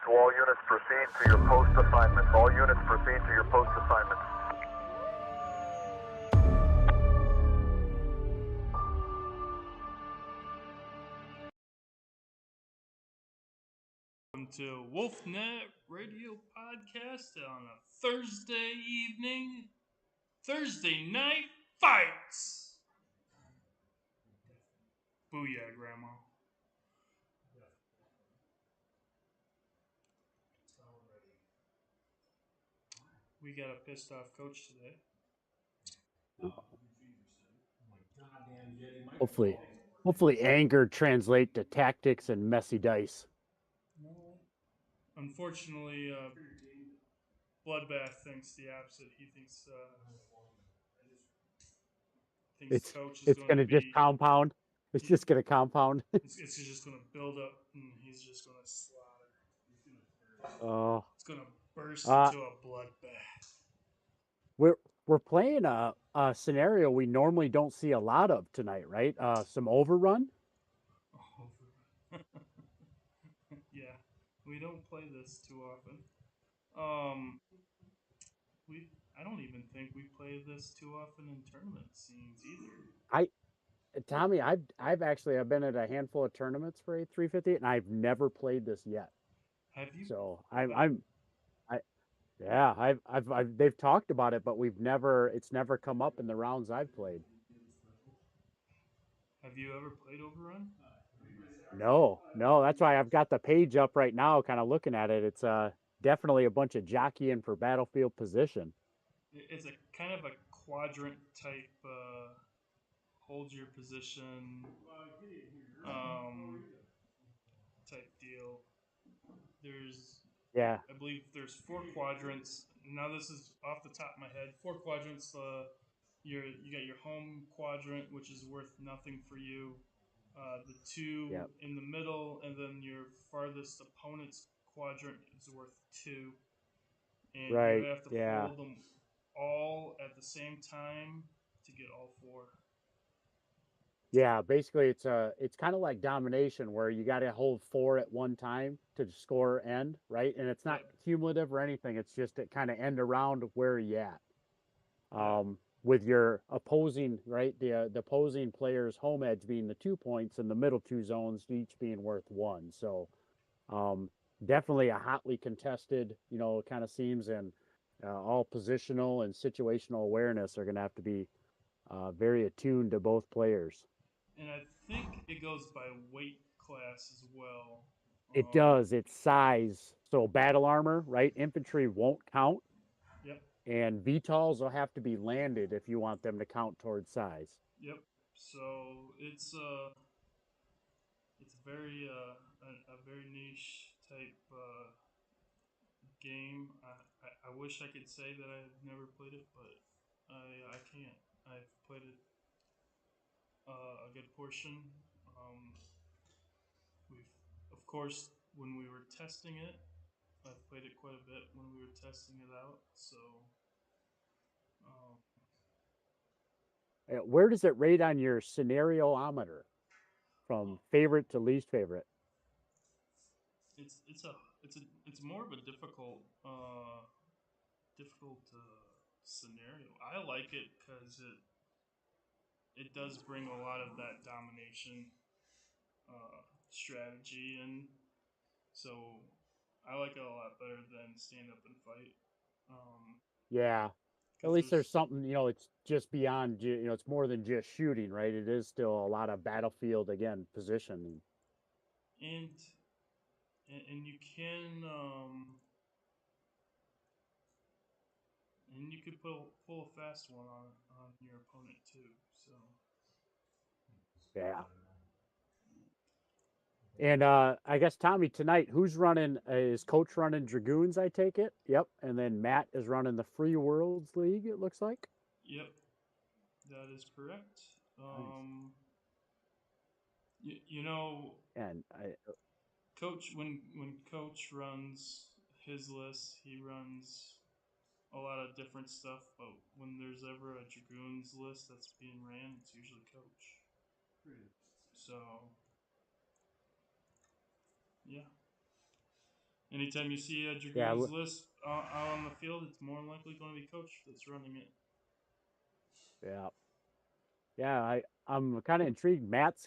To all units, proceed to your post assignments. All units, proceed to your post assignments. Welcome to Wolfnet Radio Podcast on a Thursday evening. Thursday night fights. Booyah, Grandma. We got a pissed off coach today. Hopefully anger translate to tactics and messy dice. Unfortunately, Bloodbath thinks the opposite. He thinks coach is going to just compound. It's just going to compound. It's just going to build up, and he's just going to slaughter. It's going to burst into a bloodbath. We're playing a scenario we normally don't see a lot of tonight, right? Some Overrun. Yeah, we don't play this too often. I don't even think we play this too often in tournament scenes either. Tommy, I've been at a handful of tournaments for A350, and I've never played this yet. Have you? So they've talked about it, but it's never come up in the rounds I've played. Have you ever played Overrun? No, that's why I've got the page up right now, kind of looking at it. It's definitely a bunch of jockeying for battlefield position. It's a kind of a quadrant type, hold your position, type deal. I believe there's 4 quadrants. Now this is off the top of my head. 4 quadrants. You got your home quadrant, which is worth nothing for you. The 2 in the middle, and then your farthest opponent's quadrant is worth 2. And you have to hold them all at the same time to get all 4. Yeah, basically it's kind of like domination, where you got to hold 4 at one time to score end, right? And it's not cumulative or anything. It's just it kind of end around where you at. With your opposing, right? The opposing player's home edge being the 2 points, and the middle 2 zones each being worth 1. So definitely a hotly contested, kind of seems, and all positional and situational awareness are going to have to be very attuned to both players. And I think it goes by weight class as well. It does. It's size. So battle armor, right? Infantry won't count. Yep. And VTOLs will have to be landed if you want them to count towards size. Yep. So it's very a very niche type game. I wish I could say that I've never played it, but I can't. I've played it a good portion. Of course, when we were testing it, I've played it quite a bit when we were testing it out. So, where does it rate on your scenariometer, from favorite to least favorite? It's more of a difficult scenario. I like it because it does bring a lot of that domination strategy in. So I like it a lot better than stand up and fight. Yeah. At least there's something, it's just beyond, it's more than just shooting, right? It is still a lot of battlefield, again, positioning. And you can and you could pull a fast one on your opponent too. So yeah. And I guess, Tommy, tonight, who's running? Is Coach running Dragoons, I take it? Yep. And then Matt is running the FreeWorldsLeague, it looks like? Yep. That is correct. Coach, when Coach runs his list, he runs a lot of different stuff, but when there's ever a Dragoons list that's being ran, it's usually Coach. So, yeah. anytime you see a Yeah, Dragoons list out on the field, it's more likely going to be coach that's running it. yeah, yeah. I'm kind of intrigued. Matt's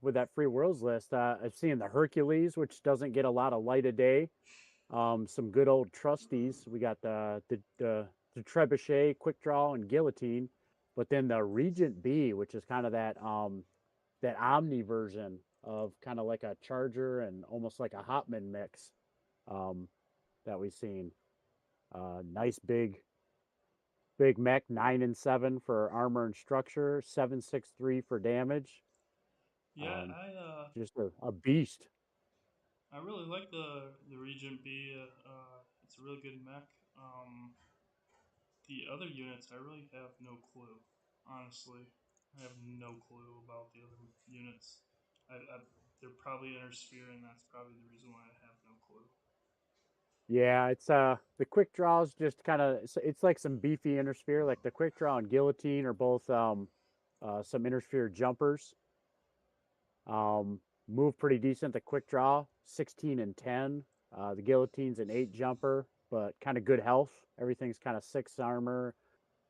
with that Free Worlds list. I've seen the Hercules, which doesn't get a lot of light of day. Some good old trusties. We got the Trebuchet, Quick Draw, and Guillotine, but then the Regent B, which is kind of that Omni version of kind of like a Charger and almost like a Hopman mix um, that we've seen. Nice big mech, 9 and 7 for armor and structure, 763 for damage. Yeah, Just a beast. I really like the Regent B. It's a really good mech. The other units, I really have no clue. Honestly, I have no clue about the other units. They're probably Intersphere, and that's probably the reason why I have no clue. Yeah, it's the quick draws just kind of it's like some beefy intersphere. Like the quick draw and guillotine are both some intersphere jumpers. Um, Move pretty decent. The quick draw 16 and 10. The guillotine's an 8 jumper, but kind of good health. Everything's kind of 6 armor.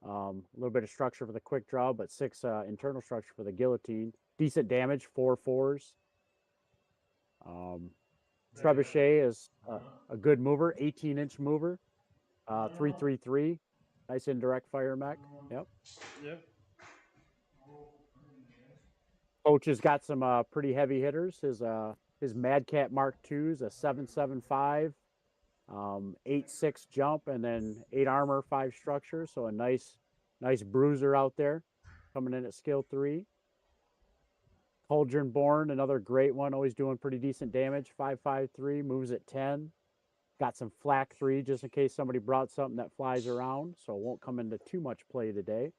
A little bit of structure for the quick draw, but 6 internal structure for the guillotine. Decent damage, 4 4s. Um, Trebuchet is a good mover, 18-inch mover, 333. Nice indirect fire mech. Yep. Yep. Coach has got some pretty heavy hitters. His Mad Cat Mark II's a 775, 8-6 jump, and then 8 armor, 5 structure. So a nice bruiser out there, coming in at skill 3. Cauldron Born, another great one, always doing pretty decent damage. 553, moves at 10. Got some flak 3 just in case somebody brought something that flies around, so it won't come into too much play today.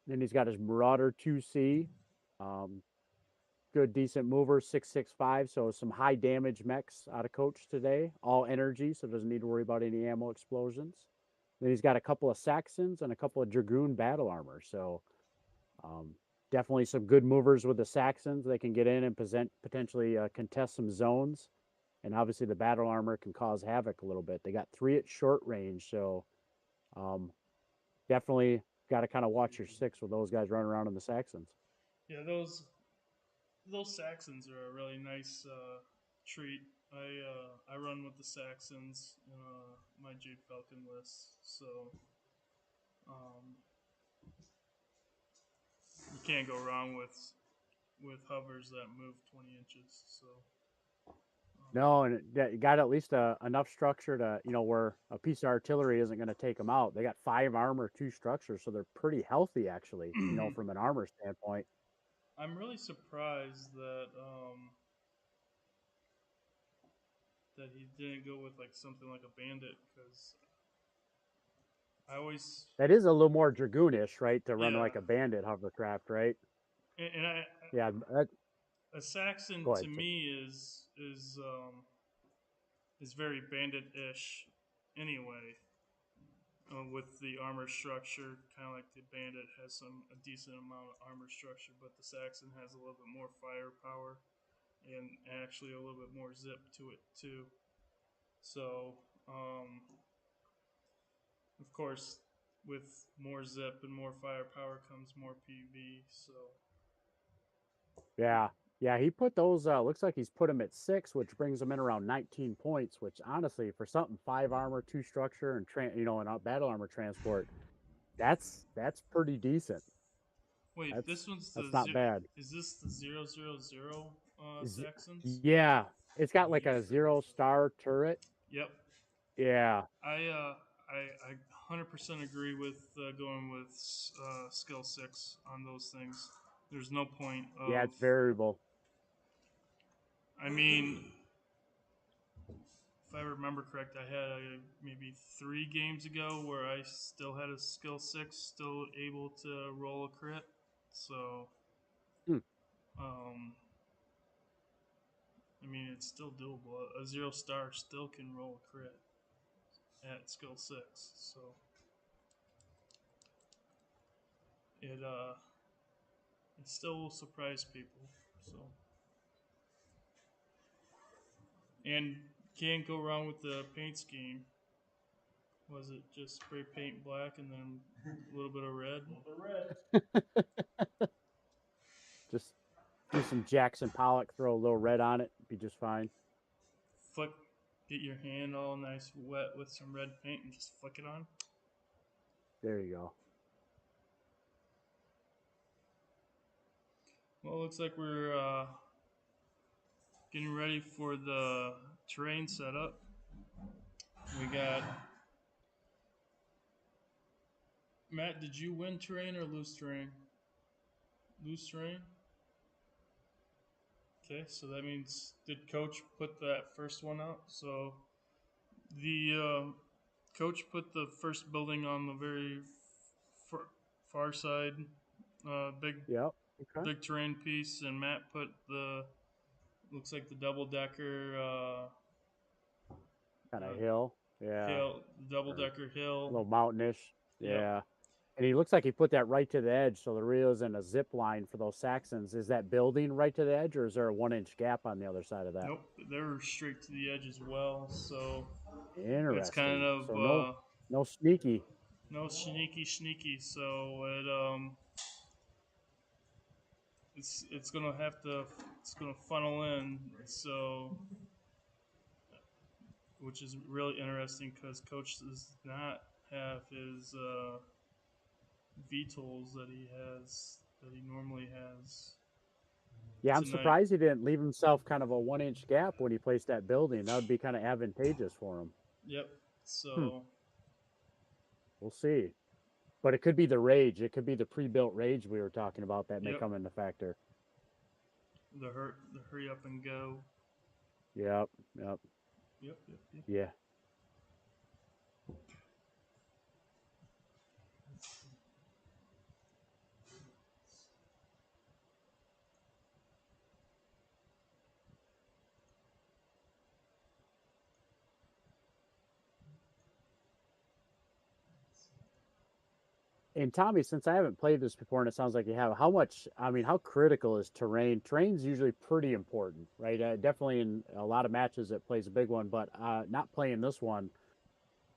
Then he's got his Marauder 2C. Good, decent mover, 665. So some high damage mechs out of Coach today. All energy, so doesn't need to worry about any ammo explosions. Then he's got a couple of Saxons and a couple of Dragoon battle armor. So definitely some good movers with the Saxons. They can get in and potentially contest some zones. And obviously the battle armor can cause havoc a little bit. They got 3 at short range, so definitely got to kind of watch your 6 with those guys running around in the Saxons. Yeah, those Saxons are a really nice treat. I run with the Saxons in my Jade Falcon list, so you can't go wrong with hovers that move 20 inches. So No, and you got at least enough structure to, where a piece of artillery isn't going to take them out. They got 5 armor, 2 structure, so they're pretty healthy, actually, from an armor standpoint. I'm really surprised that that he didn't go with like something like a bandit, because that is a little more dragoonish, right? To run like a bandit hovercraft, right? And Yeah, a Saxon to me is very bandit-ish anyway. With the armor structure, kind of like the bandit has a decent amount of armor structure, but the Saxon has a little bit more firepower and actually a little bit more zip to it too. So, of course, with more zip and more firepower comes more PV. So, yeah, he put those. Looks like he's put them at 6, which brings them in around 19 points. Which honestly, for something 5 armor, 2 structure, and and battle armor transport, that's pretty decent. wait, this one's that's not bad. Is this the 000 Saxons? Yeah, it's got like a 0-star turret. Yep. Yeah. I 100% agree with going with skill 6 on those things. There's no point of... Yeah, it's variable. I mean, if I remember correct, I had maybe 3 games ago where I still had a skill 6, still able to roll a crit. So, I mean, it's still doable. A 0-star still can roll a crit at skill 6. So, it still will surprise people. So, And can't go wrong with the paint scheme. Was it just spray paint black and then a little bit of red? Just do some Jackson Pollock, throw a little red on it, be just fine. Get your hand all nice wet with some red paint and just flick it on. There you go. Well, it looks like we're getting ready for the terrain setup. We got Matt. Did you win terrain or lose terrain? Lose terrain. Okay, so that means did coach put that first one out? So the coach put the first building on the very far side, big big terrain piece, and Matt put the looks like the double decker kind of hill, double decker hill, a little mountainish, Yep. And he looks like he put that right to the edge, so the reel isn't a zip line for those Saxons. Is that building right to the edge, or is there a 1-inch gap on the other side of that? Nope, they're straight to the edge as well. So interesting. it's kind of so no sneaky. No sneaky. So it's gonna funnel in. So which is really interesting because coach does not have his VTOLs that he normally has. Yeah, I'm surprised he didn't leave himself kind of a 1-inch gap when he placed that building. That would be kind of advantageous for him. Yep. So we'll see. But it could be the rage. It could be the pre-built rage we were talking about that may come into factor. The hurry up and go. Yep. Yeah. And Tommy, since I haven't played this before, and it sounds like you have, how critical is terrain? Terrain's usually pretty important, right? Definitely in a lot of matches it plays a big one, but not playing this one,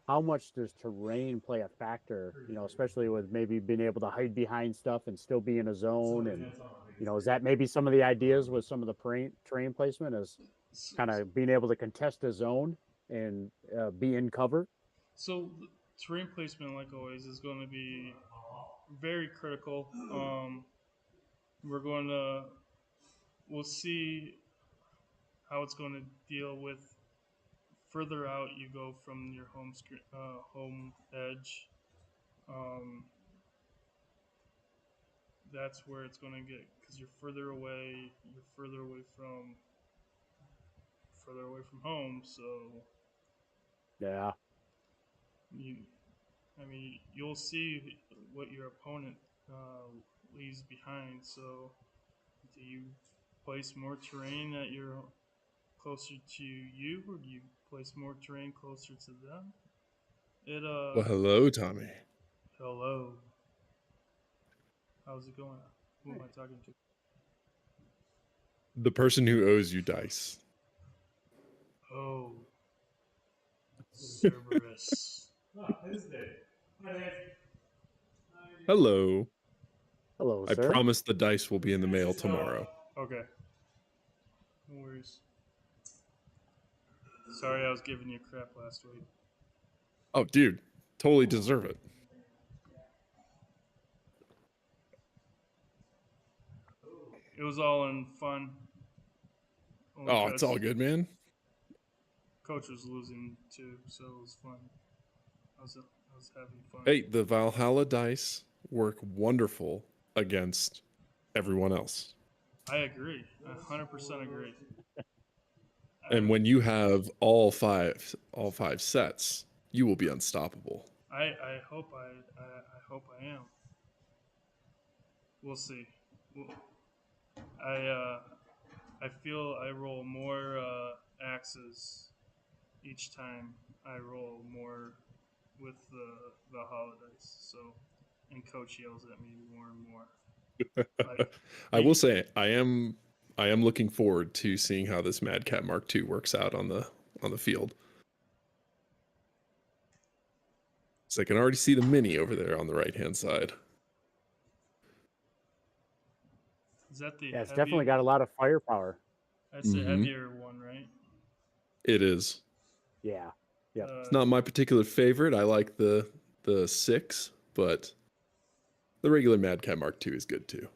how much does terrain play a factor, especially with maybe being able to hide behind stuff and still be in a zone? And, is that maybe some of the ideas with some of the terrain placement is kind of being able to contest a zone and be in cover? So terrain placement, like always, is going to be very critical. We'll see how it's going to deal with further out you go from your home edge. That's where it's going to get, because you're further away from home. So yeah. You'll see what your opponent leaves behind. So, do you place more terrain that you're closer to you, or do you place more terrain closer to them? Well, hello, Tommy. Hello. How's it going? Who am I talking to? The person who owes you dice. Oh. Cerberus. Hello. Hello, I sir. promise the dice will be in the mail tomorrow. Okay. No worries. Sorry I was giving you crap last week. Oh, dude. Totally deserve it. It was all in fun. Oh, it's all good, man. Coach was losing too, so it was fun. I was having fun. Hey, the Valhalla dice work wonderful against everyone else. I agree. I 100% agree. And when you have all five sets, you will be unstoppable. I hope I am. We'll see. I feel I roll more axes each time I roll more with the holidays. So, and coach yells at me more and more. I will say I am I am looking forward to seeing how this Mad Cat Mark II works out on the field. So I can already see the Mini over there on the right-hand side. Is that the? Yeah, it's heavier, definitely got a lot of firepower. That's the heavier one, right? It is. Yeah. Yep. It's not my particular favorite. I like the 6, but the regular Mad Cat Mark II is good too.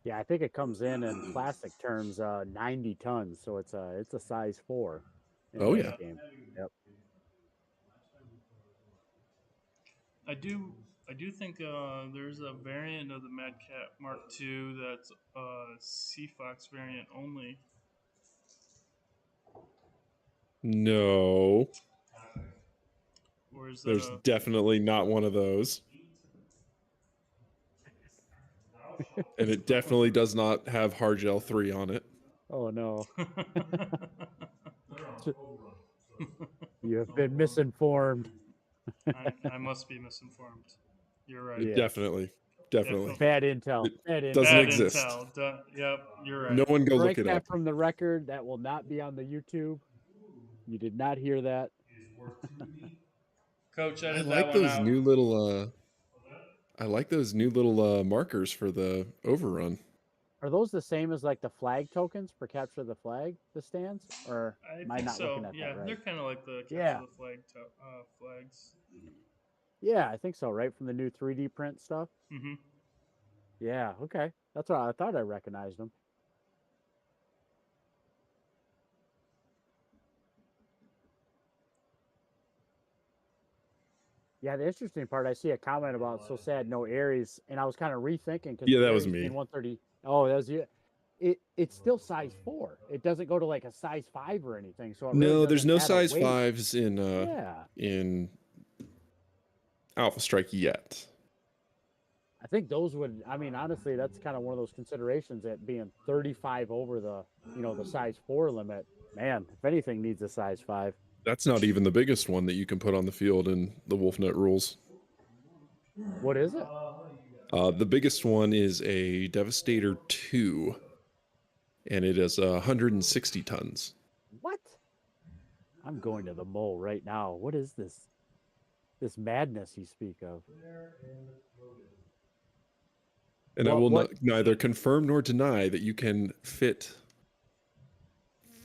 Yeah, I think it comes in plastic terms 90 tons, so it's a size 4. Oh yeah. Game. Yep. I do think there's a variant of the Mad Cat Mark II that's Sea Fox variant only. No. Or is There's definitely not one of those. And it definitely does not have Hardgel 3 on it. Oh no. You have been misinformed. I must be misinformed. You're right. Yeah. Definitely. Bad intel. It doesn't exist. Intel. Yep, you're right. No one go Strike look it that up. from the record. That will not be on the YouTube. You did not hear that. Coach, I like those new little markers for the Overrun. Are those the same as like the flag tokens for capture the flag, the stands? Or am I not looking at that right? They're kind of like the capture the flag flags. Yeah, I think so, right? From the new 3D print stuff? Mm-hmm. Yeah, okay. That's what I thought I recognized them. Yeah, the interesting part, I see a comment about so sad no Aries, and I was kind of rethinking because that was me. 130. Oh, that was you. It's still size 4. It doesn't go to like a size 5 or anything. So it really there's no doesn't add size a weight. 5s in Alpha Strike yet. I think those would. I mean, honestly, that's kind of one of those considerations that being 35 over the the size 4 limit. Man, if anything needs a size 5. That's not even the biggest one that you can put on the field in the Wolfnet rules. What is it? The biggest one is a Devastator 2, and it is 160 tons. What? I'm going to the mole right now. What is this? This madness you speak of? And I will neither confirm nor deny that you can fit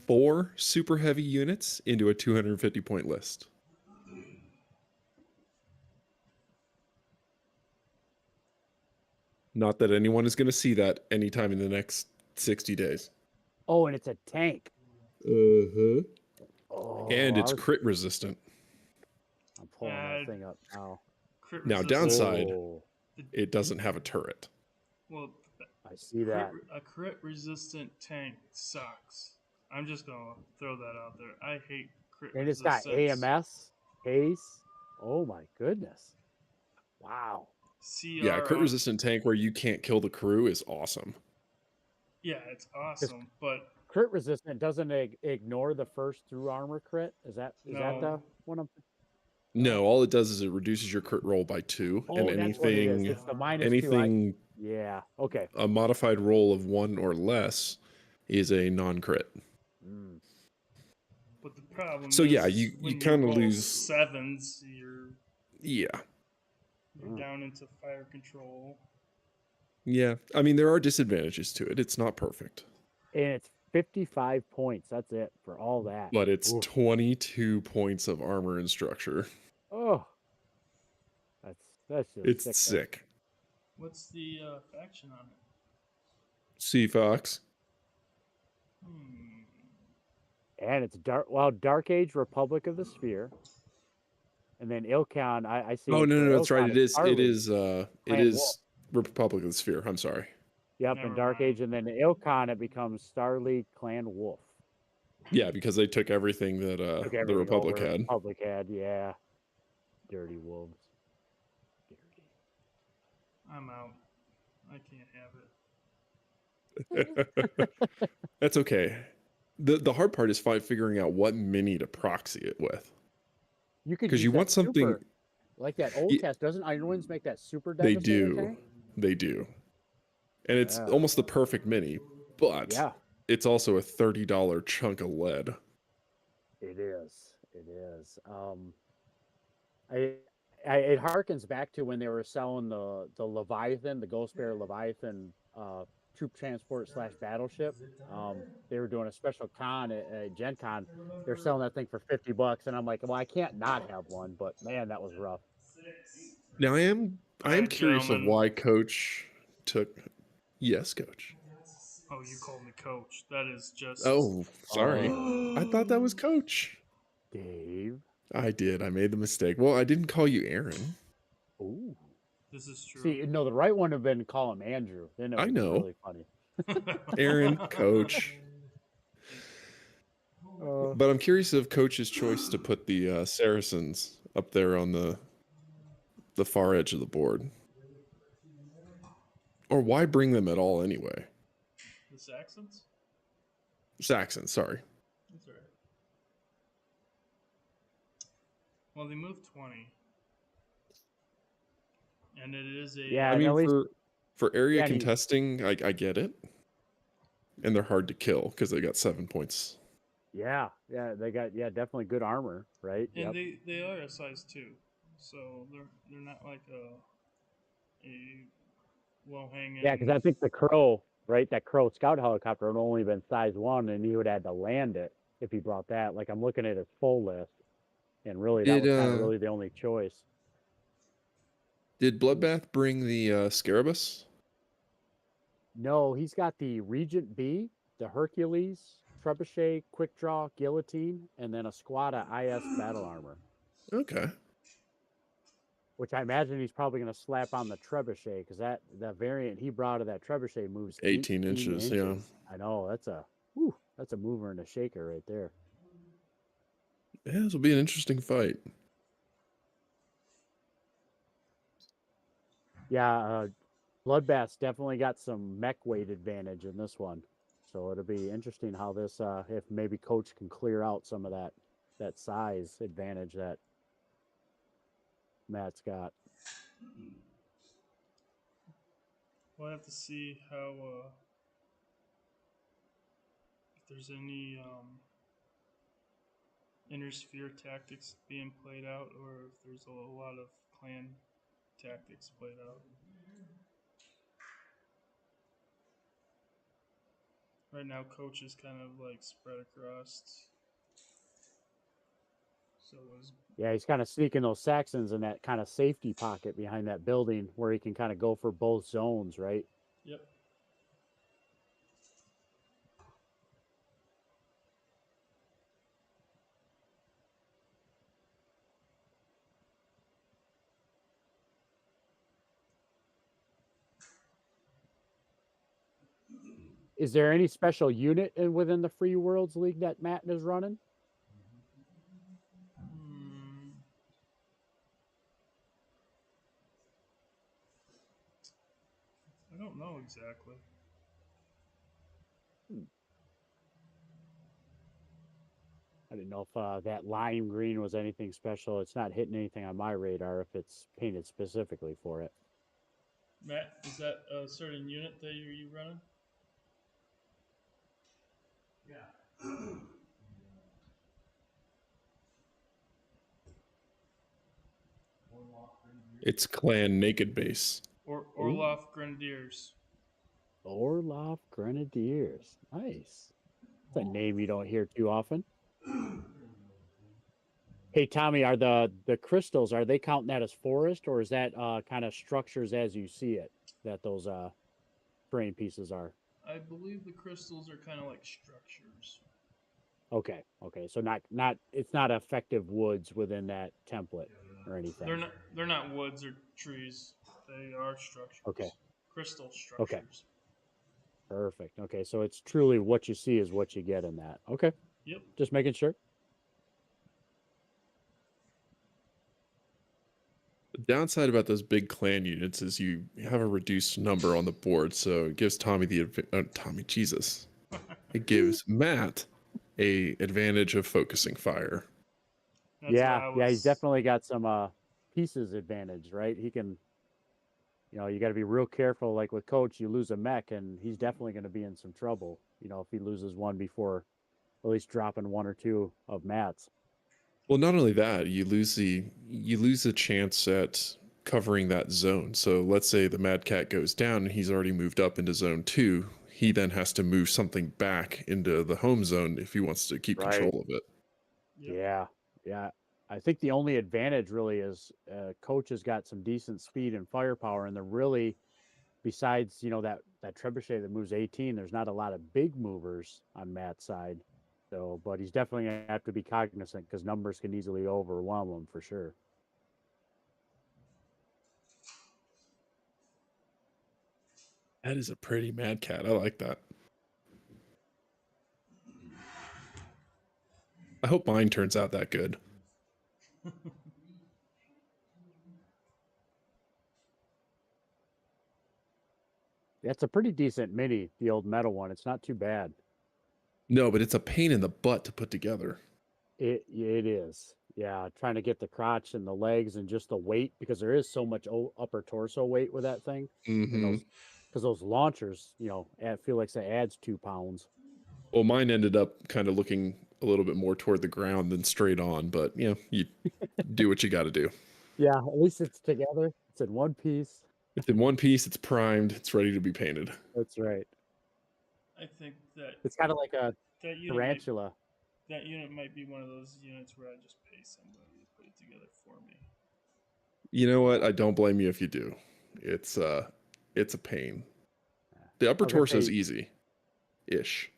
4 super heavy units into a 250 point list. Not that anyone is going to see that anytime in the next 60 days. Oh, and it's a tank. Uh-huh. Oh, and it's crit resistant. I'm pulling that thing up now. Now, downside, it doesn't have a turret. Well, I see that. A crit resistant tank sucks. I'm just going to throw that out there. I hate crit and it's resistance. got AMS, haste. Oh my goodness. Wow. Yeah, a crit resistant tank where you can't kill the crew is awesome. Yeah, it's awesome, but crit resistant doesn't ignore the first through armor crit. Is that the one I'm? No, all it does is it reduces your crit roll by 2, and anything, it's the minus anything, 2. Yeah, okay. A modified roll of 1 or less is a non-crit. But the problem so is yeah, you kind of lose 7s. You're You're down into fire control. Yeah, I mean, there are disadvantages to it. It's not perfect. And it's 55 points. That's it for all that. But it's 22 points of armor and structure. Oh, that's just it's sick. What's the faction on it? Sea Fox. And it's Dark Age Republic of the Sphere. And then Ilkhan, I see. Oh no, that's right. It is Republic of the Sphere. I'm sorry. Yep, and Dark Age, and then Ilkhan, it becomes Star League Clan Wolf. Yeah, because they took everything that the Republic had. Republic had, yeah. Dirty wolves. Dirty. I'm out. I can't have it. That's okay. The hard part is figuring out what mini to proxy it with. You could because you want something super, like that old cast. Doesn't Iron Winds make that super? They do. They do. And it's almost the perfect mini, but Yeah, it's also a $30 chunk of lead. it is. It is. I, it harkens back to when they were selling the Leviathan, the Ghost Bear Leviathan troop transport / battleship. They were doing a special con at Gen Con. They're selling that thing for $50, and I'm like, well, I can't not have one, but man, that was rough. Now I am Alright, curious of gentlemen. why Coach took. Yes, Coach. Oh, you called me coach. That is just. Oh, sorry. I thought that was Coach. Dave. I did. I made the mistake. Well, I didn't call you Aaron. Ooh. This is true. See, no, the right one would have been call him Andrew. Then it I would know. be really funny. Aaron, Coach. But I'm curious of Coach's choice to put the Saracens up there on the far edge of the board. Or why bring them at all anyway? The Saxons? Saxons, sorry. That's right. Well, they moved 20. And it is a. Yeah, I and mean, at least, for area yeah, and contesting, I get it. And they're hard to kill because they got 7 points. yeah, they got definitely good armor, right? And Yep. they are a size 2. So they're not like a low hanging. Yeah, because I think the Crow, right? That Crow scout helicopter would only been size 1, and he would have had to land it if he brought that. Like I'm looking at his full list, and really that was kind of really the only choice. Did Bloodbath bring the Scarabus? No, he's got the Regent B, the Hercules, Trebuchet, Quick Draw, Guillotine, and then a squad of IS battle armor. Okay. Which I imagine he's probably going to slap on the Trebuchet because that variant he brought of that Trebuchet moves 18 inches, yeah. I know that's a mover and a shaker right there. Yeah, this will be an interesting fight. Yeah, Bloodbath's definitely got some mech weight advantage in this one, so it'll be interesting how this if maybe Coach can clear out some of that size advantage that Matt's got. We'll have to see how if there's any inner sphere tactics being played out, or if there's a lot of clan tactics played out. Right now, Coach is kind of like spread across. So Yeah, he's kind of sneaking those Saxons in that kind of safety pocket behind that building where he can kind of go for both zones, right? Yep. Is there any special unit within the FreeWorldsLeague that Matt is running? I don't know exactly. I didn't know if that lime green was anything special. It's not hitting anything on my radar if it's painted specifically for it. Matt, is that a certain unit that you running? Yeah. It's Clan Naked Base. Orloff Grenadiers. Orloff Grenadiers. Nice. That's a name you don't hear too often. Hey, Tommy, are the crystals, are they counting that as forest, or is that kind of structures as you see it that those frame pieces are? I believe the crystals are kind of like structures. Okay. So not it's not effective woods within that template or anything. They're not woods or trees. They are structures. Okay. Crystal structures. Okay. Perfect. Okay, so it's truly what you see is what you get in that. Okay. Yep. Just making sure. The downside about those big clan units is you have a reduced number on the board, so it gives it gives Matt a advantage of focusing fire. Yeah, he's definitely got some pieces advantage, right? He can You got to be real careful. Like with Coach, you lose a mech, and he's definitely going to be in some trouble. If he loses one before at least dropping one or two of mats. Well, not only that, you lose the chance at covering that zone. So let's say the Mad Cat goes down and he's already moved up into zone 2. He then has to move something back into the home zone if he wants to keep Right. control of it. Yep. Yeah. I think the only advantage really is Coach has got some decent speed and firepower, and they're really, besides that trebuchet that moves 18, there's not a lot of big movers on Matt's side. So, but he's definitely gonna have to be cognizant because numbers can easily overwhelm him for sure. That is a pretty Mad Cat. I like that. I hope mine turns out that good. It's a pretty decent mini, the old metal one. It's not too bad. No, but it's a pain in the butt to put together. It is. Yeah, trying to get the crotch and the legs and just the weight, because there is so much upper torso weight with that thing. Mm-hmm. Because those launchers, I feel like that adds 2 pounds. Well, mine ended up kind of looking a little bit more toward the ground than straight on, but you do what you got to do. Yeah, at least it's together. It's in one piece. It's in one piece. It's primed. It's ready to be painted. That's right. I think that It's kind of like a that unit tarantula. that unit might be one of those units where I just pay somebody to put it together for me. You know what? I don't blame you if you do. It's a pain. The upper torso is easy-ish,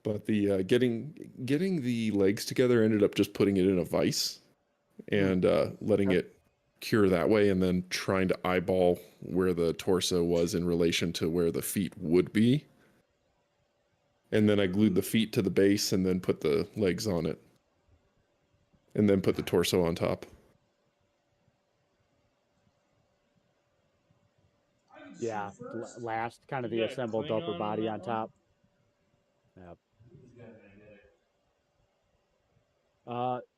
but the getting the legs together ended up just putting it in a vise and letting it cure that way, and then trying to eyeball where the torso was in relation to where the feet would be. And then I glued the feet to the base and then put the legs on it. And then put the torso on top. Yeah, last kind of the assembled upper body on top. Yeah.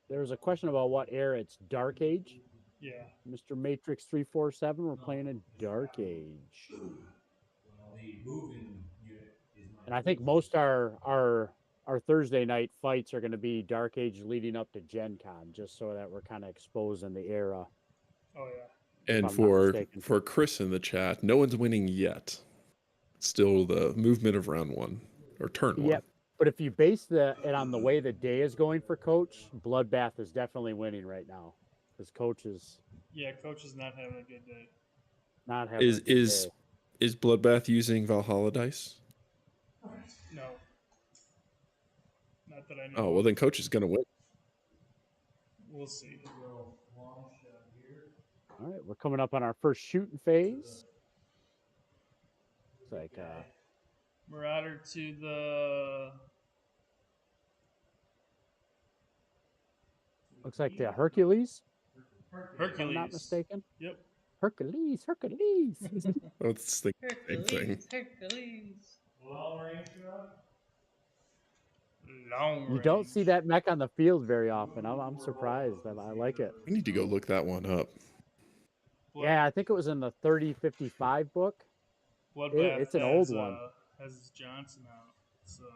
There's a question about what era it's Dark Age. Yeah. Mr. Matrix 347, we're playing a Dark Age. And I think most our Thursday night fights are going to be Dark Age leading up to Gen Con, just so that we're kind of exposing the era. Oh yeah. And for Chris in the chat, no one's winning yet. Still the movement of round 1 or turn 1. Yep. But if you base it on the way the day is going for Coach, Bloodbath is definitely winning right now, because Coach is. Yeah, Coach is not having a good day. Not having a good day. Is Bloodbath using Valhalla dice? No. Not that I know. Oh, well then Coach is going to win. We'll see. All right, we're coming up on our first shooting phase. It's like Marauder to the. Looks like the Hercules. Hercules. If I'm not mistaken. Yep. Hercules. That's the same thing. Hercules. You don't see that mech on the field very often. I'm surprised. I like it. We need to go look that one up. Yeah, I think it was in the 3055 book. It's an old one. Has Johnson out, so.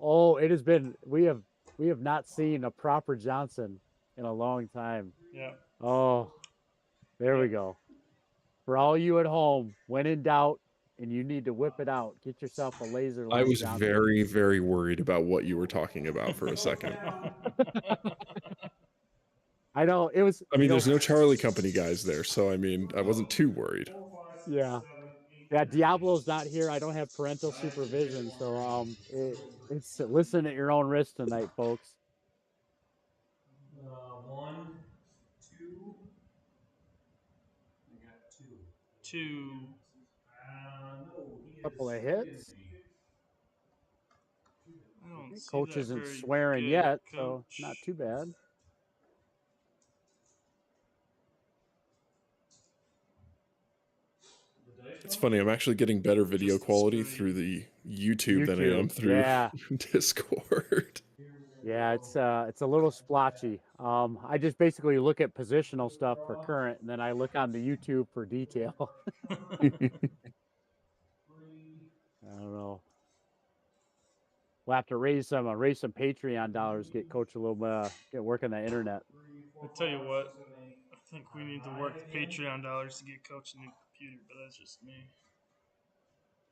Oh! It has been. We have not seen a proper Johnson in a long time. Yeah. Oh, there we go. For all you at home, when in doubt and you need to whip it out, get yourself a laser. I was Johnson. very, very worried about what you were talking about for a second. I know it was. I mean, there's no Charlie Company guys there, so I mean, I wasn't too worried. Yeah, Diablo's not here. I don't have parental supervision, so it's listen at your own risk tonight, folks. 1, 2. I got 2. Couple of hits. I don't see Coach that isn't very swearing good, yet, Coach. so not too bad. It's funny, I'm actually getting better video quality through the YouTube than I am through Discord. Yeah, it's a little splotchy. I just basically look at positional stuff for current, and then I look on the YouTube for detail. I don't know. We'll have to raise some Patreon dollars, get Coach a little get working the internet. I tell you what, I think we need to work the Patreon dollars to get Coach a new computer, but that's just me.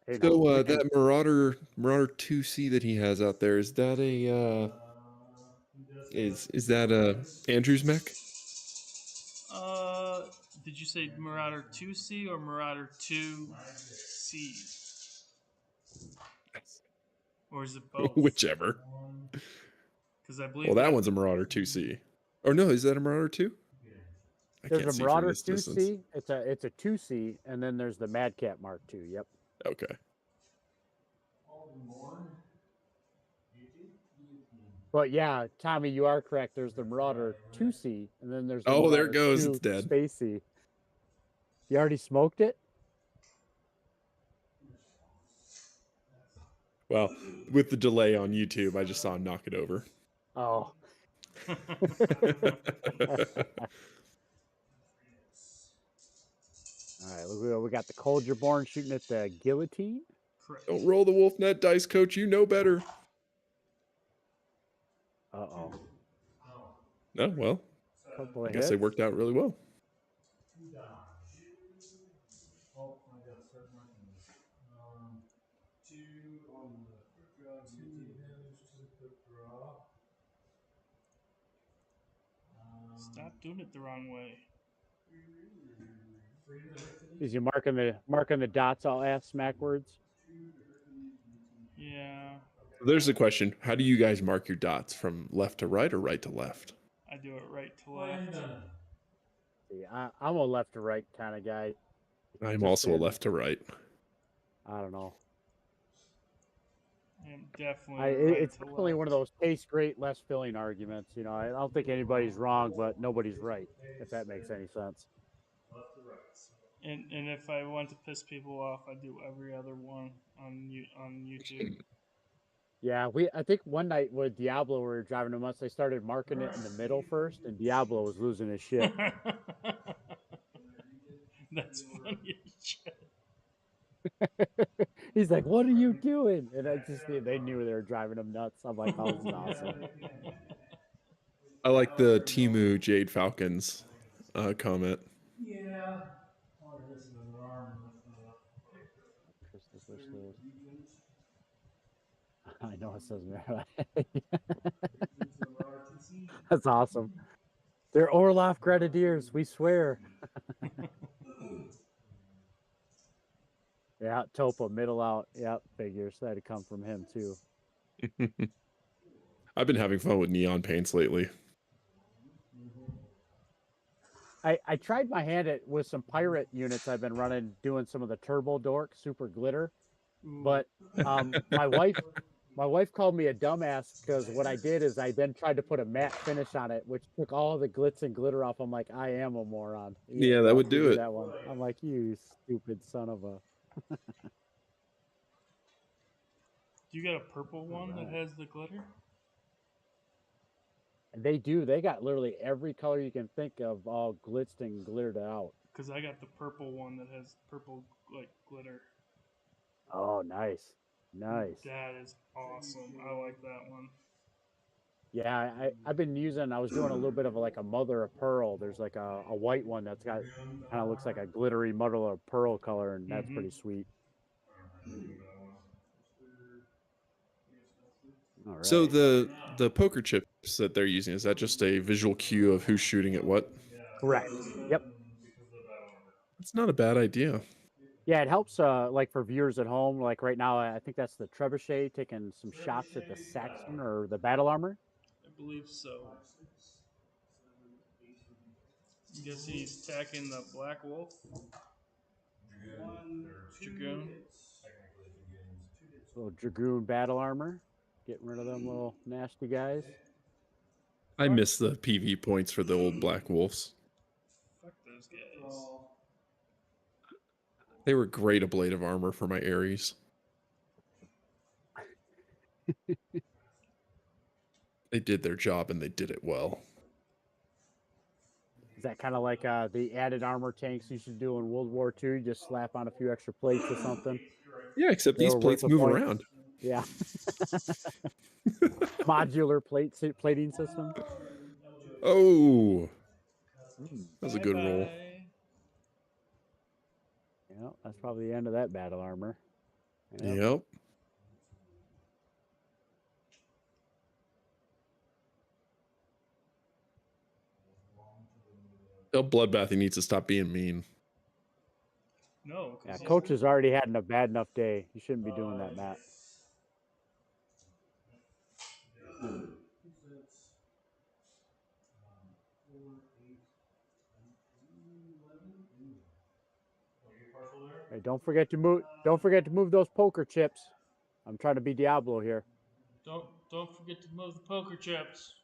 Hey, So now, that Marauder 2C that he has out there, is that a is that Andrew's mech? Did you say Marauder 2C or Marauder 2C? Or is it both? Whichever. Because I believe Well, that one's a Marauder 2C. Or no, is that a Marauder 2? I there's can't a see from Marauder this 2C. distance. It's a 2C, and then there's the Madcat Mark II. Yep. Okay. But yeah, Tommy, you are correct. There's the Marauder 2C, and then there's the Oh, there Marauder it goes. 2 It's dead. Spacey. You already smoked it? Well, with the delay on YouTube, I just saw him knock it over. Oh. All right, we got the Coldreborn shooting at the guillotine. Correct. Don't roll the Wolfnet dice, Coach. You know better. Uh-oh. No, well, Couple I of guess hits. they worked out really well. Stop doing it the wrong way. Is you marking the dots all ass smack words? Yeah. There's the question. How do you guys mark your dots? From left to right or right to left? I do it right to left. See, I'm a left to right kind of guy. I'm Just also a in. left to right. I don't know. I am definitely right It's to definitely left. one of those taste great, less filling arguments. You know, I don't think anybody's wrong, but nobody's right, if that makes any sense. And if I want to piss people off, I do every other one on YouTube. Yeah, I think one night with Diablo, we were driving to us. They started marking it in the middle first, and Diablo was losing his shit. That's funny as shit. He's like, "What are you doing?" And they knew they were driving him nuts. I'm like, "Oh, this is awesome." I like the Timu Jade Falcons comment. Yeah. I know it says That's awesome. They're Orloff Grenadiers, we swear. Yeah, Topa, middle out. Yep, figures. That had come from him too. I've been having fun with neon paints lately. I tried my hand at with some pirate units I've been running, doing some of the Turbo Dork Super Glitter. But my wife called me a dumbass because what I did is I then tried to put a matte finish on it, which took all the glitz and glitter off. I'm like, I am a moron. Yeah, that would do it. That one. I'm like, you stupid son of a. Do you got a purple one that has the glitter? They do. They got literally every color you can think of, all glitzed and glittered out. Because I got the purple one that has purple like glitter. Oh, nice. That is awesome. I like that one. Yeah, I've been using. I was doing a little bit of like a mother of pearl. There's like a white one that's got kind of looks like a glittery mother of pearl color, and that's pretty sweet. All right. So the poker chips that they're using, is that just a visual cue of who's shooting at what? Correct. Yep. It's not a bad idea. Yeah, it helps like for viewers at home. Like right now, I think that's the trebuchet taking some shots at the Saxon or the battle armor. I believe so. I'm guessing he's attacking the Black Wolf. Dragoon. Little Dragoon battle armor. Getting rid of them little nasty guys. I miss the PV points for the old Black Wolves. Fuck those guys. They were great ablative armor for my Ares. They did their job and they did it well. Is that kind of like the added armor tanks you should do in World War II? You just slap on a few extra plates or something. Yeah, except They these were plates worth a move point. around. Yeah. Modular plating system. Oh, that's a good roll. Yeah, that's probably the end of that battle armor. Yep. Tell Bloodbath he needs to stop being mean. No. Yeah, coach has already had a bad enough day. You shouldn't be doing that, Matt. Hey, don't forget to move. Don't forget to move those poker chips. I'm trying to be Diablo here. Don't forget to move the poker chips.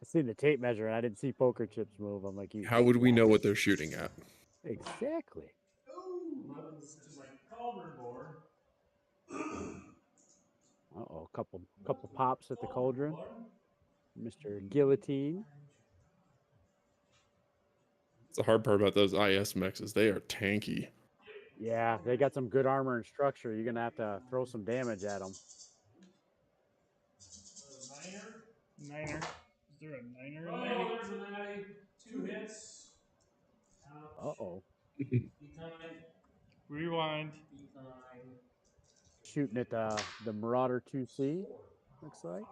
I see the tape measure, and I didn't see poker chips move. I'm like, how would we know what they're shooting at? Exactly. Uh-oh, couple pops at the cauldron. Mr. Guillotine. The hard part about those IS mechs is they are tanky. Yeah, they got some good armor and structure. You're gonna have to throw some damage at them. Niner. Is there a niner? Oh, there's a 90. 2 hits. Uh-oh. Rewind. Shooting at the Marauder 2C, looks like.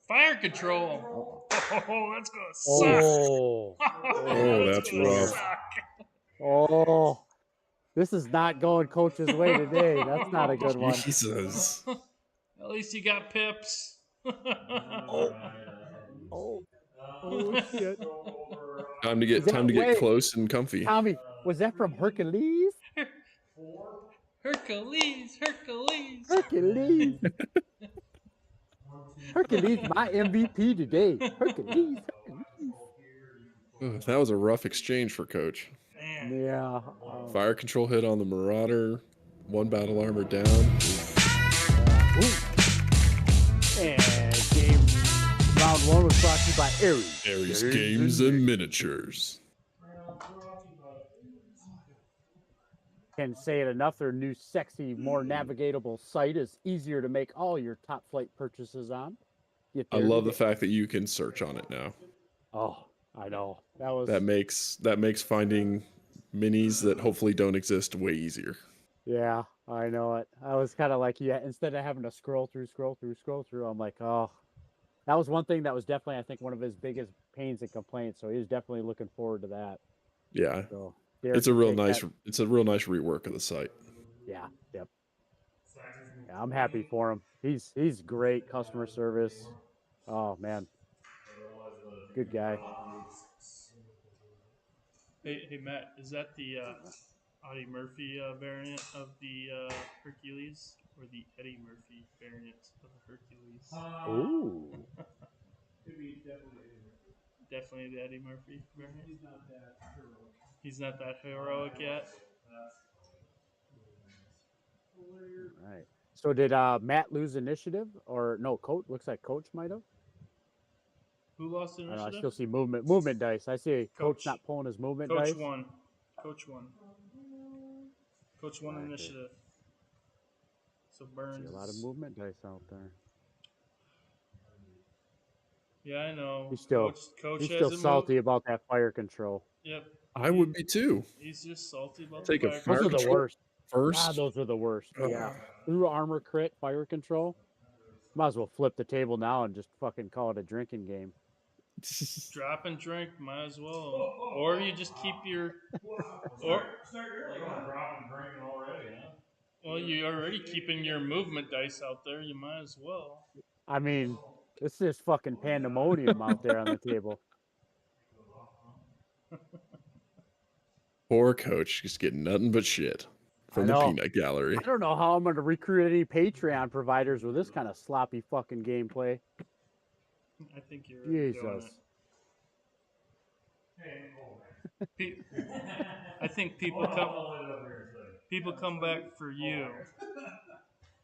Fire control. Oh, that's gonna suck. Oh, that's rough. Oh, this is not going coach's way today. That's not a good one. Jesus. At least you got pips. Oh, shit. Time to get close and comfy. Tommy, was that from Hercules? Hercules. Hercules, my MVP today. Hercules. That was a rough exchange for Coach. Man. Yeah. Fire control hit on the Marauder. 1 battle armor down. And round 1 was brought to you by Ares. Ares Games and Miniatures. Can't say it enough. Their new, sexy, more navigatable site is easier to make all your top flight purchases on. I love the fact that you can search on it now. Oh, I know. That makes finding minis that hopefully don't exist way easier. Yeah, I know it. I was kind of like, instead of having to scroll through, I'm like, oh, that was one thing that was definitely, I think, one of his biggest pains and complaints. So he was definitely looking forward to that. Yeah. So it's a real nice rework of the site. Yeah, yep. Yeah, I'm happy for him. He's great customer service. Oh man, good guy. Hey Matt, is that the Audie Murphy variant of the Hercules, or the Eddie Murphy variant of the Hercules? Ooh. Definitely the Eddie Murphy variant. He's not that heroic yet. All right. So did Matt lose initiative, or no? Coach looks like Coach might have. Who lost initiative? I still see movement dice. I see Coach not pulling his movement dice. Coach won initiative. So Burns. I see a lot of movement dice out there. Yeah, I know. He's still salty about that fire control. Yep. I would be too. He's just salty about the fire control. Those are the worst. First. Those are the worst. Yeah. Through armor crit, fire control. Might as well flip the table now and just fucking call it a drinking game. Drop and drink, might as well. Or you just keep your. Start early on drop and drinking already, huh? Well, you're already keeping your movement dice out there. You might as well. I mean, it's just fucking pandemonium out there on the table. Poor Coach, just getting nothing but shit from the peanut gallery. I don't know how I'm going to recruit any Patreon providers with this kind of sloppy fucking gameplay. I think you're Jesus. I think people come back for you.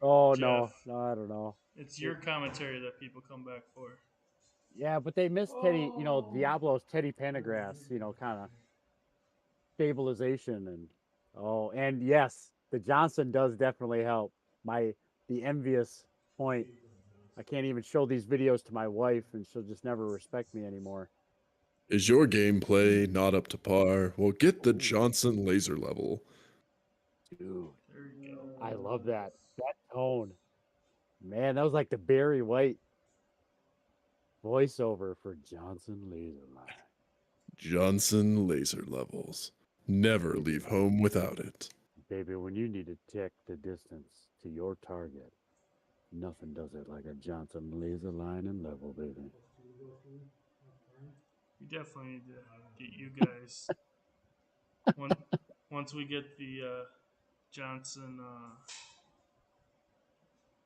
Oh Jeff. no, I don't know. It's your commentary that people come back for. Yeah, but they miss Teddy. Diablo's Teddy Pendergrass. Kind of stabilization and yes, the Johnson does definitely help. The envious point. I can't even show these videos to my wife, and she'll just never respect me anymore. Is your gameplay not up to par? Well, get the Johnson laser level. Dude, There you go. I love that tone. Man, that was like the Barry White voiceover for Johnson Laser Line. Johnson laser levels. Never leave home without it. Baby, when you need to check the distance to your target, nothing does it like a Johnson laser line and level, baby. We definitely need to get you guys. Once we get the Johnson.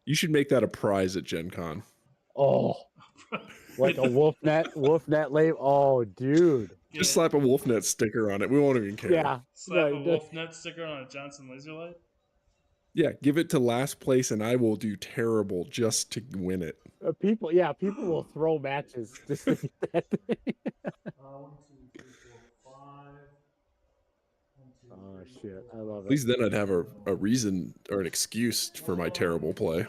You should make that a prize at Gen Con. Oh, like a Wolfnet label. Oh, dude. Just slap a Wolfnet sticker on it. We won't even care. Yeah. Slap a Wolfnet sticker on a Johnson laser light? Yeah, give it to last place and I will do terrible just to win it. People will throw matches just to get that thing. 1, 2, 3, 4, 5. Oh, shit. I love it. At least then I'd have a reason or an excuse for my terrible play.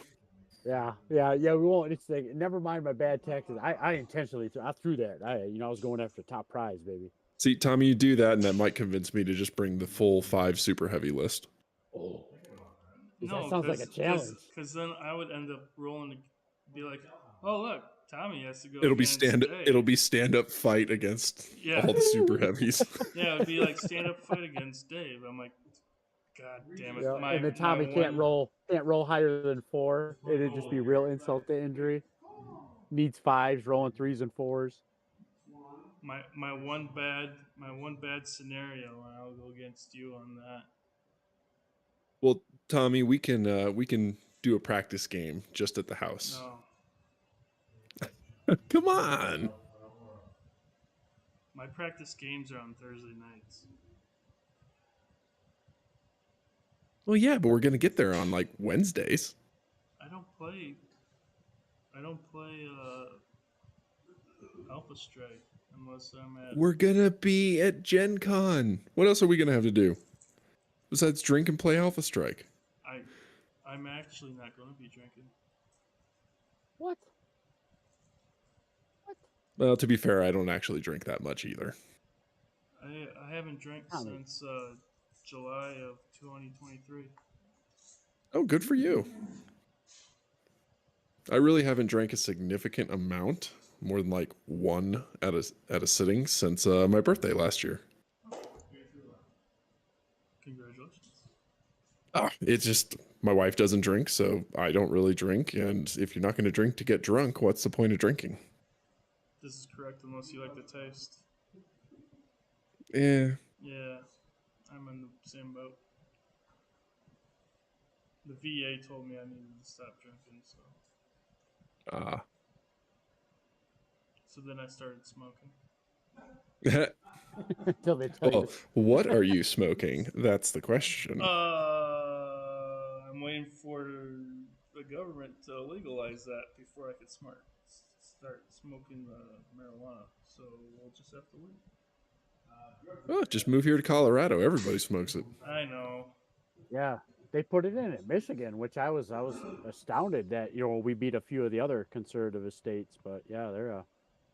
Yeah. We won't. It's like, never mind my bad taxes. I intentionally threw that. I was going after top prize, baby. See, Tommy, you do that, and that might convince me to just bring the full 5 super heavy list. Oh, no, that sounds like a challenge. Because then I would end up rolling to be like, oh look, Tommy has to go. It'll be stand up fight against all the super heavies. Yeah, it'd be like stand up fight against Dave. I'm like, God damn it! Yeah, and then Tommy can't roll higher than 4. It'd just be real insult to injury. Needs 5s, rolling 3s and 4s. My one bad scenario, and I'll go against you on that. Well, Tommy, we can do a practice game just at the house. No. Come on. My practice games are on Thursday nights. Well, yeah, but we're gonna get there on like Wednesdays. I don't play Alpha Strike unless I'm at. We're gonna be at Gen Con. What else are we gonna have to do besides drink and play Alpha Strike? I'm actually not going to be drinking. What? Well, to be fair, I don't actually drink that much either. I haven't drank since July of 2023. Oh, good for you. I really haven't drank a significant amount, more than like 1 at a sitting since my birthday last year. Congratulations. It's just my wife doesn't drink, so I don't really drink. And if you're not going to drink to get drunk, what's the point of drinking? This is correct, unless you like the taste. Yeah. Yeah, I'm in the same boat. The VA told me I needed to stop drinking, so. So then I started smoking. Until they tell you. What are you smoking? That's the question. I'm waiting for the government to legalize that before I could start smoking marijuana. So we'll just have to wait. Oh, just move here to Colorado. Everybody smokes it. I know. Yeah, they put it in at Michigan, which I was astounded that we beat a few of the other conservative states, but yeah,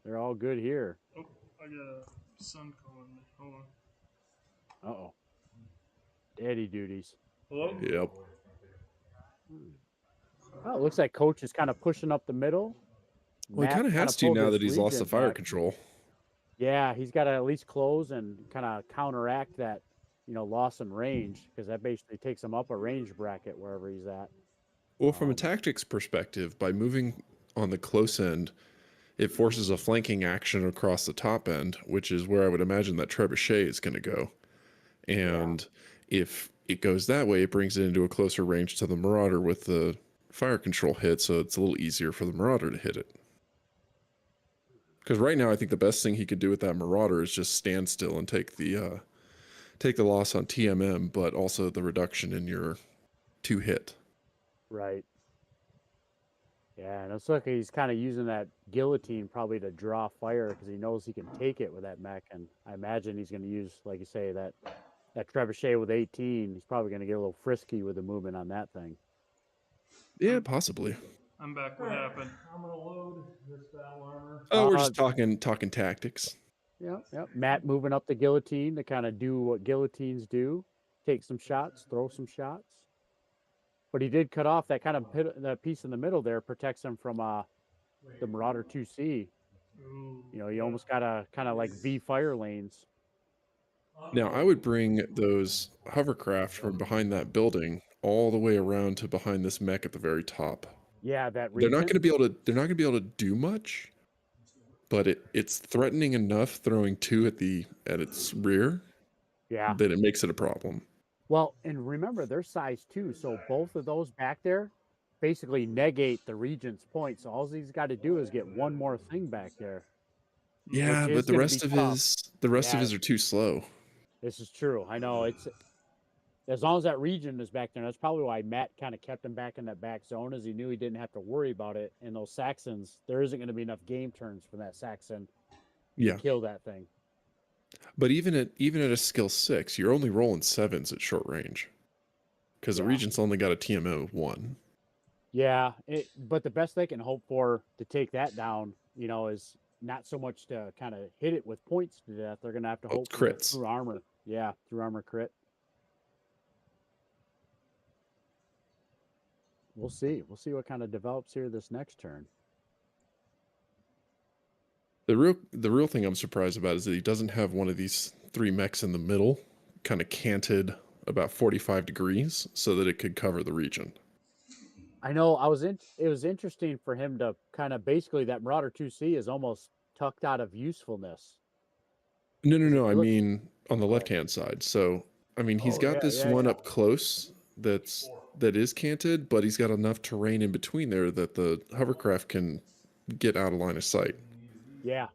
they're all good here. Oh, I got a son calling me. Hold on. Uh-oh. Daddy duties. Hello? Yep. Oh, it looks like Coach is kind of pushing up the middle. Well, he kind of has to now that he's lost the fire control. Yeah, he's got to at least close and kind of counteract that, loss in range, because that basically takes him up a range bracket wherever he's at. Well, from a tactics perspective, by moving on the close end, it forces a flanking action across the top end, which is where I would imagine that Trebuchet is going to go. And if it goes that way, it brings it into a closer range to the Marauder with the fire control hit, so it's a little easier for the Marauder to hit it. Because right now, I think the best thing he could do with that Marauder is just stand still and take the loss on TMM, but also the reduction in your 2 hit. Right. Yeah, and it's like he's kind of using that guillotine probably to draw fire because he knows he can take it with that mech, and I imagine he's going to use, like you say, that trebuchet with 18. He's probably going to get a little frisky with the movement on that thing. Yeah, possibly. I'm back. What happened? I'm gonna load this battle armor. Oh, we're just talking tactics. Yeah, yeah. Matt moving up the guillotine to kind of do what guillotines do: take some shots, throw some shots. But he did cut off that kind of that piece in the middle there, protects him from the Marauder 2C. Ooh, You know, you almost got to kind of like V fire lanes. Now, I would bring those hovercraft from behind that building all the way around to behind this mech at the very top. Yeah, that They're not region. going to be able to. They're not going to be able to do much, but it's threatening enough throwing two at its rear. Yeah. That it makes it a problem. Well, and remember, they're size 2, so both of those back there basically negate the Regent's point. So all he's got to do is get one more thing back there. Yeah, but the rest of his are too slow. This is true. I know it's as long as that region is back there. That's probably why Matt kind of kept him back in that back zone, as he knew he didn't have to worry about it. And those Saxons, there isn't going to be enough game turns for that Saxon to kill that thing. But even at a skill 6, you're only rolling 7s at short range, because the Regent's only got a TMO of 1. Yeah, but the best they can hope for to take that down, you know, is not so much to kind of hit it with points to death. They're going to have to hope for crits through armor. Yeah, through armor crit. We'll see. We'll see what kind of develops here this next turn. The real thing I'm surprised about is that he doesn't have one of these 3 mechs in the middle, kind of canted about 45 degrees, so that it could cover the region. I know. It was interesting for him to kind of basically that Marauder 2C is almost tucked out of usefulness. No. I mean on the left-hand side. So I mean he's got this one up close that is canted, but he's got enough terrain in between there that the hovercraft can get out of line of sight. Yeah.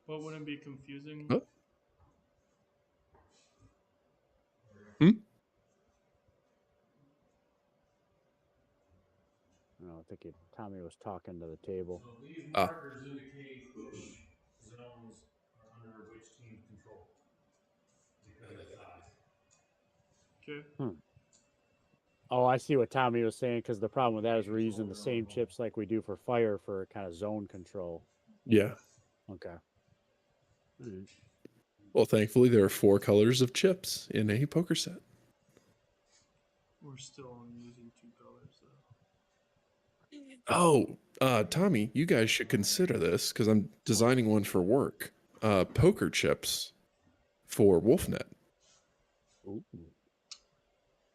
What wouldn't be confusing? Huh? I think Tommy was talking to the table. So these markers indicate which zones are under which team's control. Because of size. Okay. Oh, I see what Tommy was saying, because the problem with that is we're using the same chips like we do for fire for kind of zone control. Yeah. Okay. Well, thankfully there are 4 colors of chips in a poker set. We're still only using 2 colors, though. Oh, Tommy, you guys should consider this, because I'm designing one for work. Poker chips for Wolfnet. Ooh.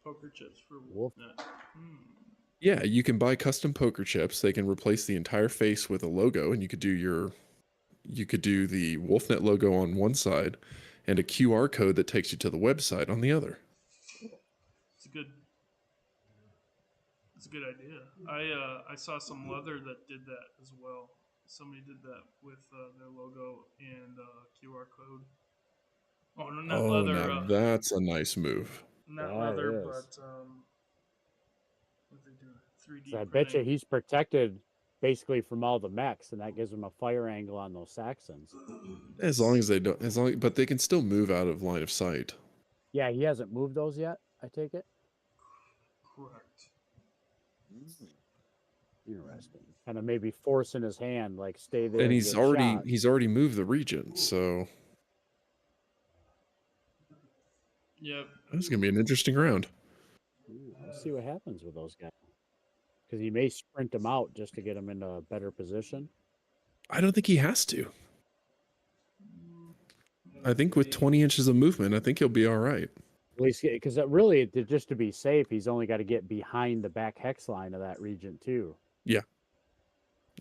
Poker chips for Wolfnet. Yeah, you can buy custom poker chips. They can replace the entire face with a logo, and you could do the Wolfnet logo on one side and a QR code that takes you to the website on the other. It's a good idea. I saw some leather that did that as well. Somebody did that with their logo and QR code. Oh, no, not leather. Now that's a nice move. Not leather, but what they do? 3D. So I bet you he's protected basically from all the mechs, and that gives him a fire angle on those Saxons. As long as they don't, but they can still move out of line of sight. Yeah, he hasn't moved those yet, I take it. Correct. Interesting. Kind of maybe forcing his hand, like stay there. And he's already moved the region, so yep. This is gonna be an interesting round. We'll see what happens with those guys, because he may sprint them out just to get them into a better position. I don't think he has to. I think with 20 inches of movement, I think he'll be all right. At least, because really, just to be safe, he's only got to get behind the back hex line of that region too. Yeah,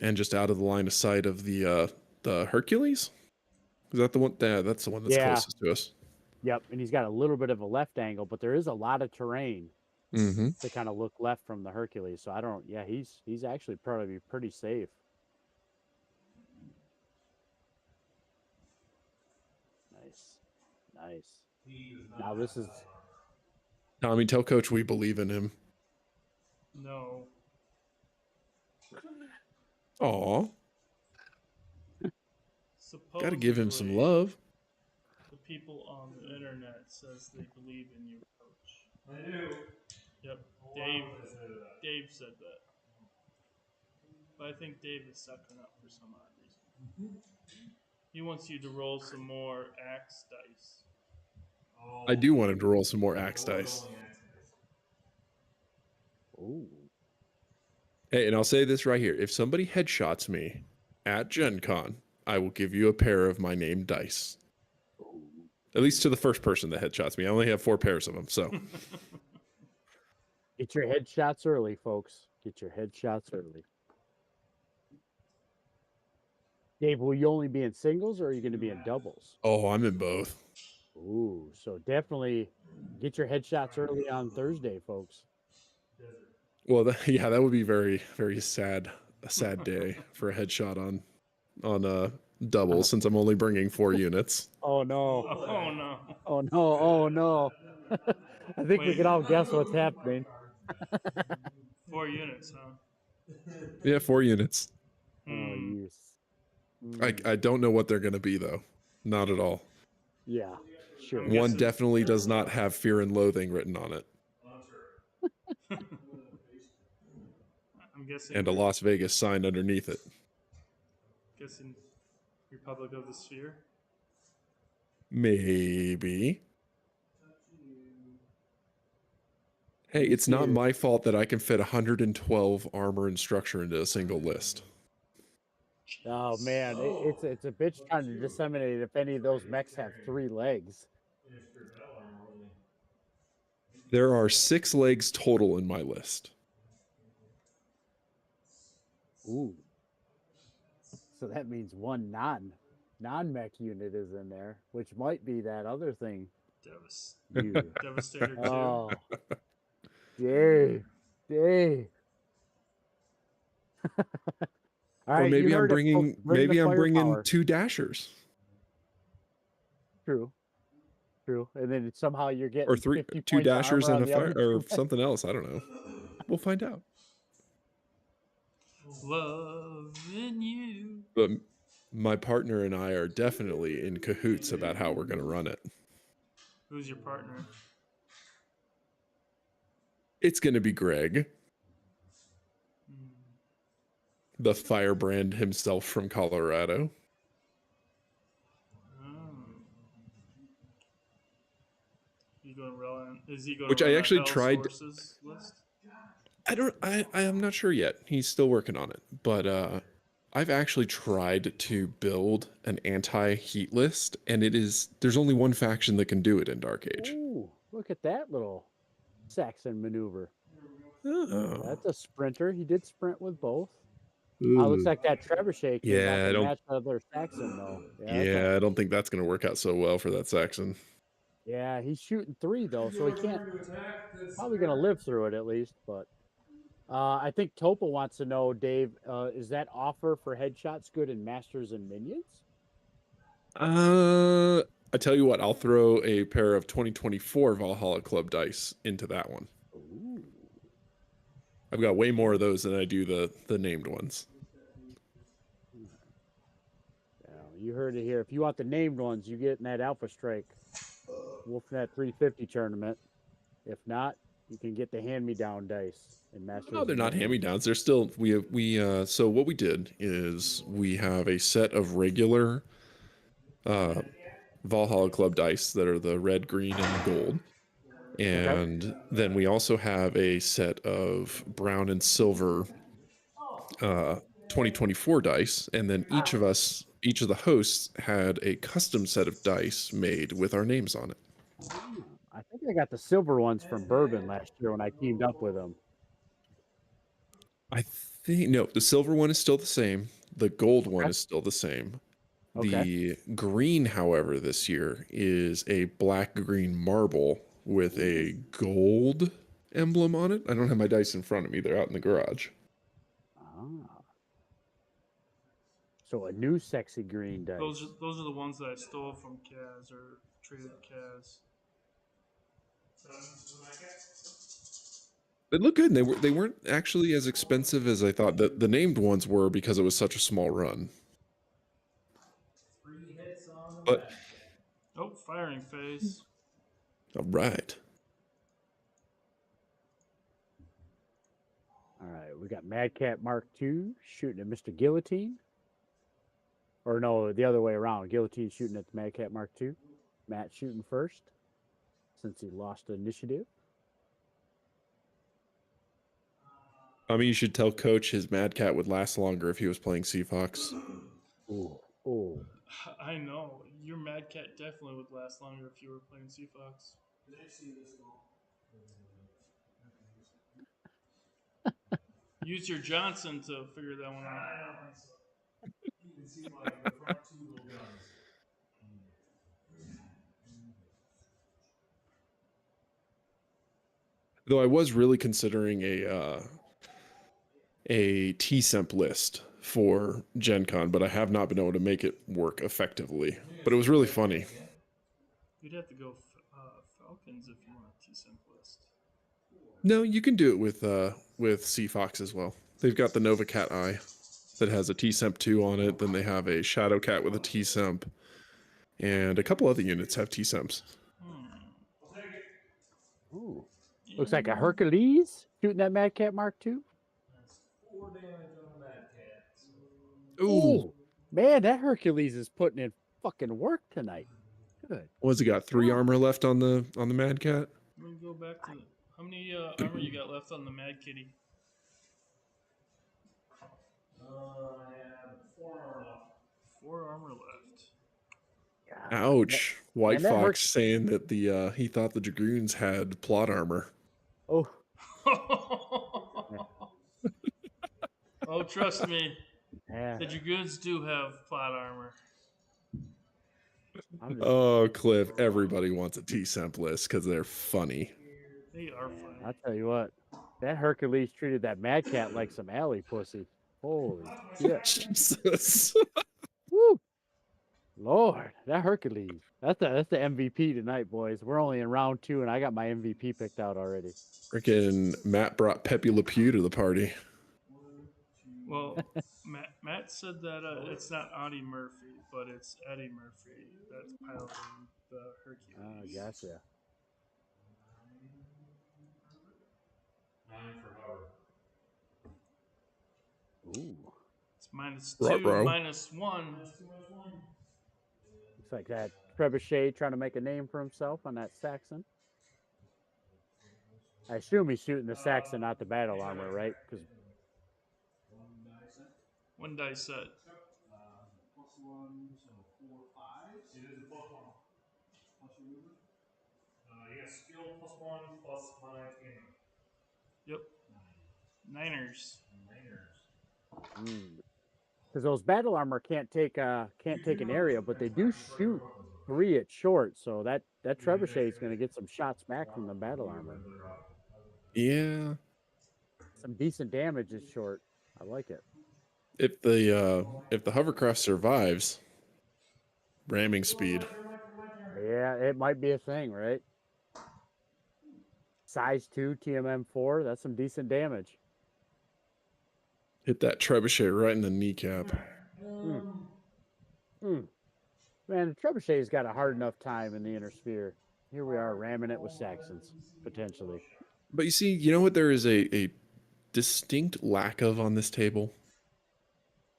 and just out of the line of sight of the Hercules. Is that the one? Yeah, that's the one that's closest to us. Yep, and he's got a little bit of a left angle, but there is a lot of terrain to kind of look left from the Hercules. So I don't. Yeah, he's actually probably pretty safe. Nice. He does not Now this have is high armor. Tommy, tell Coach we believe in him. No. Aw, Supposedly, gotta give him some love. the people on the internet says they believe in you, Coach. I do. Yep. Why Dave. would they say that? Dave said that. But I think Dave is sucking up for some odd reason. He wants you to roll some more axe dice. Oh, I do want him to roll some more axe it was dice. only axe dice. ooh. Hey, and I'll say this right here. If somebody headshots me at Gen Con, I will give you a pair of my named dice. At least to the first person that headshots me. I only have 4 pairs of them, so. Get your headshots early, folks. Get your headshots early. Dave, will you only be in singles or are you going to be in doubles? Oh, I'm in both. Ooh, so definitely get your headshots early on Thursday, folks. Well, yeah, that would be very, very sad. A sad day for a headshot on double since I'm only bringing 4 units. Oh no! Oh no! Oh no! Oh no! I think we Wait. can all guess what's happening. 4 units, huh? Yeah, 4 units. Oh, Hmm. yes. I don't know what they're going to be though. Not at all. Yeah, sure. I'm One guessing- definitely does not have fear and loathing written on it, I'm guessing. and a Las Vegas sign underneath it. Guessing Republic of the Sphere. Maybe. Hey, Me it's not too. my fault that I can fit 112 armor and structure into a single list. Oh man, it's a bitch trying to disseminate if any of those mechs have 3 legs. There are 6 legs total in my list. Ooh. So that means one non-mech unit is in there, which might be that other thing. You. Devastator 2. Oh. Dave. Dave. All Or right, maybe you I'm heard it, bringing folks. Bring the maybe I'm bringing firepower. 2 dashers True. And then somehow you're getting or 50 2 points of dashers armor and on a the fire other or two. something else. I don't know. We'll find out. Loving you. But my partner and I are definitely in cahoots about how we're going to run it. Who's your partner? It's going to be Greg, Hmm. the firebrand himself from Colorado. Oh. You going to run? Is he going Which to I run actually a Hell's tried- Horses list? I am not sure yet. He's still working on it. But I've actually tried to build an anti-heat list, and there's only one faction that can do it in Dark Age. Ooh, look at that little Saxon maneuver. Oh. That's a sprinter. He did sprint with both. Looks like that trebuchet came Yeah, back I and don't- matched the other Saxon though. Yeah, I don't think that's going to work out so well for that Saxon. Yeah, he's shooting 3 though, so he can't. Probably gonna live through it at least, but. I think Topa wants to know, Dave, is that offer for headshots good in Masters and Minions? I tell you what, I'll throw a pair of 2024 Valhalla Club dice into that one. Ooh. I've got way more of those than I do the named ones. Yeah, you heard it here. If you want the named ones, you get in that Alpha Strike Wolfnet 350 tournament. If not, you can get the hand-me-down dice in Masters. No, they're and not Minions. hand-me-downs. They're still so what we did is we have a set of regular Valhalla Club dice that are the red, green, and gold. And then we also have a set of brown and silver 2024 dice, and then each of the hosts had a custom set of dice made with our names on it. I think I got the silver ones from Bourbon last year when I teamed up with them. I think no, the silver one is still the same. The gold one is still the same. Okay. The green, however, this year is a black-green marble with a gold emblem on it. I don't have my dice in front of me. They're out in the garage. Ah. So a new sexy green dice. Those are the ones that I stole from Kaz or traded Kaz. They look good, and they weren't actually as expensive as I thought. The named ones were because it was such a small run. 3 hits on the But back. Oh, firing phase. all right. All right, we got Mad Cat Mark II shooting at Mr. Guillotine. Or no, the other way around. Guillotine shooting at the Mad Cat Mark II. Matt shooting first, since he lost the initiative. I mean, you should tell Coach his Mad Cat would last longer if he was playing Sea Fox. Ooh, ooh. I know. Your Mad Cat definitely would last longer if you were playing Sea Fox. Use your Johnson to figure that one out. I don't think so. You can see like the front 2 little guns. Though I was really considering a T-Semp list for Gen Con, but I have not been able to make it work effectively. But it was really funny. You'd have to go Falcons if you want a T-Simp list. No, you can do it with Sea Fox as well. They've got the Nova Cat Eye that has a T-Semp 2 on it. Then they have a Shadow Cat with a T-Semp. And a couple other units have T-Semps. Ooh. Looks like a Hercules shooting that Mad Cat Mark II. That's 4 damage on the Mad Cat. Ooh. Man, that Hercules is putting in fucking work tonight. Good. What's it got? 3 armor left on the Mad Cat? I'm gonna go back to how many armor you got left on the Mad Kitty? I have 4 armor left. 4 armor left. Ouch. White that Fox hurts. saying that the he thought the Dragoons had plot armor. Oh, Oh, trust me, yeah. the Dragoons do have plot armor. I'm just, Oh, Cliff, everybody wants a T-Semp list because they're funny. They are funny. I'll tell you what, that Hercules treated that Mad Cat like some alley pussy. Holy shit. Jesus. Woo! Lord, that Hercules. That's the MVP tonight, boys. We're only in round 2, and I got my MVP picked out already. Freaking Matt brought Pepe Le Pew to the party. Well, Matt said that it's not Audie Murphy, but it's Eddie Murphy that's piloting the Hercules. Oh, gotcha. 9 for Howard. Ooh. It's -2, Ruh-roh. -1. Looks like that Trebuchet trying to make a name for himself on that Saxon. I assume he's shooting the Saxon, not the battle armor, right? Because 1 die set. +1, so 4, 5. It is a +1. Plus your movement? You got skill +1 plus my gamer. Yep. Niners. because those battle armor can't take an area, but they do shoot 3 at short. So that Trebuchet is going to get some shots back from the battle armor. Yeah. Some decent damage is short. I like it. If the hovercraft survives, ramming speed. Yeah, it might be a thing, right? Size 2, TMM 4, that's some decent damage. Hit that trebuchet right in the kneecap. Man, the Trebuchet's got a hard enough time in the inner sphere. Here we are ramming it with Saxons, potentially. But you see, you know what there is a distinct lack of on this table?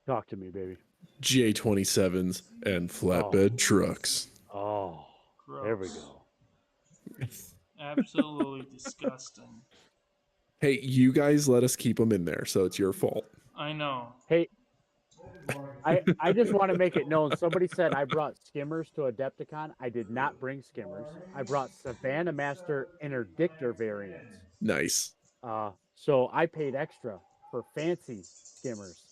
Talk to me, baby. GA27s and flatbed trucks. Oh, Gross. there we go. Absolutely disgusting. Hey, you guys let us keep them in there, so it's your fault. I know. Hey, I just want to make it known. Somebody said I brought skimmers to Adepticon. I did not bring skimmers. I brought Savannah Master Interdictor variants. Nice. So I paid extra for fancy skimmers.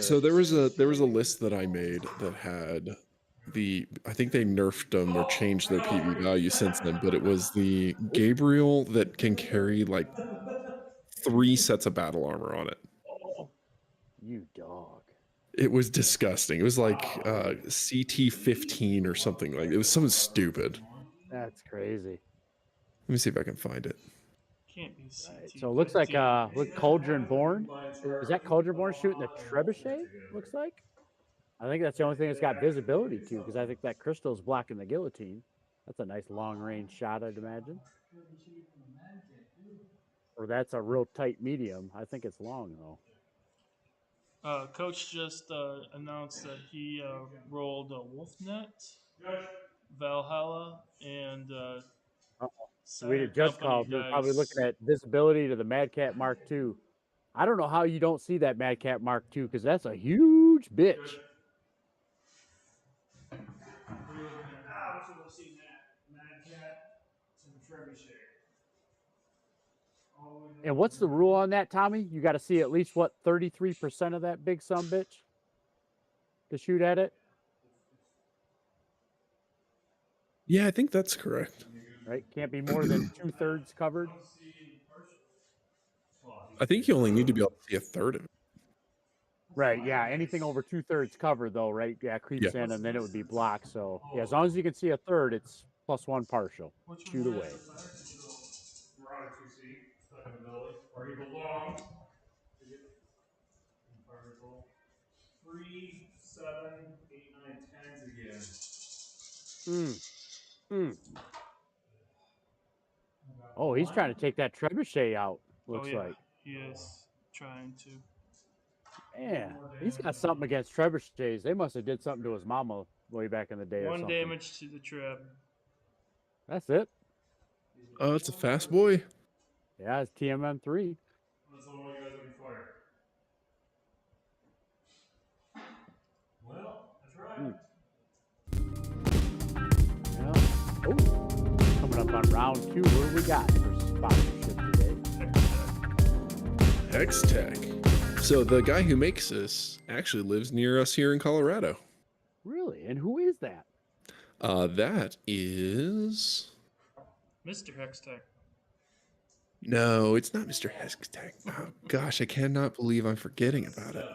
So there was a list that I made that had I think they nerfed them or changed their PV value since then, but it was the Gabriel that can carry like 3 sets of battle armor on it. Oh, you dog. It was disgusting. It was like CT15 or something like. It was something stupid. That's crazy. Let me see if I can find it. Can't be CT. Right, so it looks like look, Cauldron Born. Is that Cauldron Born shooting the trebuchet? Looks like. I think that's the only thing it's got visibility to, because I think that crystal's blocking the guillotine. That's a nice long range shot, I'd imagine. Or that's a real tight medium. I think it's long though. Coach just announced that he rolled Wolfnet, Valhalla, and We did just call. They're probably looking at visibility to the Mad Cat Mark II. I don't know how you don't see that Mad Cat Mark II, because that's a huge bitch. And what's the rule on that, Tommy? You got to see at least, what, 33% of that big sumbitch to shoot at it? Yeah, I think that's correct. Right? Can't be more than 2/3 covered. I think you only need to be able to see a third of it. Right, yeah. Anything over 2/3 covered, though, right? Yeah, creeps in, and then it would be blocked. So, yeah, as long as you can see a third, it's +1 partial. Shoot away. Where he belongs. 3, 7, 8, 9, 10s again. Oh, he's trying to take that trebuchet out, looks like. He is trying to. Yeah, he's got something against trebuchets. They must have did something to his mama way back in the day or One something. damage to the treb. That's it. Oh, it's a fast boy. Yeah, it's TMM3. That's the one you guys looking for. Well, that's right. Yeah. Oh, coming up on round 2. What do we got for sponsorship today? Hextech. So the guy who makes this actually lives near us here in Colorado. Really? And who is that? That is... Mr. Hextech. No, it's not Mr. Hextech. Oh, gosh, I cannot believe I'm forgetting about it.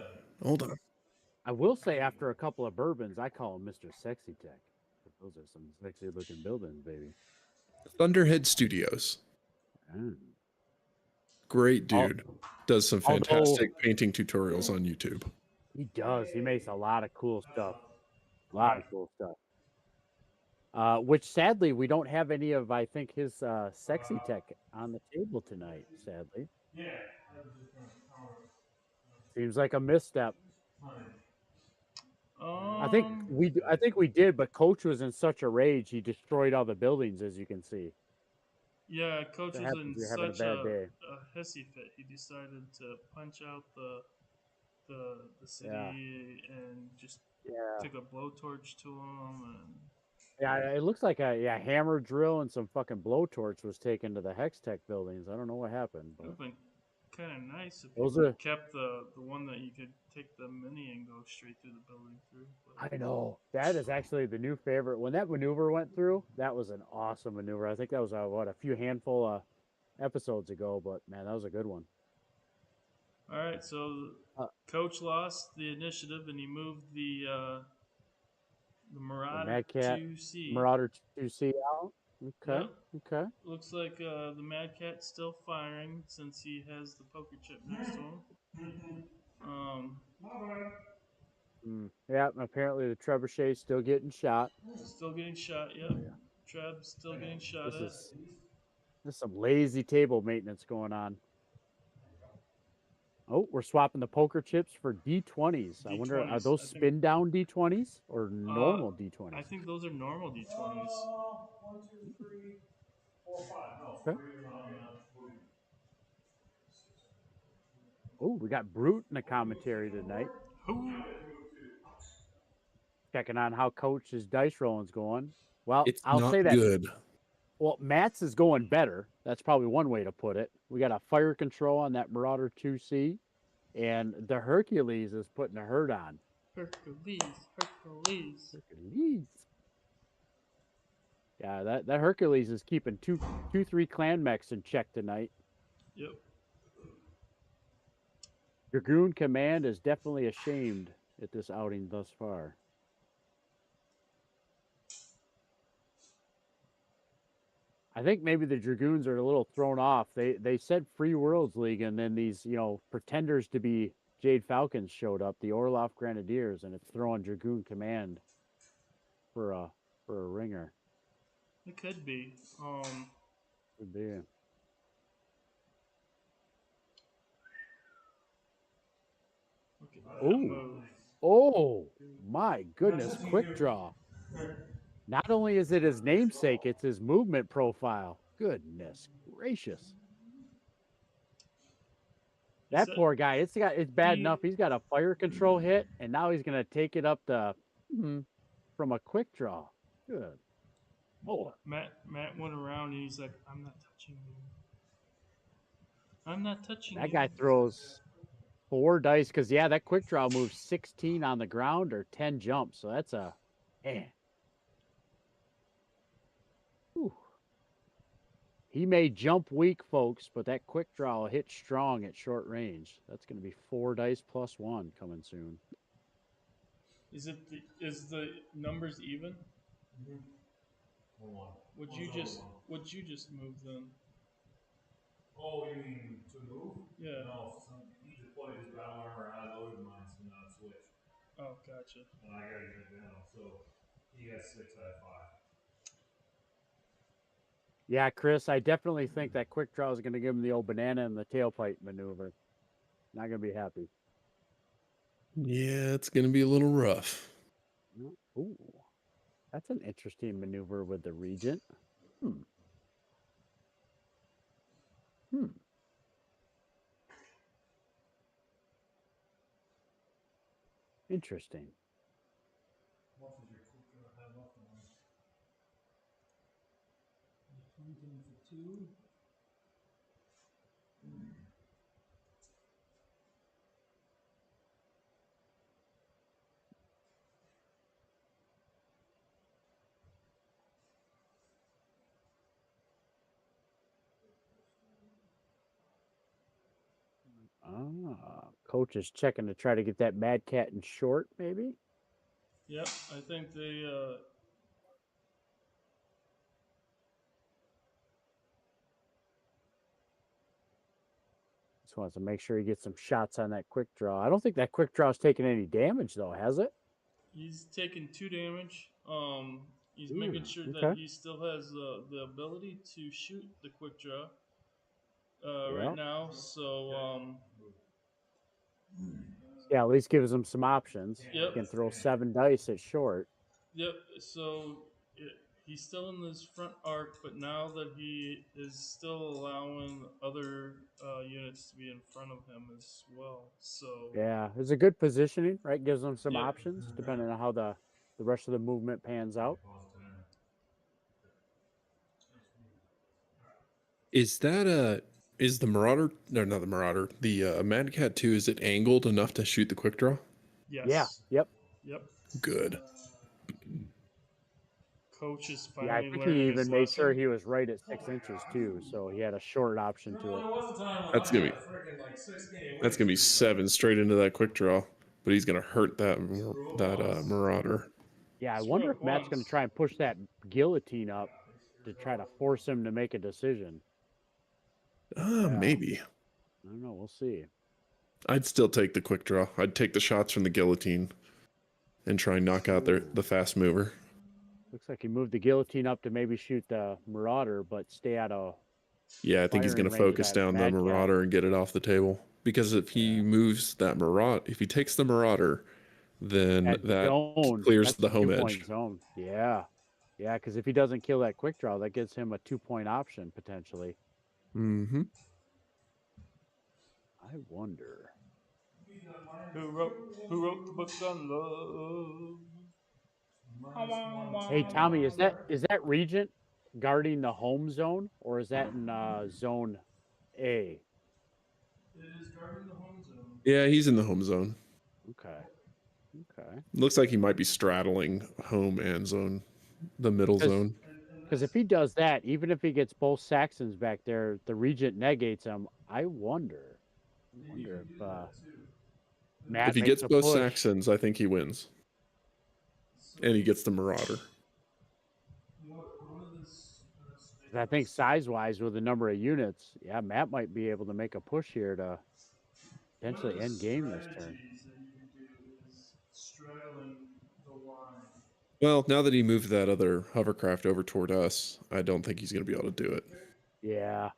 Hold on. I will say, after a couple of bourbons, I call him Mr. Sexy Tech. Those are some sexy-looking buildings, baby. Thunderhead Studios. Mm. Great dude. Does some fantastic painting tutorials on YouTube. He does. He makes a lot of cool stuff. A lot of cool stuff. Which, sadly, we don't have any of, I think, his Sexy Tech on the table tonight, sadly. Seems like a misstep. I think we did, but Coach was in such a rage, he destroyed all the buildings, as you can see. Yeah, Coach was in such a hissy fit. He decided to punch out the city and just took a blowtorch to him. And yeah, it looks like a hammer drill and some fucking blowtorch was taken to the Hextech buildings. I don't know what happened. But... it would have been kind of nice if you kept the one that you could take the mini and go straight through the building through. But... I know. That is actually the new favorite. When that maneuver went through, that was an awesome maneuver. I think that was, a few handful of episodes ago, but man, that was a good one. All right, so Coach lost the initiative and he moved the Marauder 2C. Marauder 2C out. Okay. Yep. Okay. Looks like the Mad Cat's still firing since he has the poker chip next to him. Yeah, apparently the trebuchet's still getting shot. Still getting shot, yep. Oh, yeah. Treb's still getting shot at. There's some lazy table maintenance going on. Oh, we're swapping the poker chips for D20s. I wonder, are those spin down D20s or normal D20s? I think those are normal D20s. 1, 2, 3, 4, 5. No, okay. Oh, we got Brute in the commentary tonight. Checking on how Coach's dice rolling's going. Well, I'll say that. Good. Well, Matt's is going better. That's probably one way to put it. We got a fire control on that Marauder 2C, and the Hercules is putting a hurt on. Hercules. Yeah, that Hercules is keeping 2-3 clan mechs in check tonight. Yep. Dragoon Command is definitely ashamed at this outing thus far. I think maybe the Dragoons are a little thrown off. They said Free Worlds League, and then these pretenders to be Jade Falcons showed up, the Orloff Grenadiers, and it's throwing Dragoon Command for a ringer. It could be. Could be. Look at that Ooh. move. Oh my goodness! Quick draw. Not only is it his namesake, it's his movement profile. Goodness gracious! That poor guy. It's bad enough. He's got a fire control hit, and now he's gonna take it up to from a quick draw. Good. Oh, Matt went around and he's like, "I'm not touching you. I'm not touching you." that guy throws 4 dice because that quick draw moves 16 on the ground or 10 jumps. So that's a man. Whew. He may jump weak, folks, but that quick draw will hit strong at short range. That's going to be 4 dice plus 1 coming soon. Is the numbers even? Mm-hmm. Would you just move them? Oh, you mean to move? Yeah. No, he deployed his battle armor. I loaded mine, so now it's switched. Oh, gotcha. And I got to get it down, so he has 6 out of 5. Yeah, Chris, I definitely think that quick draw is going to give him the old banana and the tailpipe maneuver. Not going to be happy. Yeah, it's going to be a little rough. Ooh, that's an interesting maneuver with the Regent. Interesting. What does your quick draw have left on? Something for 2. Coach is checking to try to get that Mad Cat in short, maybe? Yep, I think they just wants to make sure he gets some shots on that quick draw. I don't think that quick draw is taking any damage, though, has it? He's taking 2 damage. He's making sure that okay. he still has the ability to shoot the quick draw right now. So yeah, at least gives him some options. Yep. He can throw 7 dice at short. Yep. So he's still in this front arc, but now that he is still allowing other units to be in front of him as well. So yeah, it's a good positioning, right? Gives him some options depending on how the rest of the movement pans out. Is that is the Marauder? No, not the Marauder. The Mad Cat 2. Is it angled enough to shoot the quick draw? Yes. Yeah. Yep. Yep. Good. Coach is I finally think learning he his even made lesson. sure he was right at 6 inches too, so he had a short option to it. That's gonna be 7 straight into that quick draw, but he's gonna hurt that Marauder. Yeah, I wonder if Matt's going to try and push that guillotine up to try to force him to make a decision. Maybe. I don't know. We'll see. I'd still take the quick draw. I'd take the shots from the guillotine and try and knock out the fast mover. Looks like he moved the guillotine up to maybe shoot the Marauder, but stay out of. Yeah, I think he's going to focus down the Marauder and get it off the table. Because if he moves that Marauder, if he takes the Marauder, then that clears the home edge. Zone. Yeah. Yeah, because if he doesn't kill that quick draw, that gives him a 2-point option potentially. Mm-hmm. I wonder. Who wrote the book on love? Hey Tommy, is that Regent guarding the home zone, or is that in zone A? It is guarding the home zone. Yeah, he's in the home zone. Okay. Looks like he might be straddling home and zone, the middle zone. Because if he does that, even if he gets both Saxons back there, the Regent negates him. I wonder if Matt if he gets both Saxons, I think he wins. And he gets the Marauder. I think size-wise, with the number of units, yeah, Matt might be able to make a push here to potentially end game this turn. Strategies that you can do is straddling the line. Well, now that he moved that other hovercraft over toward us, I don't think he's going to be able to do it. Yeah,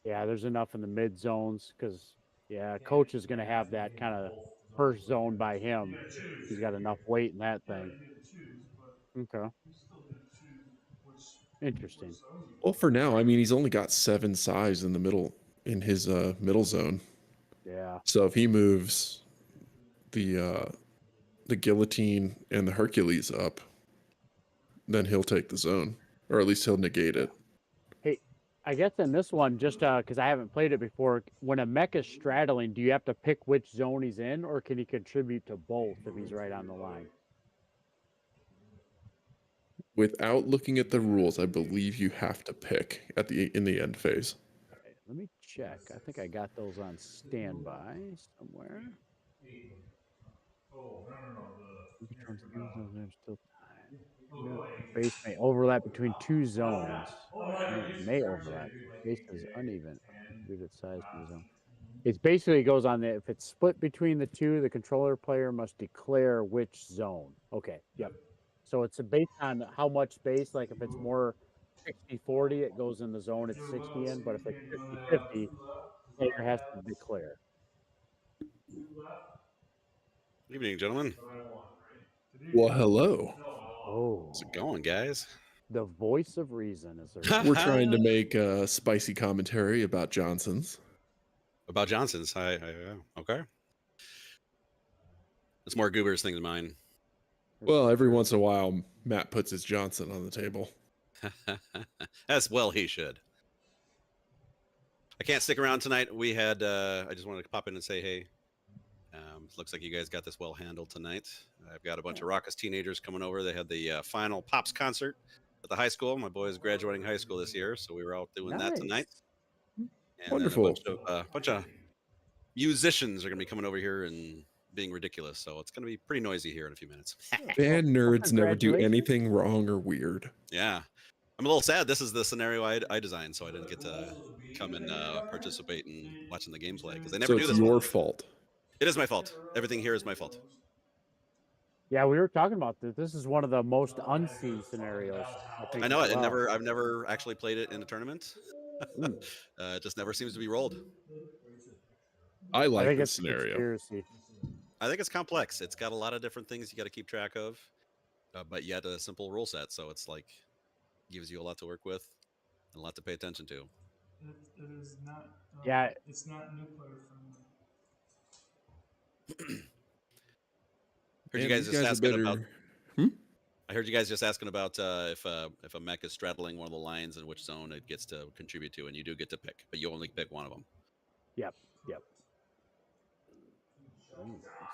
yeah, there's enough in the mid zones because, yeah, coach is going to have that kind of first zone by him. You gotta choose. He's got enough weight in that Yeah, thing. you gotta choose, but Okay, you still gotta choose which interesting. zone you Well, for now, I mean, he's only got 7 size in the middle, in his middle zone. Yeah, So if he moves the guillotine and the Hercules up, then he'll take the zone, or at least he'll negate it. hey, I guess in this one, just because I haven't played it before, when a mech is straddling, do you have to pick which zone he's in, or can he contribute to both if he's right on the line? Without looking at the rules, I believe you have to pick in the end phase. Okay, let me check. I think I got those on standby somewhere. Oh, no. Which one's there's still time. No, base may overlap between two zones. No, may overlap. Base is uneven. Contributed size to the zone. It basically goes on the if it's split between the two, the controller player must declare which zone. Okay, yep. So it's based on how much space. Like if it's more 60-40, it goes in the zone it's 60 in. But if it's 50-50, player has to declare. Good evening, gentlemen. Well, hello. Oh, How's it going, guys? the voice of reason is there. We're trying to make a spicy commentary about Johnson's. About Johnson's. Okay. It's more Goober's thing than mine. Well, every once in a while, Matt puts his Johnson on the table. As well he should. I can't stick around tonight. We had, I just wanted to pop in and say, hey, looks like you guys got this well handled tonight. I've got a bunch of raucous teenagers coming over. They had the final Pops concert at the high school. My boy is graduating high school this year, so we were out doing that tonight. And Wonderful. Then a bunch of musicians are going to be coming over here and being ridiculous. So it's going to be pretty noisy here in a few minutes. Band nerds never do congratulations. anything wrong or weird. Yeah. I'm a little sad. This is the scenario I designed, so I didn't get to come and participate in watching the gameplay because they never So do it's this. your fault. It is my fault. Everything here is my fault. Yeah, we were talking about this. This is one of the most unseen scenarios. I know it. as well. I've never actually played it in a tournament. It just never seems to be rolled. I I like think this it's scenario. conspiracy. I think it's complex. It's got a lot of different things you got to keep track of, but yet a simple rule set. So it's like gives you a lot to work with and a lot to pay attention to. It is not. Yeah. It's not new player friendly. Heard you Man, guys these just are asking better. about. I heard you guys just asking about if a mech is straddling one of the lines and which zone it gets to contribute to, and you do get to pick, but you only pick one of them. Yep.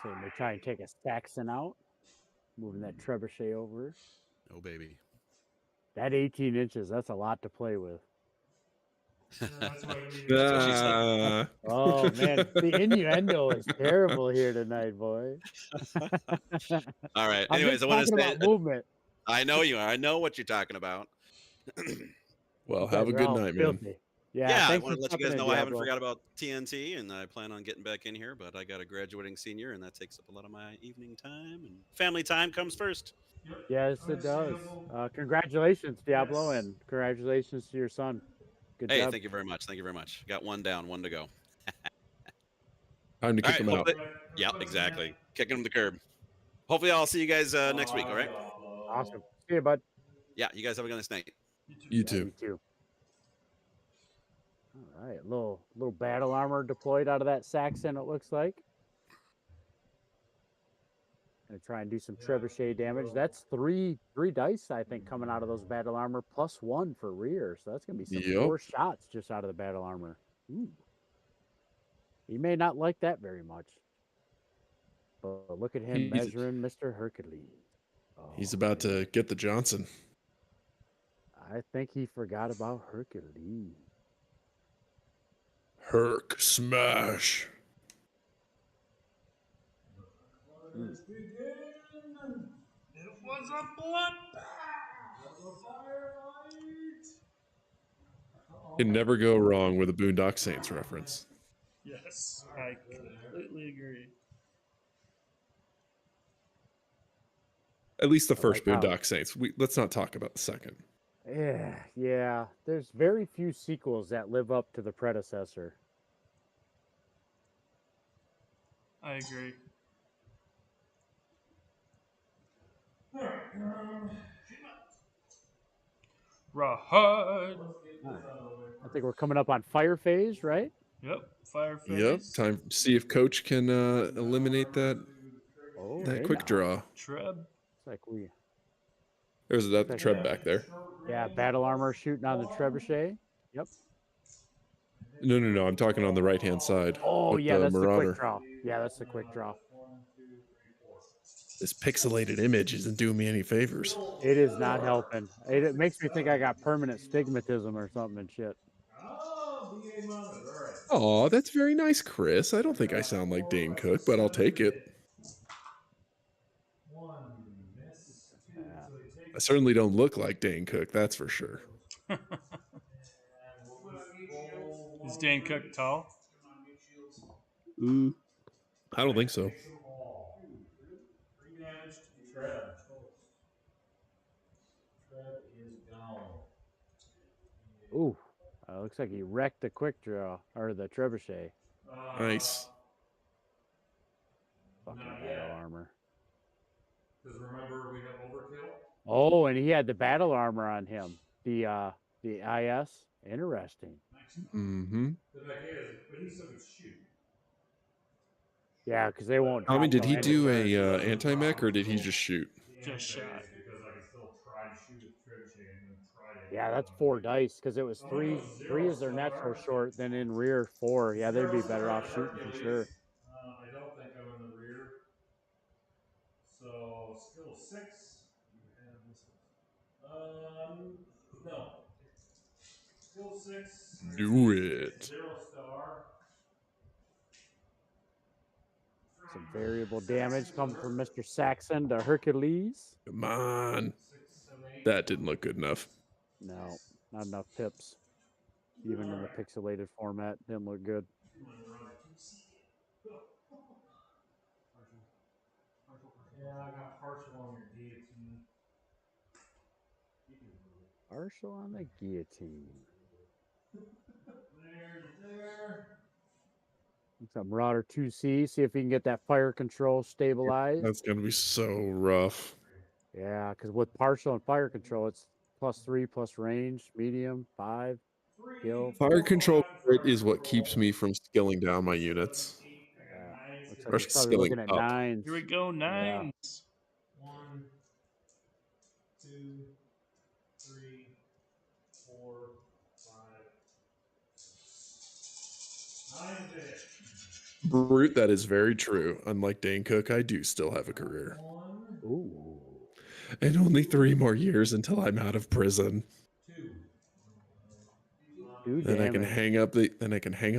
So they try and take a Saxon out, moving that trebuchet over. Oh baby. That 18 inches, that's a lot to play with. That's why we. That's what she said. Oh man, the innuendo is terrible here tonight, boy. All right. I'm Anyways, just I want to talking say about movement. I know you are. I know what you're talking about. Well, You have a guys are good all night, man. filthy. Yeah, I thanks want for to let you stopping guys in, know I haven't Diablo. forgot about TNT, and I plan on getting back in here, but I got a graduating senior, and that takes up a lot of my evening time, and family time comes first. Yes, it does. Congratulations, Diablo, Yes. and congratulations to your son. Good Hey, job. thank you very much. Thank you very much. Got one down, one to go. Time to All kick right. them out. Yep, exactly. Kicking them to the curb. Hopefully, I'll see you guys next week. All right. Awesome. See you, bud. Yeah. You guys have a nice night. You You too. too. All right, little battle armor deployed out of that Saxon. It looks like. Gonna try and do some trebuchet damage. That's three dice, I think, coming out of those battle armor, plus one for rear. So that's gonna be some Yep. 4 shots just out of the battle armor. Ooh. He may not like that very much. But look at him He's- measuring Mr. Hercules. Oh, He's about to get the Johnson. I think he forgot about Hercules. Herc smash. Let's begin. It was a bloodbath. It was a firefight. Can never go wrong with a Boondock Saints reference. Yes, I completely agree. At least the I first like how- Boondock Saints. Let's not talk about the second. Yeah. There's very few sequels that live up to the predecessor. I agree. Rawhide. I think we're coming up on fire phase, right? Yep, fire phase. Yep. Time to see if Coach can eliminate that Hey quick now. draw. Treb. It's like we. There's that the Treb back there. Yeah, battle armor shooting on the trebuchet. Yep. No. I'm talking on the right hand side. Oh with yeah, that's the Marauder. quick draw. Yeah, that's the quick draw. This pixelated image isn't doing me any favors. It is not helping. It makes me think I got permanent stigmatism or something and shit. Oh, that's very nice, Chris. I don't think I sound like Dane Cook, but I'll take it. I certainly don't look like Dane Cook, that's for sure. Is Dane Cook tall? I don't think so. Ooh, looks like he wrecked the quick draw or the trebuchet. Nice. Fucking battle armor. Because remember, we have overkill. Oh, and he had the battle armor on him. The IS. Interesting. Mm-hmm. The back is, but he still could shoot. Yeah, because they won't. I mean, drop did he no do any- a anti-mech or did he just shoot? Just shot. Because I can still try to shoot with trebuchet and then try to. Yeah, that's 4 dice because it was 3. 3 is their natural short, then in rear 4. Yeah, they'd be better off shooting for sure. I don't think I'm in the rear. So skill 6. No. Skill 6. Do it. 0 star. Some variable damage coming from Mr. Saxon to Hercules. Come on. That didn't look good enough. No, not enough pips. Even in the pixelated format, didn't look good. Yeah, I got partial on your guillotine. Partial on the guillotine. There. Looks like Marauder 2C. See if he can get that fire control stabilized. That's going to be so rough. Yeah, because with partial and fire control, it's +3 plus range, medium, 5, skill. Fire control is what keeps me from skilling down my units. Yeah. Looks Or like he's probably skilling looking at up. 9s. Here we go, 9s. 1, 2, 3, 4, 5, 9 hit. Brute, that is very true. Unlike Dane Cook, I do still have a career. 1, Ooh. And only 3 more years until I'm out of prison. 2. Dude, Then I can hang up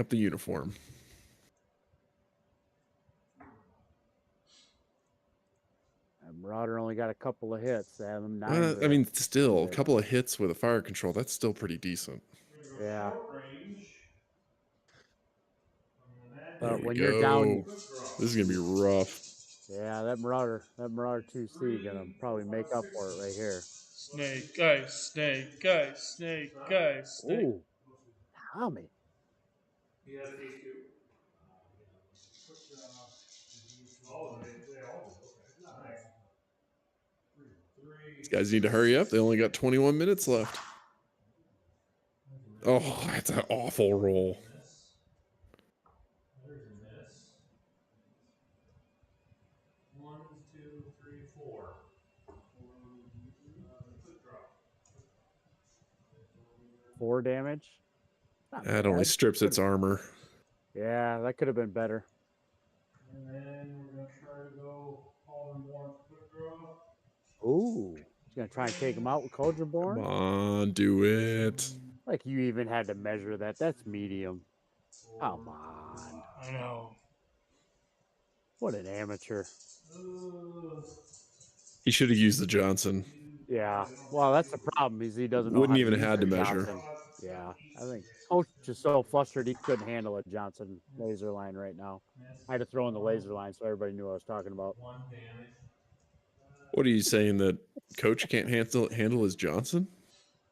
the uniform. Marauder only got a couple of hits. They have him 9. I mean, still, a couple of hits with a fire control, that's still pretty decent. Yeah. There But we when go. you're down, This is going to be rough. yeah, that Marauder 2C gonna probably make up for it right here. Snake eyes, snake eyes, snake eyes, snake. Ooh, Tommy. He has A2. Oh, they all do. Okay. Nice. 3. These guys need to hurry up. They only got 21 minutes left. Oh, that's an awful roll. There's a miss. 1, 2, 3, 4. Quick draw. 4 damage. Not That only bad. strips its armor. Yeah, that could have been better. And then we're going to try to go all in one quick draw. Ooh, he's gonna try and take him out with Cauldron Come Born. on, do it. Like you even had to measure that. That's medium. Come on. I know. What an amateur. He should have used the Johnson. Yeah. Well, that's the problem. Is he doesn't know Wouldn't how even use had the to measure. Johnson. Yeah, I think Coach is so flustered he couldn't handle a Johnson laser line right now. I had to throw in the laser line so everybody knew what I was talking about. One damage. What are you saying, that Coach can't handle his Johnson?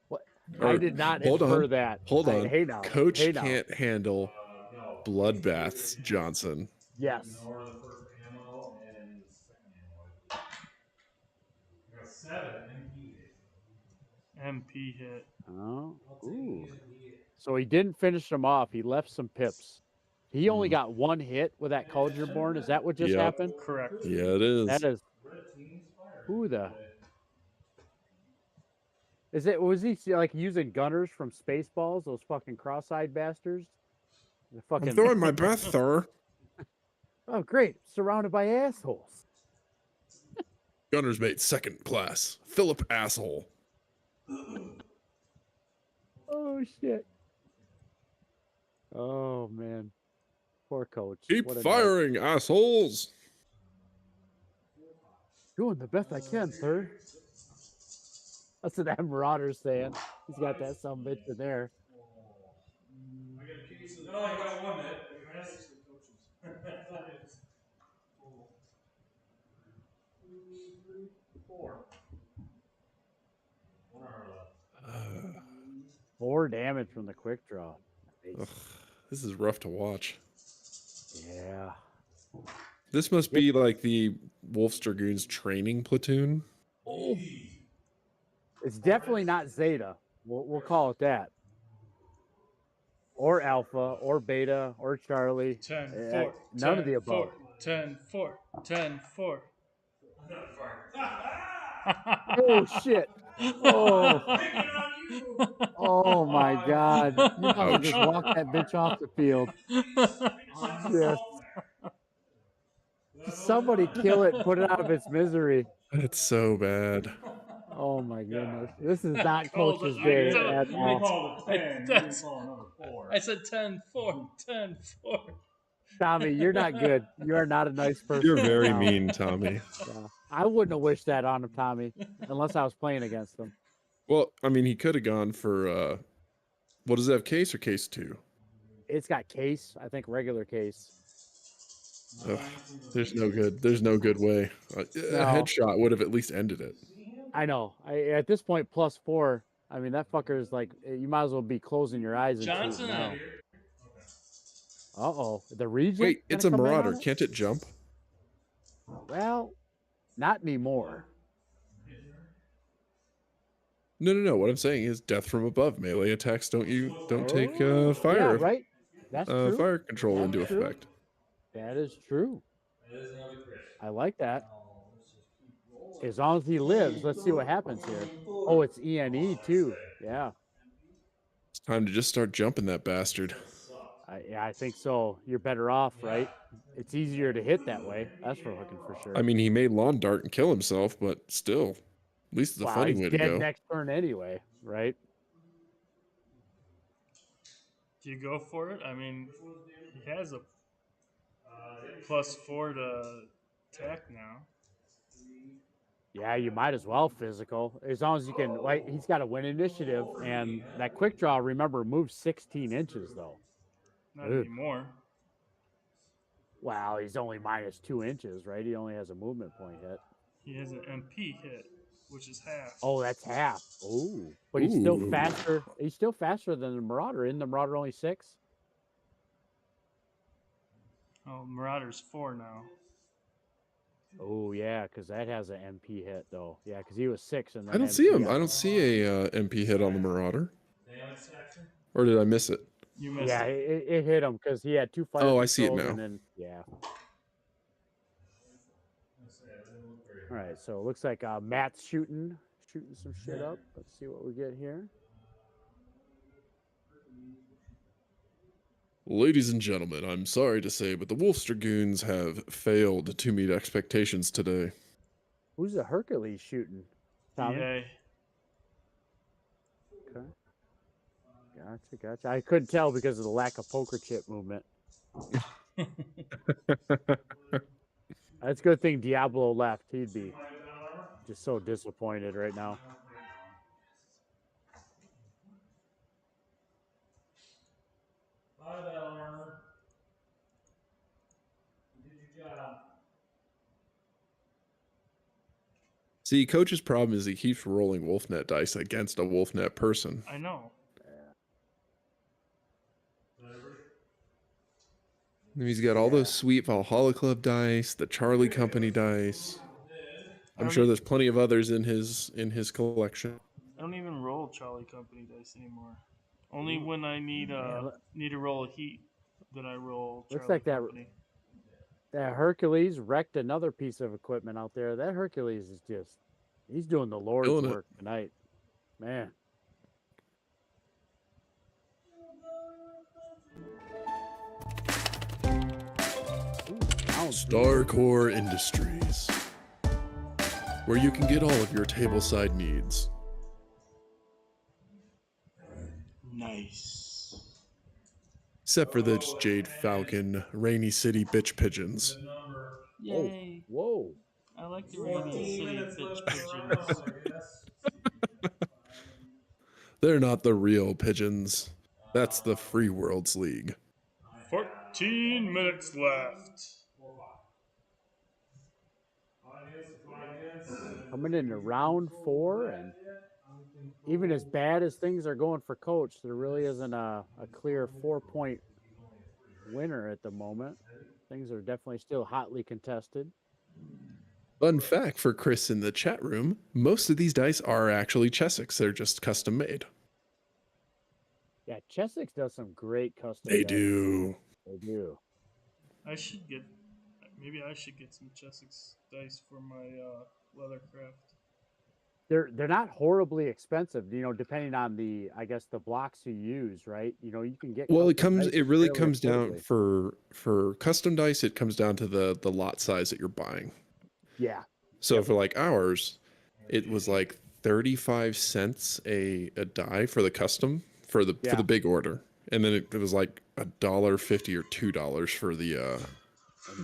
What? Or, I did not hold infer on, that. Hold on. Hey now, Coach hey now. can't handle No. Bloodbath's Johnson. Yes. Ignore the first ammo and the second ammo. I got 7 MP hit. MP hit. Oh, I'll take ooh. MP hit. So he didn't finish them off. He left some pips. He only got one hit with that Culture Born. Is that what just Yep. happened? Correct. Yeah, it is. That is. Red team's firing. Who the? Is it? Was he like using gunners from Spaceballs? Those fucking cross-eyed bastards. The fucking. I'm throwing my breath, sir. Oh, great! Surrounded by assholes. Gunner's mate, second class. Philip asshole. Oh shit. Oh man. Poor Coach. Keep What a night. firing, assholes. Doing the best I can, sir. That's what that Marauder's saying. He's got that some bitch in there. I got a case of. No, I got one that. Four. 1 hour left. 4 damage from the quick draw. Nice. Ugh, this is rough to watch. Yeah. This must be like the Wolf's Dragoons training platoon. Oh. It's definitely not Zeta. We'll call it that. Or Alpha, or Beta, or Charlie. 10, Eh, 4. none 10, of the above. 4, 10, 4. 10, 4. I'm not firing. Oh shit. Oh. Oh my god. You might Ouch. just walk that bitch off the field. Just somebody kill it and put it out of its mimisery. It's so bad. Oh my goodness. This is not called Coach's it- day I at You all. called it 10. You didn't That's- call another 4. I said 10, 4. 10, 4. Tommy, you're not good. You are not a nice person. You're very No. mean, Tommy. Yeah. I wouldn't have wished that on him, Tommy, unless I was playing against him. Well, I mean, he could have gone for, what does it have, case or case 2? It's got case, I think regular case. Ugh, there's no good way. A No. headshot would have at least ended it. I know. At this point, +4. I mean, that fucker is like, you might as well be closing your eyes and Johnson shooting now. and Uh-oh. The region? Wait, it's a gonna come in on Marauder. it? Can't it jump? Well, not anymore. No. What I'm saying is death from above. Melee attacks don't take Oh, fire Yeah, right? That's true. fire control That's into true. effect. That is true. That is another crit. I like that. As long as he lives, let's see what happens here. Oh, it's ENE too. Yeah, It's time to just start jumping that bastard. I think so. You're better off, right? It's easier to hit that way. That's for looking for sure. I mean, he may lawn dart and kill himself, but still, at least it's a wow, funny he's way to dead go. next turn anyway, right? Do you go for it? I mean, he has a +4 to attack now. Yeah, you might as well physical. As long as you can, like, he's got to win initiative. And that quick draw, remember, moves 16 inches, though. Not Ugh. anymore. Wow, he's only -2 inches, right? He only has a movement point hit. He has an MP hit, which is half. Oh, that's half. Oh, but he's still Ooh. faster. He's still faster than the Marauder. Isn't the Marauder only 6? Oh, Marauder's 4 now. Oh yeah, because that has an MP hit though. Yeah, because he was 6 and then I don't see him. MP I don't see a MP hit on the Marauder. Damage section. Or did I miss it? You missed Yeah, it. it hit him because he had 2 fire. Oh, I see it controls now. And then, yeah. All right, so it looks like Matt's shooting some shit up. Let's see what we get here. Ladies and gentlemen, I'm sorry to say, but the Wolf's Dragoons have failed to meet expectations today. Who's the Hercules shooting? Tommy? Yay. Okay. Gotcha. I couldn't tell because of the lack of poker chip movement. That's a good thing Diablo left. He'd be just so disappointed right now. Bye, Battle Armor. You did your job. See, Coach's problem is he keeps rolling Wolfnet dice against a Wolfnet person. I know. And he's got all those sweet Valhalla Club dice, the Charlie Company dice. I'm sure there's plenty of others in his collection. I don't even roll Charlie Company dice anymore. Only when I need to roll a heat that I roll Charlie Looks like Company. that Hercules wrecked another piece of equipment out there. That Hercules is he's doing the Lord's work tonight. Man. Starcore Industries, where you can get all of your tableside needs. Nice. Except for the Jade Falcon, Rainy City bitch pigeons. Yay. Whoa. I like the Rainy City bitch pigeons. They're not the real pigeons. That's the FreeWorldsLeague. 14 minutes left. Coming into round 4, and even as bad as things are going for Coach, there really isn't a clear 4-point winner at the moment. Things are definitely still hotly contested. Fun fact for Chris in the chat room, most of these dice are actually Chessex. They're just custom made. Yeah, Chessex does some great custom They dice. do. They do. Maybe I should get some Chessex dice for my Leathercraft. They're not horribly expensive, depending on the blocks you use, right? You can get it really comes down for custom dice, it comes down to the lot size that you're buying. Yeah. So for like ours, it was like 35 cents a die for the custom for the big order. And then it was like $1.50 or $2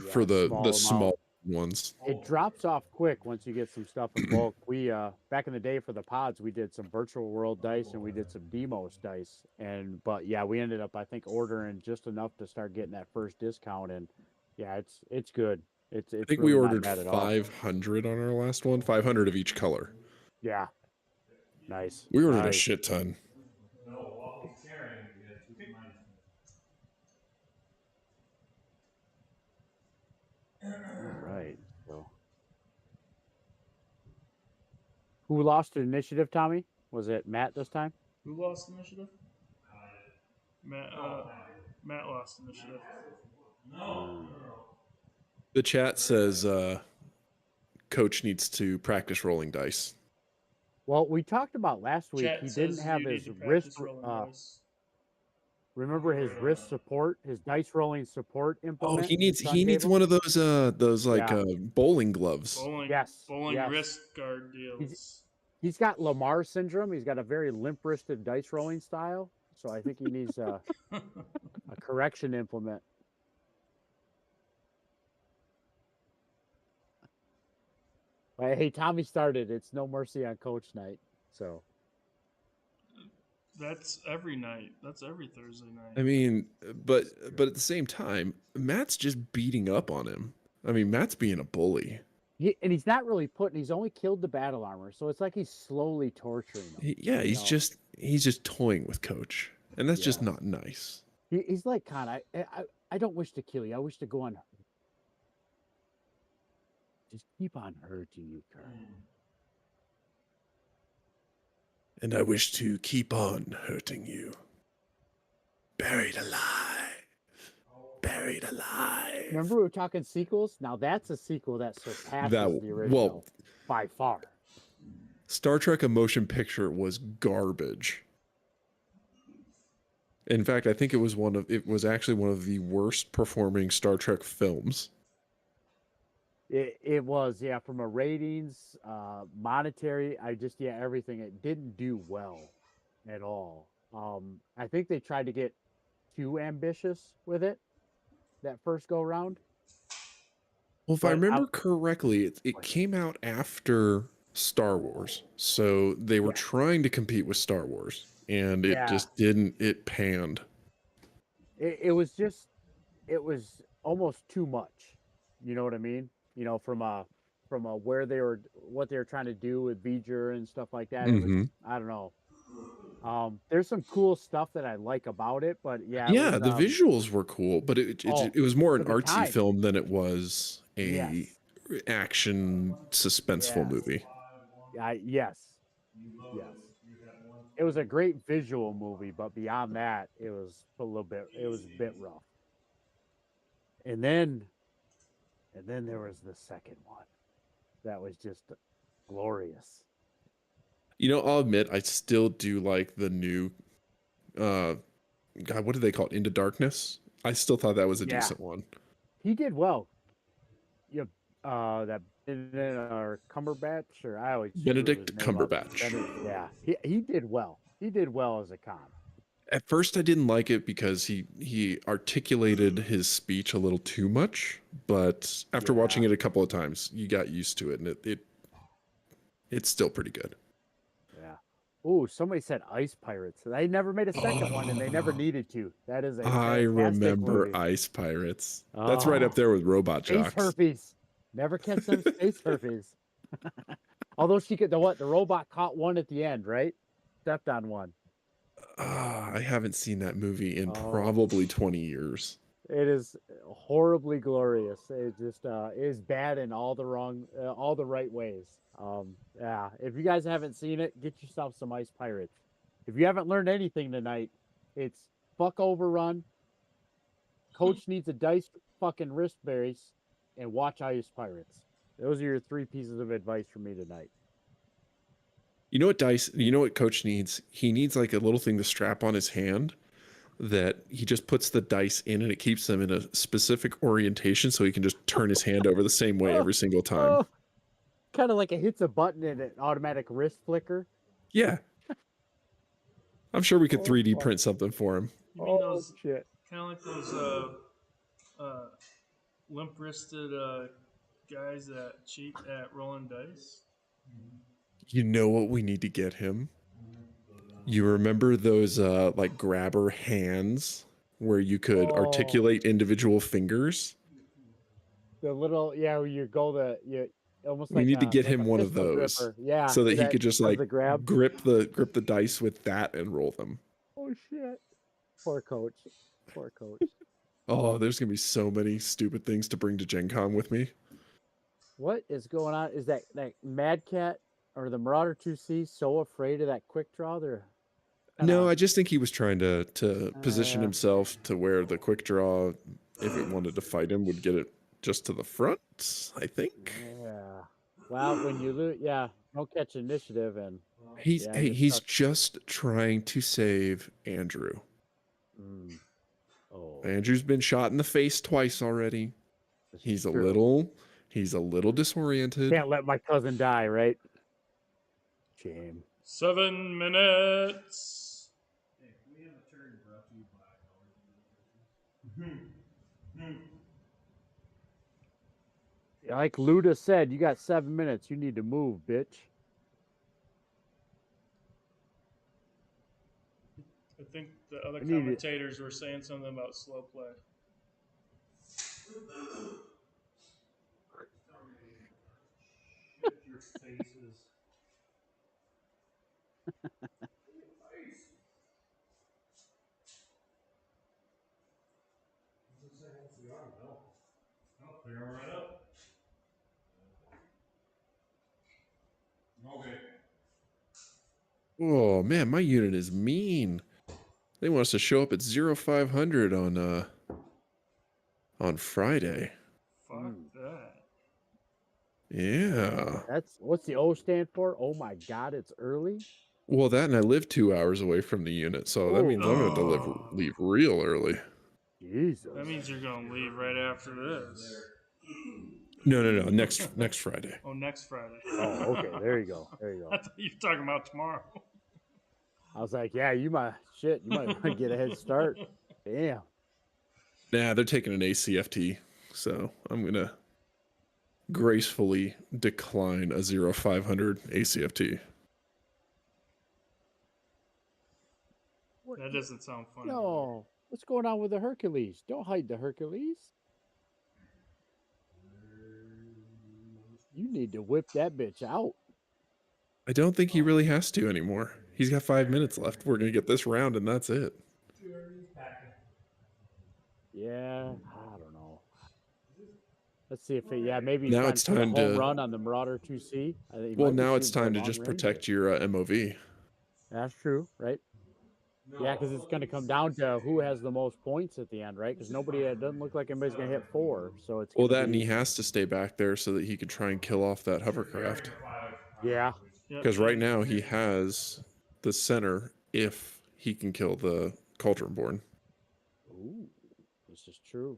for the small ones. It drops off quick once you get some stuff in bulk. We back in the day for the pods, we did some virtual world dice and we did some Demos dice, but we ended up I think ordering just enough to start getting that first discount, and it's good. It's I think really we not ordered bad at all. 500 on our last one, 500 of each color. Yeah, nice. We ordered a shit ton. Right. So, who lost initiative, Tommy? Was it Matt this time? Who lost initiative? Matt lost initiative. The chat says Coach needs to practice rolling dice. Well, we talked about last week. Chat he didn't have his wrist. Remember his wrist support, his dice rolling support implement. Oh, he needs one of those bowling gloves. Bowling wrist guard deals. He's got Lamar syndrome. He's got a very limp-wristed dice rolling style. So I think he needs a correction implement. Hey, Tommy started. It's no mercy on Coach night. So that's every night. That's every Thursday night. I mean, but at the same time, Matt's just beating up on him. I mean, Matt's being a bully. And he's not really he's only killed the battle armor, so it's like he's slowly torturing him. He's just toying with Coach, and that's just not nice. He's like, Con, I don't wish to kill you. I wish to go on. Just keep on hurting you, Kurt. And I wish to keep on hurting you. Buried alive. Buried alive. Remember we were talking sequels? Now that's a sequel that surpasses the original by far. Star Trek: A Motion Picture was garbage. In fact, I think it was actually one of the worst performing Star Trek films. It was, from a ratings, monetary, everything. It didn't do well at all. I think they tried to get too ambitious with it that first go round. Well, if I remember correctly, it came out after Star Wars. So they were trying to compete with Star Wars, and it just didn't, it panned. it was just it was almost too much. You know what I mean? From where they were, what they were trying to do with V'ger and stuff like that. It was, Hmm. I don't know. There's some cool stuff that I like about it, but yeah, it was Yeah, the visuals were cool, but it was more for an the artsy time. film than it was a Yes. action suspenseful Yes. movie. Yes. It was a great visual movie, but beyond that, it was a bit rough. And then there was the second one that was just glorious. You know, I'll admit I still do like the new uh God, what do they call it? Into Darkness. I still thought that was a Yeah. decent one. He did well. Yep. That Benedict or Cumberbatch, or I always screw Benedict his name up. Cumberbatch. Yeah, he did well. He did well as a con. At first I didn't like it because he articulated his speech a little too much, but after watching it a couple of times, you got used to it, and it's still pretty good. Yeah. Oh, somebody said Ice Pirates. They never made a second one, and they never needed to. That is a I fantastic remember movie. Ice Pirates. That's right up there with Robot Space Jocks. herpes. Never catch them space herpes. Although she could, the robot caught one at the end, right? Stepped on one. I haven't seen that movie in probably 20 years. It is horribly glorious. It just is bad in all the right ways. Yeah, if you guys haven't seen it, get yourself some Ice Pirates. If you haven't learned anything tonight, it's fuck Overrun. Coach needs a dice fucking wristberries, and watch Ice Pirates. Those are your 3 pieces of advice from me tonight. You know what Coach needs? He needs like a little thing to strap on his hand that he just puts the dice in, and it keeps them in a specific orientation so he can just turn his hand over the same way every single time. Kind of like it hits a button and an automatic wrist flicker. Yeah. I'm sure we could 3D print something for him. You mean those shit. kind of like those limp-wristed guys that cheat at rolling dice? You know what we need to get him? You remember those like grabber hands where you could articulate individual fingers? The little, where you go almost we like need to get like him a one of pistol those. gripper. Yeah. So that he could just like grip the dice with that and roll them. Oh shit. Poor Coach. Oh, there's gonna be so many stupid things to bring to Gen Con with me. What is going on? Is that Mad Cat or the Marauder 2C so afraid of that quick draw? No, I just think he was trying to position himself to where the quick draw, if it wanted to fight him, would get it just to the front, I think. Yeah. Well, when you lose, don't catch initiative, and he's just trying to save Andrew. Andrew's been shot in the face twice already. He's a little disoriented. Can't let my cousin die, right? Shame. 7 minutes. Hey, we have a turn brought to you by Like Luda said, you got 7 minutes. You need to move, bitch. I think the other commentators were saying something about slow play. your faces. Clear them right up. Okay. Oh man, my unit is mean. They want us to show up at 0500 on Friday. Fuck that. Yeah. What's the O stand for? Oh my god, it's early. Well, that, and I live 2 hours away from the unit, so that means I'm going to leave real early. Jesus. That means you're going to leave right after this. No. Next Friday. Oh, next Friday. Oh, okay. There you go. I thought you were talking about tomorrow. I was like, yeah, you might want to get a head start. Damn. Nah, they're taking an ACFT, so I'm going to gracefully decline a 0500 ACFT. That doesn't sound funny. No. What's going on with the Hercules? Don't hide the Hercules. You need to whip that bitch out. I don't think he really has to anymore. He's got 5 minutes left. We're gonna get this round, and that's it. Yeah, I don't know. Let's see if it, yeah, maybe Now trying it's to put a time home to- run on the Marauder 2C. I think he Well, might be now it's shooting for a time to long just range protect here. your MOV. That's true, right? Yeah, because it's going to come down to who has the most points at the end, right? Because it doesn't look like anybody's going to hit 4. So it's Well, gonna that and be, he has to stay back there so that he can try and kill off that hovercraft. yeah. Yep, Because right and- now he has the center if he can kill the Cauldronborn. Ooh, this is true.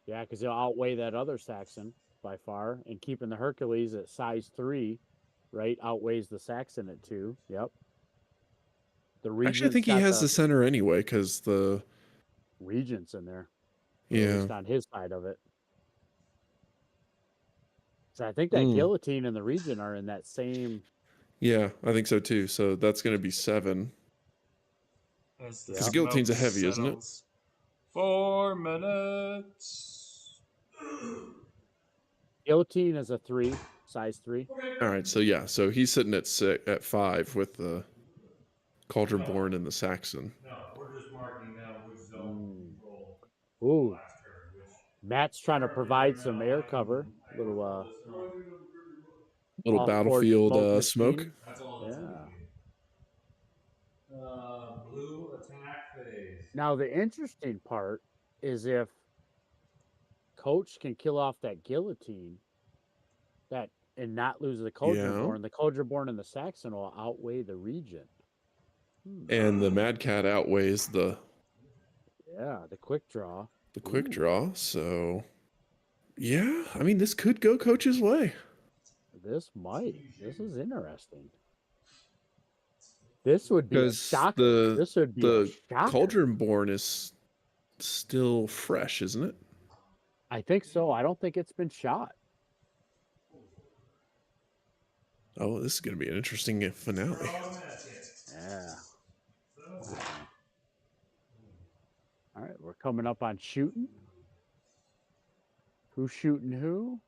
Yeah, because he'll outweigh that other Saxon by far, and keeping the Hercules at size 3, right, outweighs the Saxon at 2. Yep. The Actually, I Regent's think he got has the center anyway, because the Regent's in there. Or at yeah. least on his side of it. So I think that Mm. Guillotine and the Regent are in that same. Yeah, I think so too. So that's going to be 7. As the Because guillotine's a smoke heavy, isn't it? settles. 4 minutes. Guillotine is a 3, size 3. All right, so yeah, so he's sitting at 5 with the Cauldronborn and the Saxon. No, we're just marking down which zone control Ooh, last turn, which Matt's trying to provide some air cover. Little Little off-course battlefield smoke smoke. that's all that's Yeah. indicated. Blue attack phase. Now the interesting part is if Coach can kill off that Guillotine, that and not lose the Cauldronborn, the Cauldronborn and the Saxon will outweigh the Regent. And the Mad Cat outweighs the The quick draw. quick draw. So yeah, I mean this could go Coach's way. This might. This is interesting. This would be a Because shocker. This would be a the shocker. Cauldronborn is still fresh, isn't it? I think so. I don't think it's been shot. Oh, this is going to be an interesting finale. Yeah. All right, we're coming up on shooting. Who's shooting who?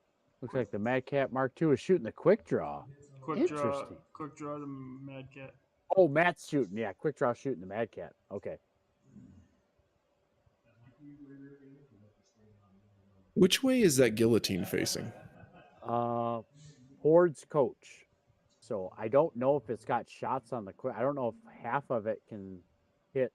Looks like the Mad Cat Mark II is shooting the quick draw. Quick draw. Interesting. Quick draw the Mad Cat. Oh, Matt's shooting. Yeah, quick draw shooting the Mad Cat. Okay. Which way is that guillotine facing? Horde's Coach. So I don't know if it's got shots on the quick. I don't know if half of it can hit,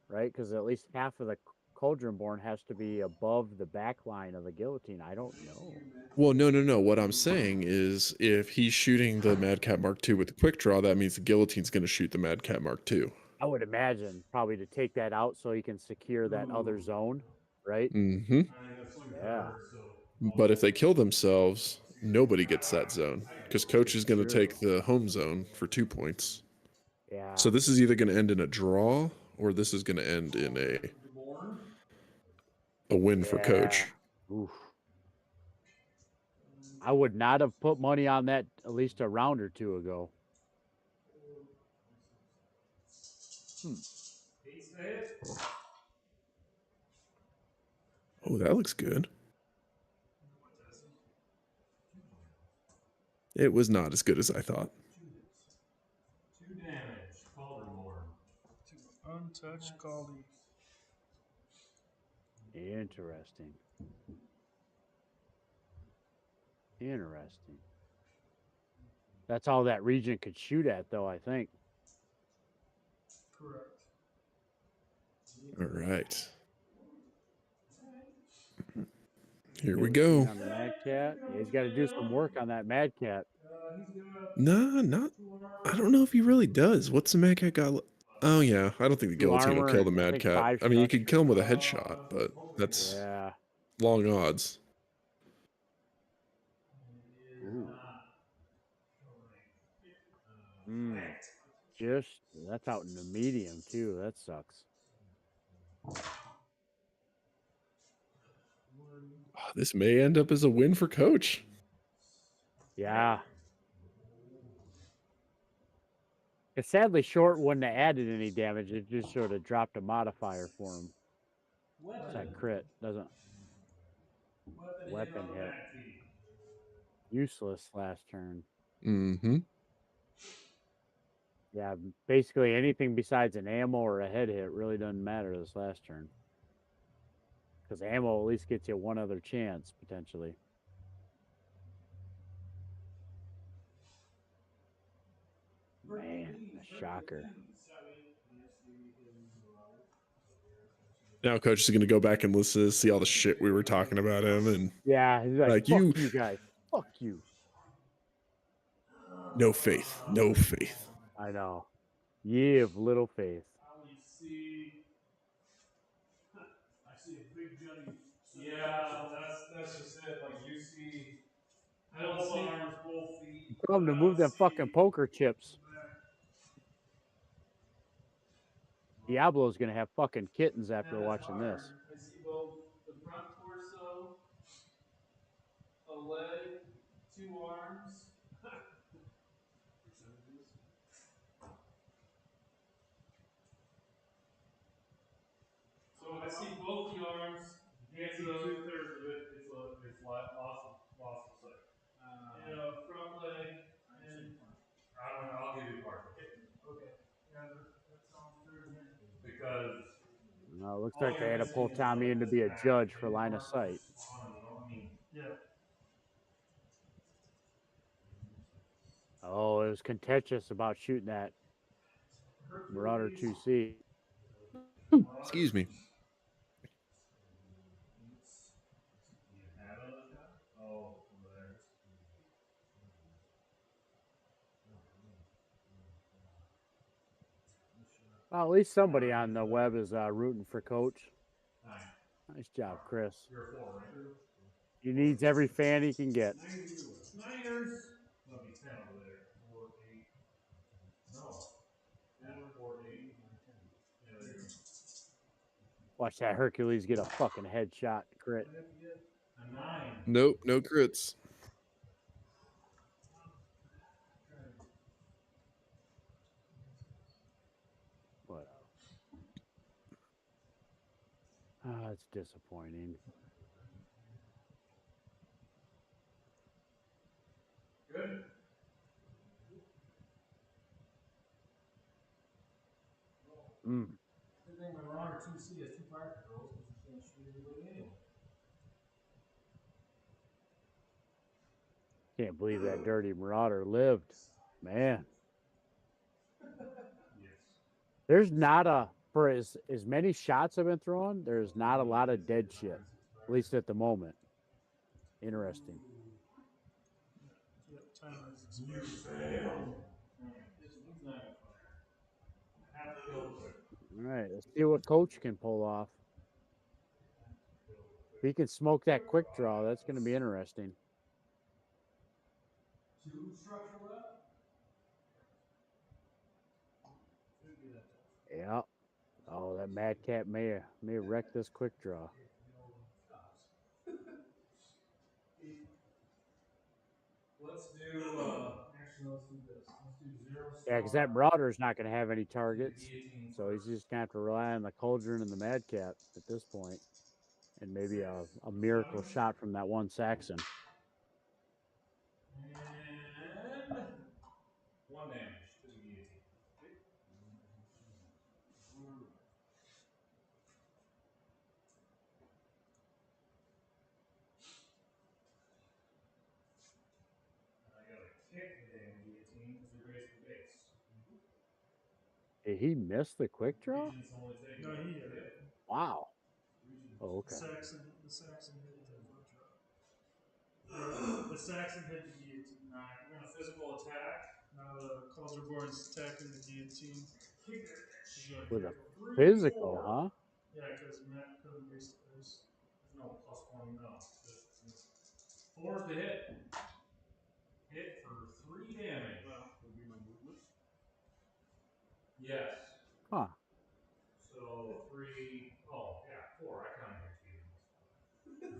right? Because at least half of the Cauldronborn has to be above the back line of the guillotine. I don't know. Well, no. What I'm saying is if he's shooting the Mad Cat Mark II with the quick draw, that means the guillotine's going to shoot the Mad Cat Mark II. I would imagine probably to take that out so he can secure that other zone, right? Mm-hmm. Yeah. But if they kill themselves, nobody gets that zone because Coach is going to take the home zone for 2 points. Yeah. So this is either going to end in a draw or this is going to end in a win for Coach. Oof. I would not have put money on that at least a round or two ago. Oh, that looks good. It was not as good as I thought. 2 damage. Cauldronborn. Untouched Caldy. Interesting. Interesting. That's all that region could shoot at, though, I think. Correct. All right. Here we go. On the Mad Cat. Yeah, he's got to do some work on that Mad Cat. Not. I don't know if he really does. What's the Mad Cat got? Oh yeah, I don't think the guillotine will armor kill the and I Mad think Cat. 5 I mean, you shots. could kill him with a headshot, but that's long odds. Just that's out in the medium too. That sucks. This may end up as a win for Coach. Yeah. It's sadly short wouldn't have added any damage. It just sort of dropped a modifier for him. What's that crit? Doesn't weapon hit. Useless last turn. Mm-hmm. Yeah, basically anything besides an ammo or a head hit really doesn't matter this last turn. Because ammo at least gets you one other chance, potentially. Man, a shocker. Now coach is going to go back and listen to see all the shit we were talking about him, and Yeah, he's like, fuck you guys. Fuck you. No faith. No faith. I know. Ye of little faith. I see a big Johnny. Yeah, that's just it. Like you see, I don't see arms, both feet. Tell him to move them fucking poker chips. Diablo's gonna have fucking kittens after watching this. I see both the front torso, a leg, 2 arms. So I see both the arms. You can't see 2/3 of it. It's loss of sight. Front leg and I'll give you part. Okay. Yeah, that sounds fair to me. Because No, it looks like they had to pull Tommy in to be a judge for line of sight. yeah. Oh, it was contentious about shooting that Marauder 2C. Excuse me. Well, at least somebody on the web is rooting for Coach. Nice job, Chris. He needs every fan he can get. Niners. That'll be 10 over there. 4, 8. No. 4, 8, 9, 10. Yeah, Watch that Hercules get a fucking headshot crit. a 9. Nope, no crits. What? Ah, it's disappointing. Good. Good thing my Marauder 2C has 2 fire controls because you can't shoot anybody anyway. Can't believe that dirty Marauder lived. Man. Yes. There's not a, for as many shots have been thrown, there's not a lot of dead shit. At least at the moment. Interesting. All right, let's see what Coach can pull off. If he can smoke that quick draw, that's going to be interesting. 2 structure left. Yeah. Oh, that Madcap may wreck this quick draw. Let's do, actually, let's do this. Let's do 0 Yeah, because that Marauder's not going to have any targets. So he's just going to have to rely on the Cauldron and the Madcap at this point. And maybe a miracle shot from that one Saxon. And 1 damage to the guillotine. I got a kick the damn guillotine because we raised the base. Did he miss the quick draw? No, he hit it. Wow. Oh, okay. The Saxon hit the foot drop. The Saxon hit the guillotine. We're going to physical attack. Now the Calderborn's attacking the guillotine. With a physical, huh? Yeah, because Matt couldn't raise the base. No, +1, no. 4's the hit. Hit for 3 damage. Would be my movement. Yes. Huh. So 3. Oh, yeah, 4. I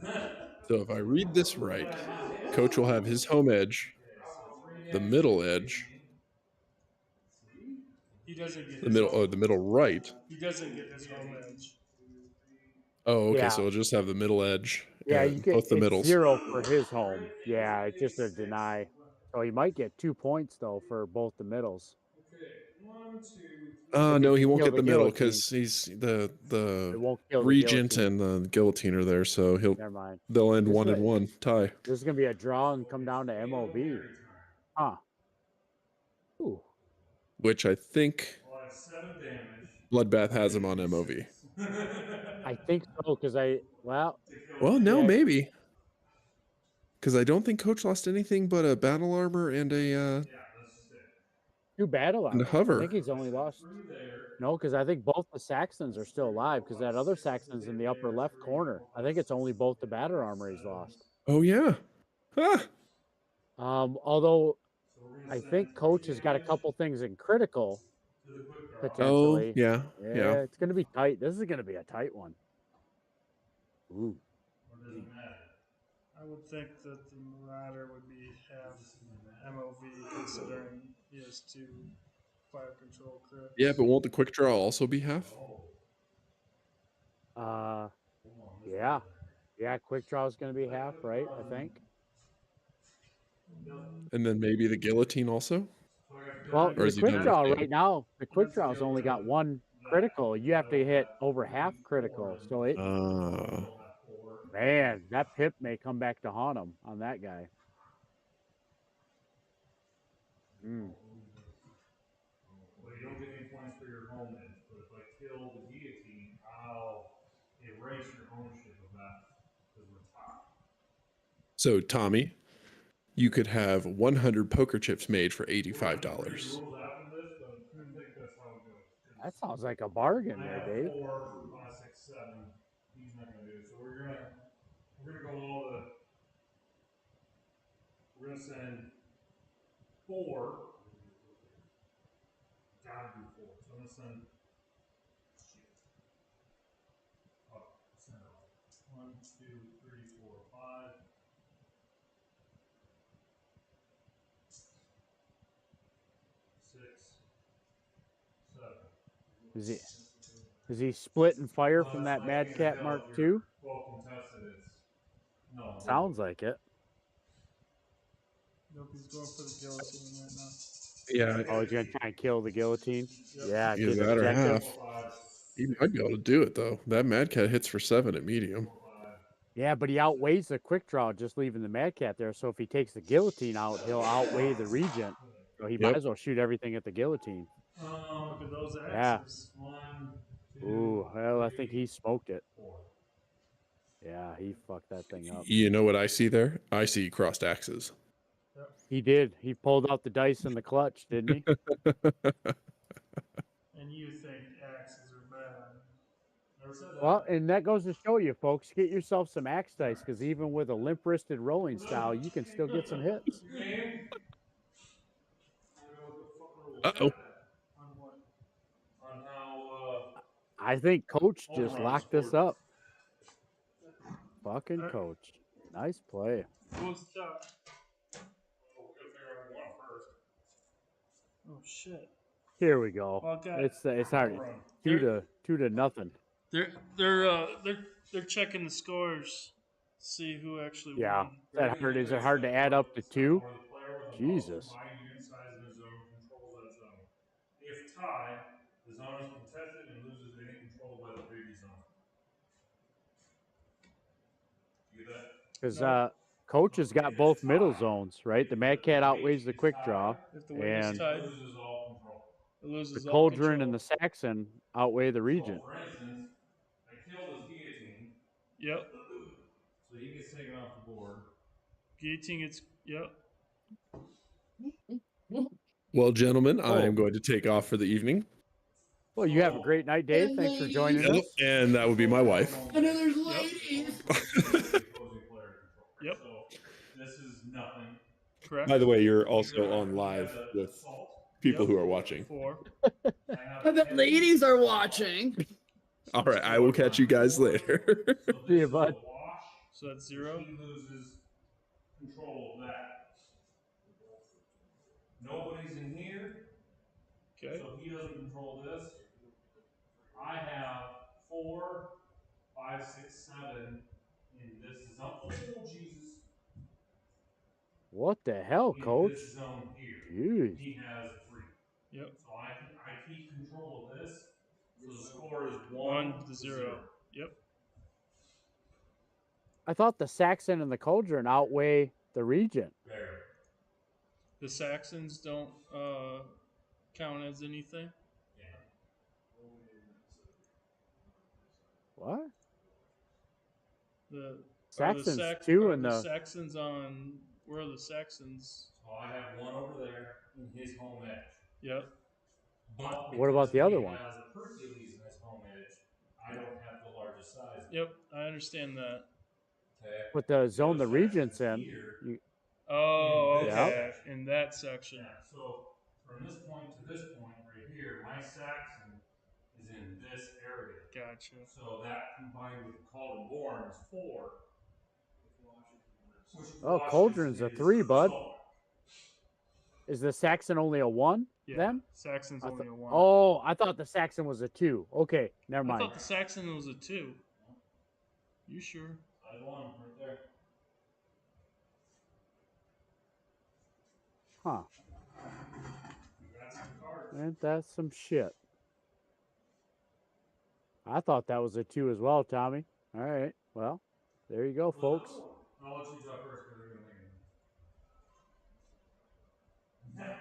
counted it. So if I read this right, Coach will have his home edge, the middle edge, He doesn't get the middle right. He doesn't get his home edge. Oh, okay. Yeah. So it'll just have the middle edge. Yeah, you get both the it's middles. 0 for his home. Yeah, it's just a deny. So he might get 2 points though for both the middles. Okay, 1, 2, 3. No, he won't kill get the the middle guillotine. because he's the It won't kill the regent guillotine. and the guillotine are there, so Never mind. they'll end This 1-1 tie. This is gonna be a draw and come down to MOV. Huh. Ooh. Which I think Well, I have 7 damage. Bloodbath has him on MOV. I think so because Well, no, yeah. maybe. Because I don't think Coach lost anything but a battle armor and a 2 battle and a armor. I hover. think he's only lost. No, because I think both the Saxons are still alive. Because that other Saxon's in the upper left corner. I think it's only both the battle armor he's lost. Oh yeah. Ah. Although I think Coach has got a couple things in critical potentially. Oh yeah. Yeah. It's gonna be tight. This is gonna be a tight one. Ooh. I would think that the Marauder would be half MOV considering he has 2 fire control crits. Yeah, but won't the quick draw also be half? Yeah. Yeah, quick draw is gonna be half, right? I think. And then maybe the guillotine also? Well, Or the is he quick done draw with it? right now, the quick draw's only got 1 critical. You have to hit over half critical. So it man, that pip may come back to haunt him on that guy. Well, you don't get any points for your home edge, but if I kill the guillotine, I'll erase your ownership of that because we're tied. So Tommy, you could have 100 poker chips made for $85. That sounds like a bargain there, Dave. 4, 5, 6, 7. He's not gonna do it. So we're gonna go all the. We're gonna send 4. Gotta do 4. So I'm gonna send. Oh, send it all. 1, 2, 3, 4, 5. 6, 7. Is he splitting fire from that Mad Cat Mark II? Well, contested is. No. Sounds like it. Nope, he's going for the guillotine right now. Yeah. Oh, he's gonna try and kill the guillotine. Yeah, Either get that or objective. half. I'd be able to do it though. That Mad Cat hits for 7 at medium. Yeah, but he outweighs the quick draw just leaving the Mad Cat there. So if he takes the guillotine out, he'll outweigh the Regent. So he might as well shoot everything at the guillotine. Look at those Yeah. axes. 1, 2, Ooh, well, I think 3, he smoked it. 4. Yeah, he fucked that thing up. You know what I see there? I see crossed axes. He did. He pulled out the dice in the clutch, didn't he? And you think axes are bad. Never said that. Well, and that goes to show you, folks, get yourself some axe dice, because even with a limp-wristed rolling style, you can still get some hits. Uh-oh. On what? On how, I think Coach just Overrun locked this scored. up. Fucking Coach. Nice play. Who's the top? we're gonna figure out one first. Oh shit. Here we go. Well, God. It's hard. Here- 2 to nothing. They're checking the scores. See who actually Yeah. won. Is it hard to add up to 2? Where the player with the Jesus. most binding unit size in the zone controls that zone. If tied, the zone is contested and loses any control by the previous zone. You get that? Because Coach has got both middle zones, right? The Mad Cat outweighs the quick draw, If the win is and tied, Loses all control. it loses the all Cauldron control. and the Saxon outweigh the Regent. For instance, I killed his guillotine, Yep. so he gets taken off the board. Guillotine gets. Yep. Well, gentlemen, I Oh. am going to take off for the evening. Well, you have a great night, Dave. Thanks for joining us. And that would be my wife. I know there's ladies. Opposing player control. Yep. So this is nothing. Correct. By the way, you're also on live with Assault. people who are watching. 4. I have But the ladies are watching. All right, I will catch you guys later. so See ya, this is bud. a wash. So that's 0. He loses control of that. Nobody's in here, Okay. so he doesn't control this. I have 4, 5, 6, 7 in this zone. Oh, Jesus. What the hell, In coach? this zone here. Jeez. He has 3. Yep. So I keep control of this. So the score is 1 1 to 0. Yep. I thought the Saxon and the Cauldron outweigh the Regent. There. The Saxons don't count as anything. Yeah. What? The Saxons are 2 are and the the Saxons on where are the Saxons? So I have one over there in his home edge. Yep. But What about the other he one? has a Hercules in his home edge, I don't have the largest size. Yep, I understand that. Okay. with the zone the other Regent's in. Saxon's here. You, Oh, In this okay. section. In that section. Yeah, so from this point to this point right here, my Saxon is in this area. Gotcha. So that combined with Cauldron Born is 4. Which Oh, washes Cauldron's a his 3, bud. zone. Is the Saxon only a 1 Yeah. then? Saxon's only a 1. Oh, I thought the Saxon was a 2. Okay, never I mind. thought the Saxon was a 2. You sure? Side 1 right there. Huh. That's the card. Ain't that some shit? I thought that was a 2 as well, Tommy. All right. Well, there you go, folks. I'll let you talk first because they're going to make it.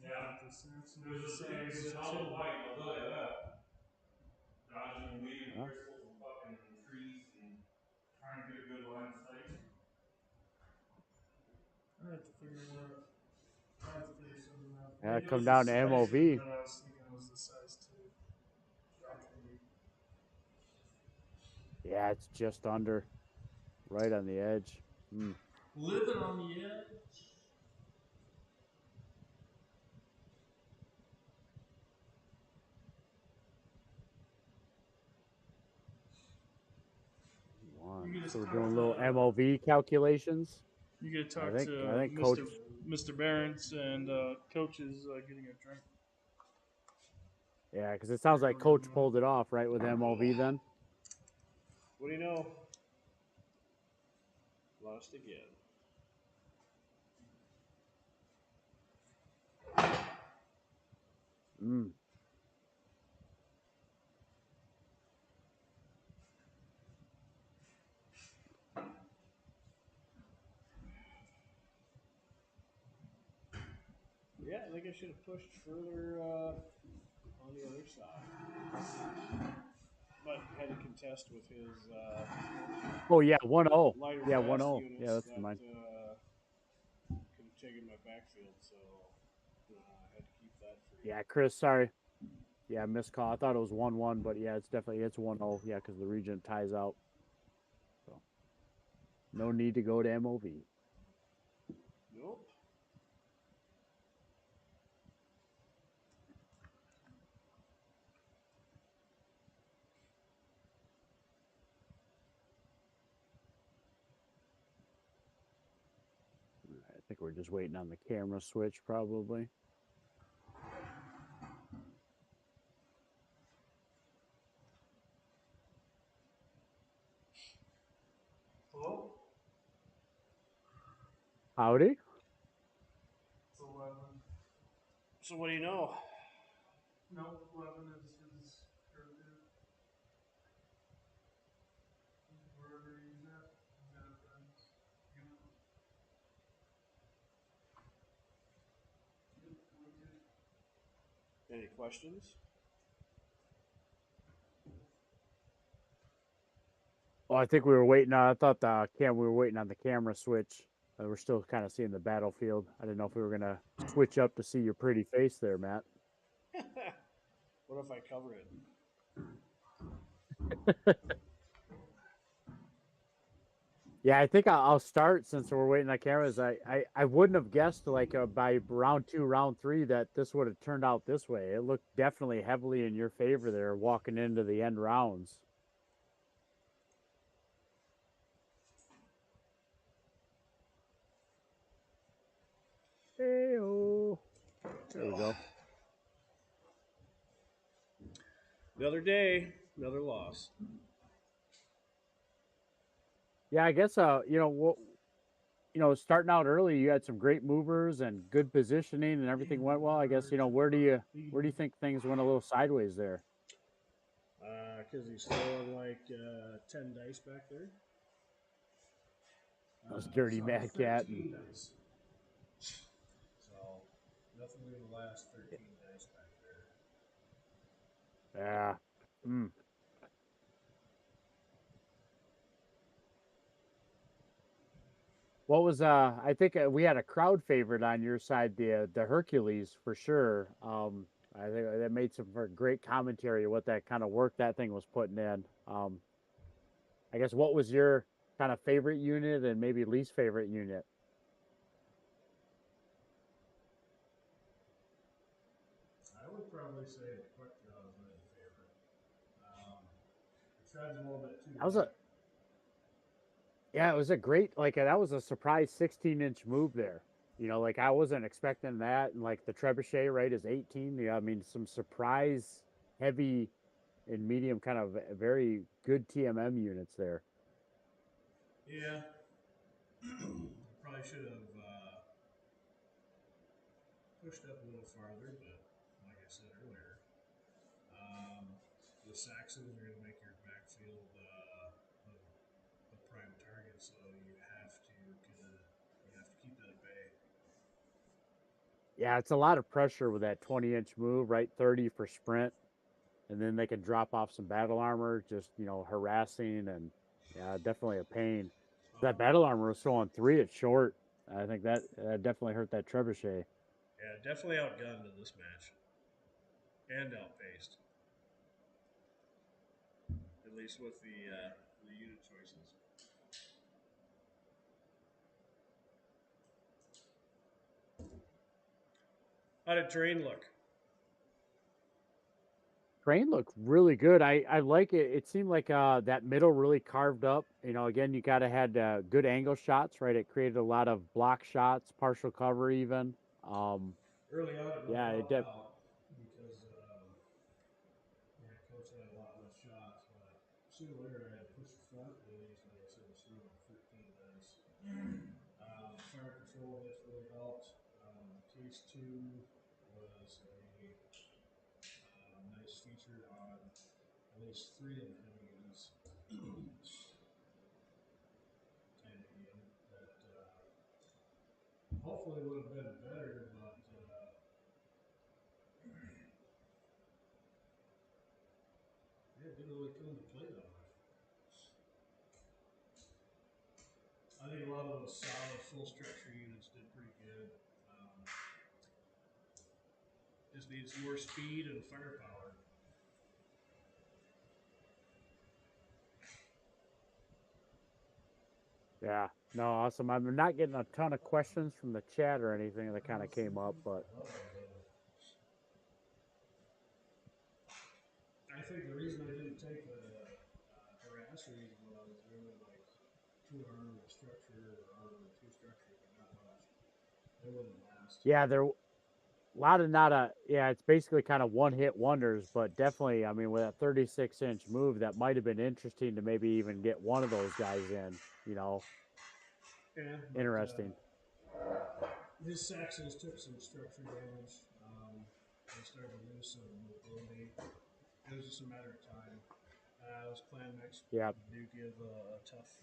Yeah. The Saxon There's a thing, is it's a all 2. white, I'll tell you that. Dodging and weaving crystals and fucking trees and trying to get a good line of sight. I have to figure it out. I have to figure something out. Yeah, Maybe it come was down the to size MOV. that I was thinking it was the size 2. Yeah, it's just under. Right on the edge. Hmm. Living on the edge. So we're doing little MOV calculations. You get to I talk think to Coach. Mr. Barons and Coach is getting a drink. Yeah, because it sounds like Coach pulled it off right with MOV then. What do you know? Lost again. Mm. Yeah, I think I should have pushed further on the other side. But had to contest with his Oh yeah, 1-0. lighter Yeah, fast 1-0. units Yeah, that's that mine. could have taken my backfield, so I had to keep that free. Yeah, Chris, sorry. Yeah, missed call. I thought it was 1-1, but yeah, it's 1-0. Yeah, because the Regent ties out. So no need to go to MOV. Nope. I think we're just waiting on the camera switch, probably. Hello? Howdy. It's 11. So what do you know? No, 11 is currently. Wherever he's at. He's at friends. You know. Yep, we're good. Any questions? Oh, I think we were waiting. I thought we were waiting on the camera switch. We're still kind of seeing the battlefield. I didn't know if we were gonna switch up to see your pretty face there, Matt. What if I cover it? Yeah, I think I'll start since we're waiting on cameras. I wouldn't have guessed like by round 2, round 3 that this would have turned out this way. It looked definitely heavily in your favor there walking into the end rounds. Hey-oh. There we go. Another day, another loss. Yeah, I guess starting out early, you had some great movers and good positioning, and everything went well. I guess where do you think things went a little sideways there? Because he's throwing like 10 dice back there. Those dirty Sorry, Mad Cat. 13 dice. So nothing in the last 13 dice back there. Yeah. Mm. What was I think we had a crowd favorite on your side, the Hercules for sure. I think that made some great commentary what that kind of work that thing was putting in. I guess what was your kind of favorite unit and maybe least favorite unit? I would probably say the quick draw is my favorite. The tread's a little bit too That was light. it was a great that was a surprise 16-inch move there. Like I wasn't expecting that, and like the trebuchet right is 18. Yeah, I mean some surprise heavy and medium kind of very good TMM units there. Yeah. Probably should have pushed up a little farther, but like I said earlier, the Saxons are going to make your backfield a prime target, so you have to keep that at bay. Yeah, it's a lot of pressure with that 20-inch move, right? 30 for sprint, and then they can drop off some battle armor, just harassing, and yeah, definitely a pain. That battle armor was still on 3 at short. I think that definitely hurt that trebuchet. Yeah, definitely outgunned in this match. And outpaced. At least with the unit choices. How did terrain look? Train looked really good. I like it. It seemed like that middle really carved up. Again, you gotta had good angle shots, right? It created a lot of block shots, partial cover even. Early on, it Yeah, really it helped did. out because coach had a lot less shots, but sooner or later I had to push the front, and he's like I said, was throwing 13 dice. Fire control hits really helped. Case 2 was a nice feature on at least 3 of the heavy units. And again, that hopefully would have been better, but it didn't really come into play that much. I think a lot of those solid full structure units did pretty good. Just needs more speed and firepower. Yeah, no, awesome. I'm not getting a ton of questions from the chat or anything that kind of came up, but I think the reason I didn't take the harassers was really like 2 armor with structure or armor with 2 structure, but not much. They wouldn't last. yeah, there a lot of it's basically kind of one hit wonders, but definitely, I mean, with a 36-inch move, that might have been interesting to maybe even get one of those guys in. Yeah, Interesting. His Saxons took some structure damage. They started to lose some mobility. It was just a matter of time. Those clan mechs do give a tough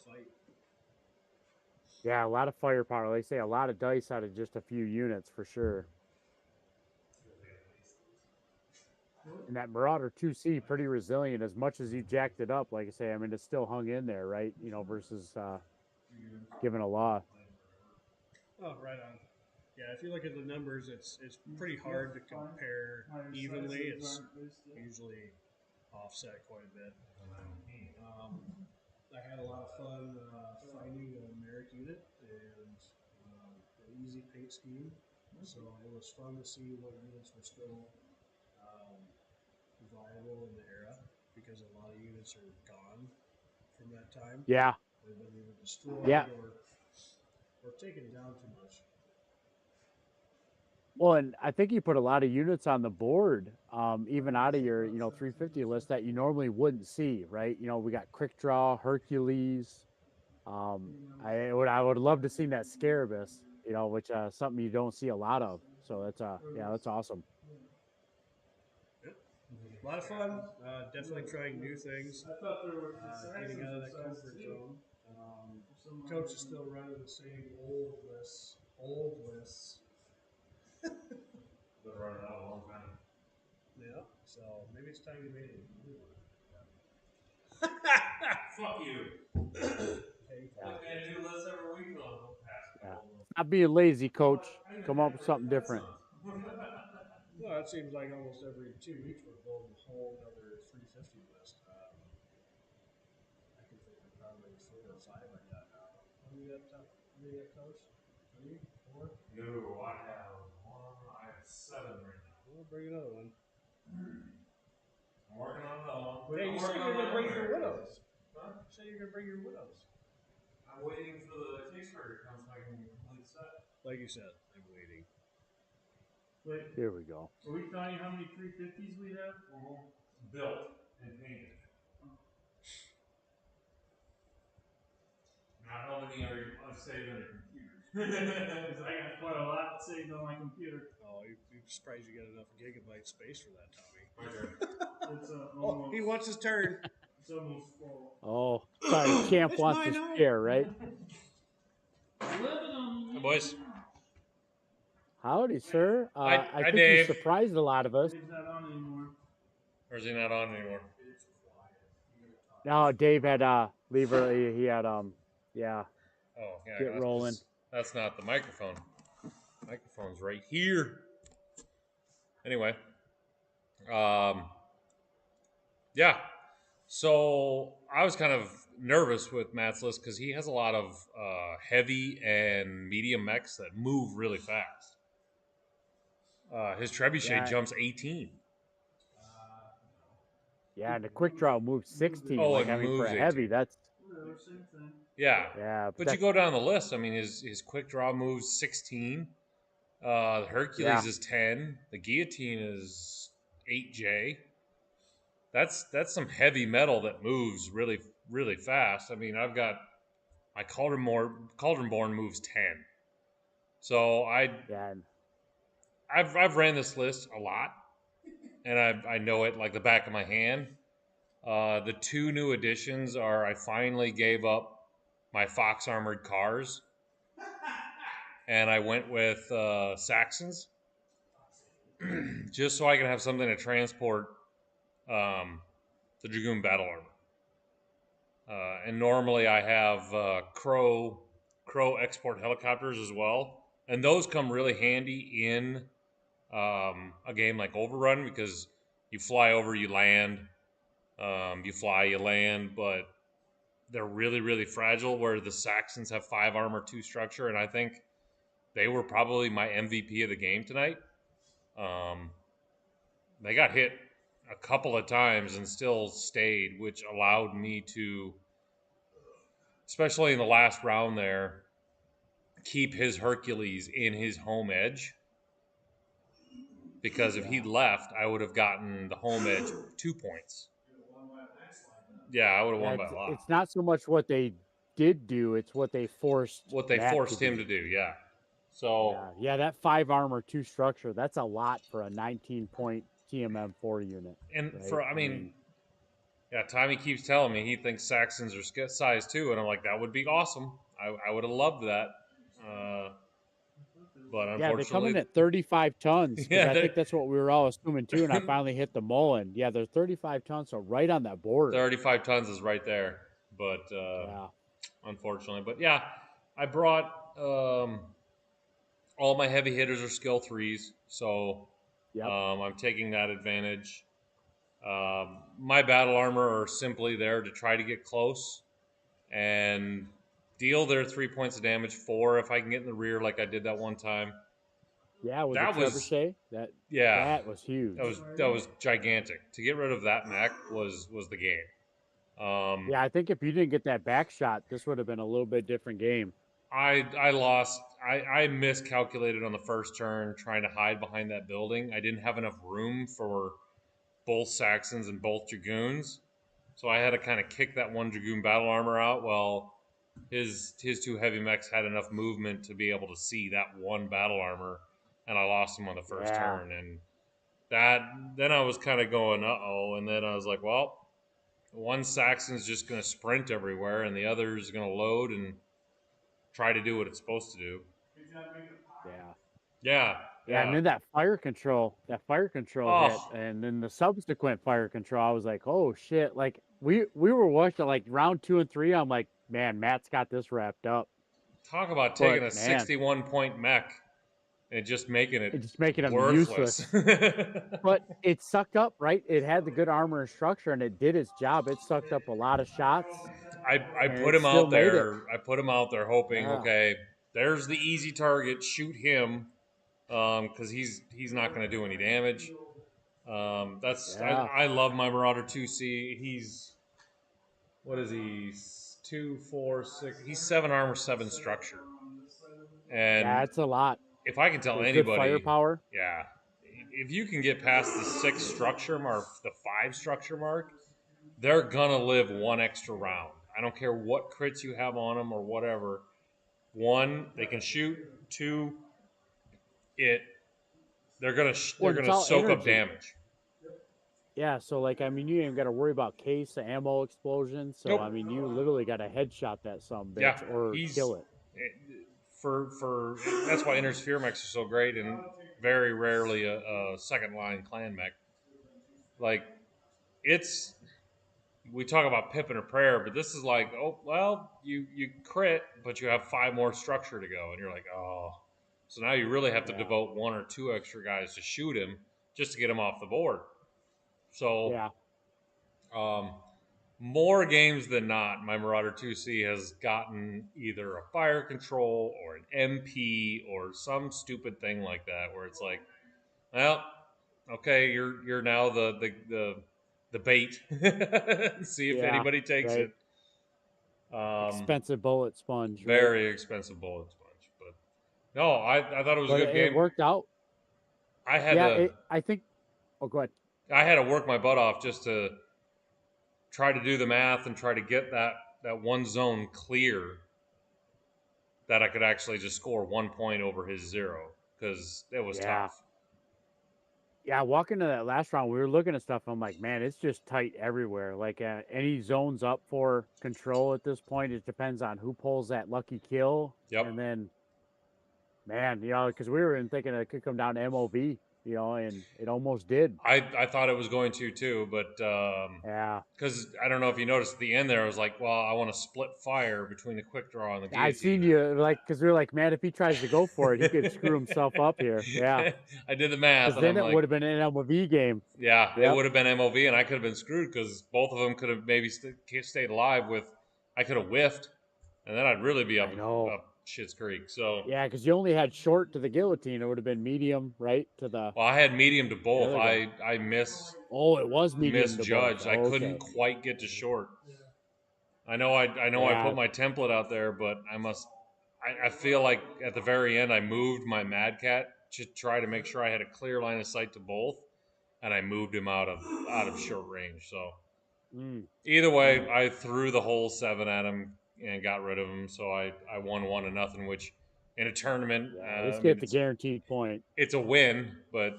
fight. Yeah, a lot of firepower. They say a lot of dice out of just a few units for sure. And that Marauder 2C pretty resilient as much as you jacked it up. Like I say, I mean, it's still hung in there, right? Versus giving a loss. Oh, right on. Yeah, if you look at the numbers, it's pretty hard to compare evenly. It's usually offset quite a bit. I had a lot of fun finding a Merrick unit and an easy paint scheme. So it was fun to see what units were still viable in the era because a lot of units are gone from that time. Yeah. They've been either destroyed or taken down too much. Well, and I think you put a lot of units on the board, even out of your 350 list that you normally wouldn't see, right? We got Quick Draw, Hercules. I would love to see that Scarabus, which something you don't see a lot of. So that's that's awesome. A lot of fun. Definitely trying new things. Getting out of that comfort zone. Coach is still running the same old lists. Been running out a long time. Yeah. So maybe it's time you made it. Fuck you. Hey, And do lists every week for the past couple of Not being lazy, Coach. Come up with something different. well, it seems like almost every 2 weeks we're building a whole other 350 list. I can think of probably 4 or 5 I got now. How many you got, Coach? 3, 4? No, I have 7 right now. We'll bring another one. I'm working on another one. Hey, you said you were going to bring your widows. Huh? You said you were going to bring your widows. I'm waiting for the Kickstarter to come so I can complete the set. Like you said, I'm waiting. Wait, Here we go. are we counting how many 350s we have? Built and painted. Not how many are saved on your computer. Because I got quite a lot saved on my computer. Oh, you're surprised you got enough gigabyte space for that, Tommy. My turn. It's Oh, he wants his turn. It's almost full. Oh, sorry, Champ It's wants mine to now. share, right? Living Hi, boys. Howdy, sir. Hi, I think Dave. you surprised a lot of us. Dave's not on anymore. Or is he not on anymore? No, Dave had leave early. He had yeah. Oh, yeah. Get rolling. That's not the microphone. Microphone's right here. Anyway, yeah. So I was kind of nervous with Matt's list because he has a lot of heavy and medium mechs that move really fast. His trebuchet Yeah. jumps 18. Yeah, and the quick draw moves 16. Oh, like, it I mean, for moves a heavy, 18. that's Whatever, same thing. Yeah. yeah. But you go down the list. I mean, his quick draw moves 16. The Hercules is 10. The guillotine is 8J. That's some heavy metal that moves really, really fast. I mean, I've got my Cauldronborn moves 10. So yeah. I've ran this list a lot, and I know it like the back of my hand. The 2 new additions are I finally gave up my Fox armored cars, and I went with Saxons, just so I can have something to transport the Dragoon battle armor. And normally I have Crow export helicopters as well, and those come really handy in a game like Overrun because you fly over, you land, you fly, you land, but they're really, really fragile. Where the Saxons have 5 armor, 2 structure, and I think they were probably my MVP of the game tonight. They got hit a couple of times and still stayed, which allowed me to, especially in the last round there, keep his Hercules in his home edge. Because if he'd left, I would have gotten the home edge 2 points. Yeah, I would have won by a lot. It's not so much what they did do; it's what they forced. What they Matt forced him to do, yeah. So yeah, that 5 armor, 2 structure—that's a lot for a 19-point TMM4 unit. and right? for I mean, yeah, Tommy keeps telling me he thinks Saxons are size 2, and I'm like, that would be awesome. I would have loved that. But yeah, they come in unfortunately, at 35 tons. 'Cause Yeah, I think that's what we were all assuming too, and I finally hit the mullen. Yeah, they're 35 tons, so right on that board. 35 tons is right there. But Yeah. unfortunately, but yeah, I brought all my heavy hitters are skill 3s, so Yep. I'm taking that advantage. My battle armor are simply there to try to get close and deal their 3 points of damage, 4 if I can get in the rear like I did that one time. Yeah, with That the was- trebuchet, that was huge. That was gigantic. To get rid of that mech was the game. Yeah, I think if you didn't get that back shot, this would have been a little bit different game. I lost. I miscalculated on the first turn trying to hide behind that building. I didn't have enough room for both Saxons and both Dragoons, so I had to kind of kick that one Dragoon battle armor out while his two heavy mechs had enough movement to be able to see that one battle armor, and I lost him on the first turn. And then I was kind of going, uh-oh, and then I was like, well, one Saxon's just going to sprint everywhere, and the other's going to load and try to do what it's supposed to do. Yeah. Yeah. And then that fire control Oh. hit, and then the subsequent fire control, I was like, oh shit! Like we were watching like round 2 and 3. I'm like, man, Matt's got this wrapped up. Talk about taking a 61-point mech and just making it him worthless. useless. But it sucked up, right? It had the good armor and structure, and it did its job. It sucked up a lot of shots. I put him out there. I put him out there hoping, okay, there's the easy target. Shoot him, because he's not going to do any damage. I love my Marauder 2C. He's, what is he? 2, 4, 6. He's 7 armor, 7 structure. And that's a lot. If I can tell With anybody, good firepower. Yeah, if you can get past the 6 structure mark, the 5 structure mark, they're gonna live 1 extra round. I don't care what crits you have on them or whatever. 1, they can shoot. 2, they're gonna soak up damage. Yeah, so like, I mean, you ain't got to worry about case ammo explosions. So I mean, you literally got to headshot that bitch or kill it. For that's why Intersphere mechs are so great, and very rarely a second line clan mech. Like, we talk about Pippin or Prayer, but this is like, oh well, you crit, but you have 5 more structure to go, and you're like, oh, so now you really have to devote 1 or 2 extra guys to shoot him just to get him off the board. So more games than not, my Marauder 2C has gotten either a fire control or an MP or some stupid thing like that, where it's like, well, okay, you're now the bait. See if anybody takes it. Expensive bullet sponge. Very expensive bullet sponge. But no, I thought it was a good game. It worked out. I think. Oh, go ahead. I had to work my butt off just to try to do the math and try to get that one zone clear, that I could actually just score 1 point over his 0, because it was tough. Yeah, walking to that last round, we were looking at stuff. I'm like, man, it's just tight everywhere. Like, any zones up for control at this point, it depends on who pulls that lucky kill. Yep. And then, man, because we were thinking it could come down to MOV. And it almost did. I thought it was going to too, but because I don't know if you noticed at the end there, I was like, well, I want to split fire between the quick draw and the guillotine. I seen you because we were like, man, if he tries to go for it, he could screw himself up here. Yeah, I did the math. Because then it would have been an MOV game. Yeah, it would have been MOV, and I could have been screwed because both of them could have maybe stayed alive with. I could have whiffed, and then I'd really be up Shit's Creek. So yeah, because you only had short to the guillotine. It would have been medium, right, to the. Well, I had medium to both. I missed. Oh, it was medium. Misjudged. To both. I couldn't quite get to short. I know. I put my template out there, but I feel like at the very end I moved my Mad Cat to try to make sure I had a clear line of sight to both, and I moved him out of short range. So either way, I threw the whole 7 at him and got rid of him, so I won 1-0, which in a tournament, let's get the guaranteed point. It's a win, but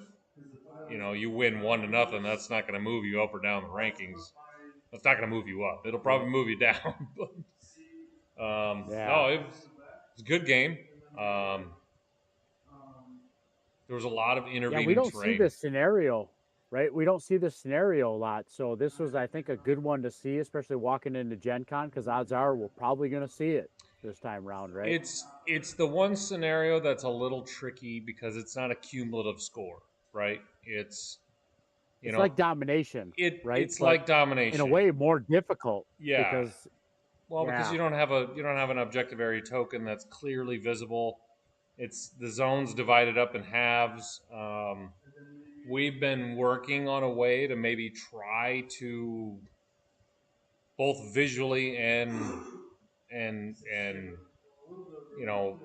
you win 1-0. That's not going to move you up or down the rankings. That's not going to move you up. It'll probably move you down. No, it was a good game. There was a lot of intervening we don't terrain. see this scenario. Right, we don't see this scenario a lot, so this was, I think, a good one to see, especially walking into Gen Con, because odds are we're probably going to see it this time around, right? It's the one scenario that's a little tricky because it's not a cumulative score, right? It's like domination, right? It's like domination in a way, more difficult. Yeah, because you don't have an objective area token that's clearly visible. It's the zone's divided up in halves. We've been working on a way to maybe try to both visually and you know,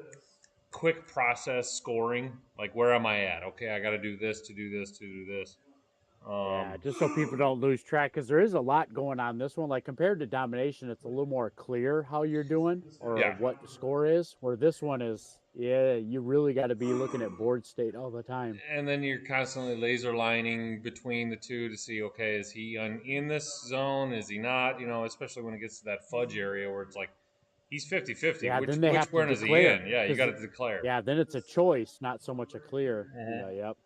quick process scoring. Like, where am I at? Okay, I got to do this to do this to do this. Yeah, just so people don't lose track, because there is a lot going on this one. Like compared to Domination, it's a little more clear how you're doing or Yeah. what the score is. Where this one is, yeah, you really got to be looking at board state all the time. And then you're constantly laser lining between the two to see, okay, is he in this zone? Is he not? You know, especially when it gets to that fudge area where it's like, he's 50-50. Yeah, Which then they have to one is he declare. in? Yeah, you got to declare. Yeah, then it's a choice, not so much a clear. Mhm. Yeah, yep.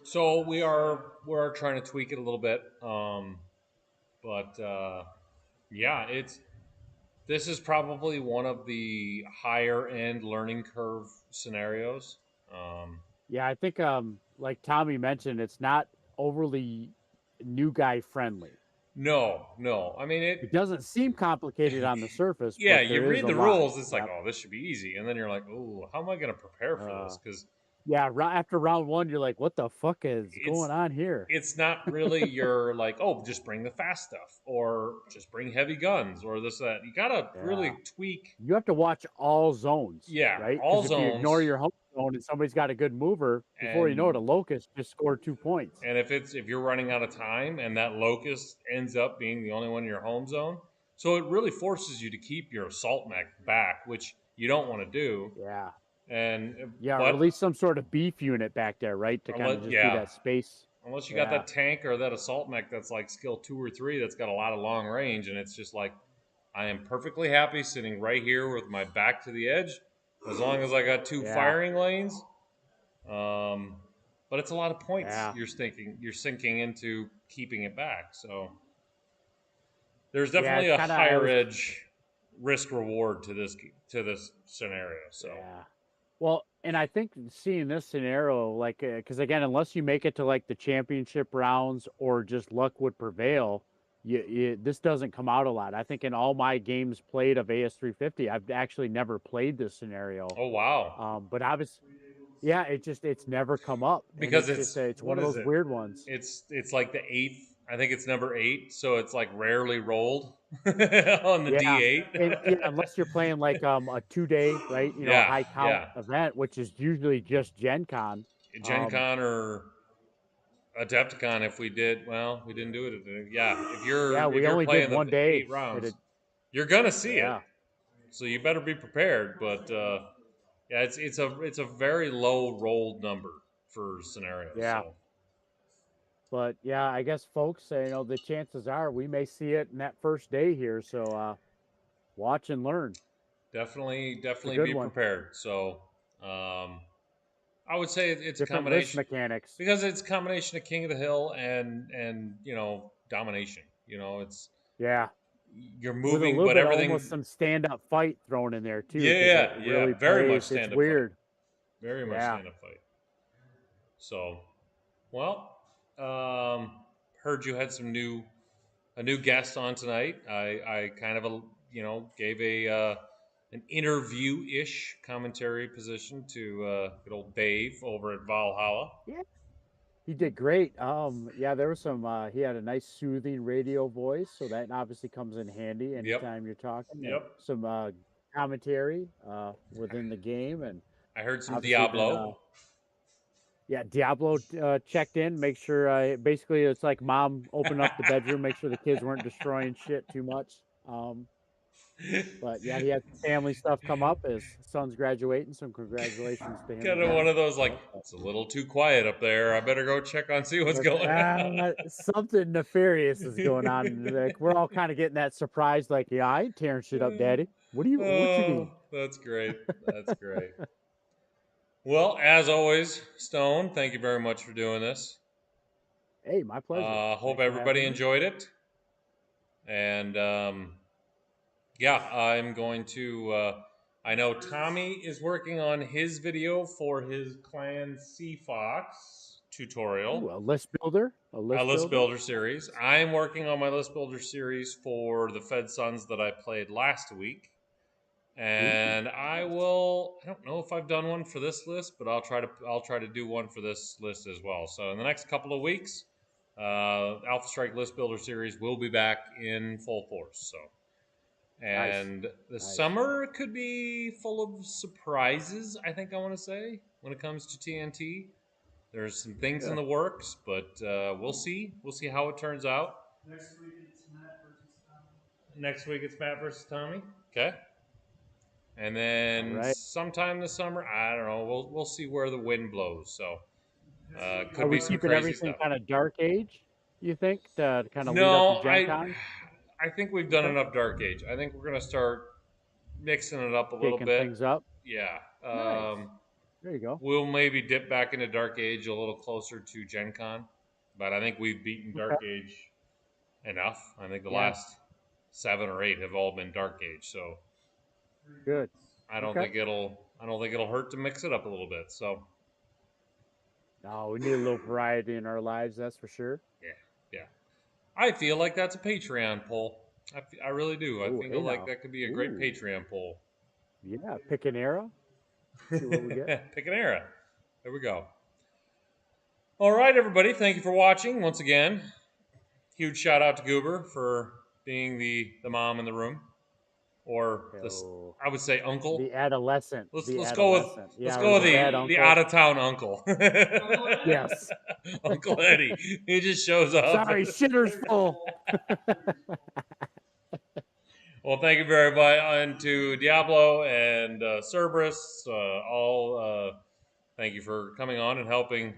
So we're trying to tweak it a little bit, but yeah, this is probably one of the higher end learning curve scenarios. Yeah, I think like Tommy mentioned, it's not overly new guy friendly. No. I mean It doesn't seem complicated on the surface. Yeah, but you there is read a the lot. rules, it's like, Yep. oh, this should be easy, and then you're like, oh, how am I going to prepare for this? Because yeah, after round one, you're like, what the fuck is going on here? it's not really your like, oh, just bring the fast stuff or just bring heavy guns or this that. You gotta really tweak. You have to watch all zones. Yeah, right. all 'Cause if you ignore zones. your home zone and somebody's got a good mover, before you know it, a locust just scored 2 points. And if you're running out of time and that locust ends up being the only one in your home zone, so it really forces you to keep your assault mech back, which you don't want to do. Yeah. And Yeah, or at least some sort of beef unit back there, right? To kind of just be yeah. that space. Unless you got that tank or that assault mech that's like skill 2 or 3 that's got a lot of long range, and it's just like, I am perfectly happy sitting right here with my back to the edge, as long as I got 2 firing lanes. But it's a lot of points you're sinking into keeping it back. So there's definitely a higher edge risk reward to this scenario. So well, and I think seeing this scenario, like, because again, unless you make it to like the championship rounds or just luck would prevail, this doesn't come out a lot. I think in all my games played of AS350, I've actually never played this scenario. Oh wow! But obviously, yeah, it's never come up because it's one of those weird ones. It's like the 8th. I think it's number 8, so it's like rarely rolled on the D8. And, unless you're playing like a 2-day, right? You know, high count event, which is usually just Gen Con. Gen Con or Adepticon. If we did, well, we didn't do it. If you're only playing did one the day 8 rounds, you're gonna see it. So you better be prepared. But it's a very low rolled number for scenarios. Yeah. So. But yeah, I guess folks, the chances are we may see it in that first day here. So watch and learn. Definitely be prepared. So I would say it's different a combination risk mechanics because it's a combination of King of the Hill and domination. It's you're moving, with a little but bit everything almost some stand-up fight thrown in there too. Really very much stand-up. It's weird. Fight. Very much stand-up fight. So, well. Heard you had a new guest on tonight. I kind of gave an interview-ish commentary position to good old Dave over at Valhalla. Yeah, he did great. There was some. He had a nice soothing radio voice, so that obviously comes in handy anytime you're talking. Yep. Some commentary within the game, and I heard some Diablo. Diablo checked in, make sure basically it's like mom opened up the bedroom, make sure the kids weren't destroying shit too much. But yeah, he had family stuff come up. His son's graduating, some congratulations to him. Kind of one of those like, it's a little too quiet up there. I better go check on see what's going on. Something nefarious is going on. Like we're all kind of getting that surprise, like, yeah, I ain't tearing shit up, Daddy. What you mean? That's great. That's great. Well, as always, Stone, thank you very much for doing this. Hey, my pleasure. Hope everybody enjoyed it. And I'm going to. I know Tommy is working on his video for his Clan Seafox tutorial. Ooh, a list builder. A list builder series. I'm working on my list builder series for the Fed Sons that I played last week. And I don't know if I've done one for this list, but I'll try to do one for this list as well. So in the next couple of weeks, Alpha Strike List Builder Series will be back in full force. So And the summer could be full of surprises, I think I want to say, when it comes to TNT. There's some things in the works, but we'll see. We'll see how it turns out. Next week it's Matt versus Tommy. Next week it's Matt versus Tommy. Okay. And then sometime this summer, I don't know. We'll see where the wind blows. So could Are we be some keeping crazy everything stuff. kind of Dark Age? You think to kind of lead up to Gen Con? I think we've done enough Dark Age. I think we're gonna start mixing it up a little bit. Things up. Yeah. Nice. There you go. We'll maybe dip back into Dark Age a little closer to Gen Con, but I think we've beaten Dark Age enough. I think the last 7 or 8 have all been Dark Age, so good. I don't think it'll hurt to mix it up a little bit. So no, we need a little variety in our lives, that's for sure. Yeah. I feel like that's a Patreon poll. I really do. I feel like that could be a great Patreon poll. Yeah, pick an era. See what we get. Pick an era. There we go. All right, everybody. Thank you for watching once again. Huge shout out to Goober for being the mom in the room, or I would say uncle. The adolescent. Let's go with the out of town uncle. Yes. Uncle Eddie. He just shows up. Sorry, shitter's full. Well, thank you very much, and to Diablo and Cerberus, all thank you for coming on and helping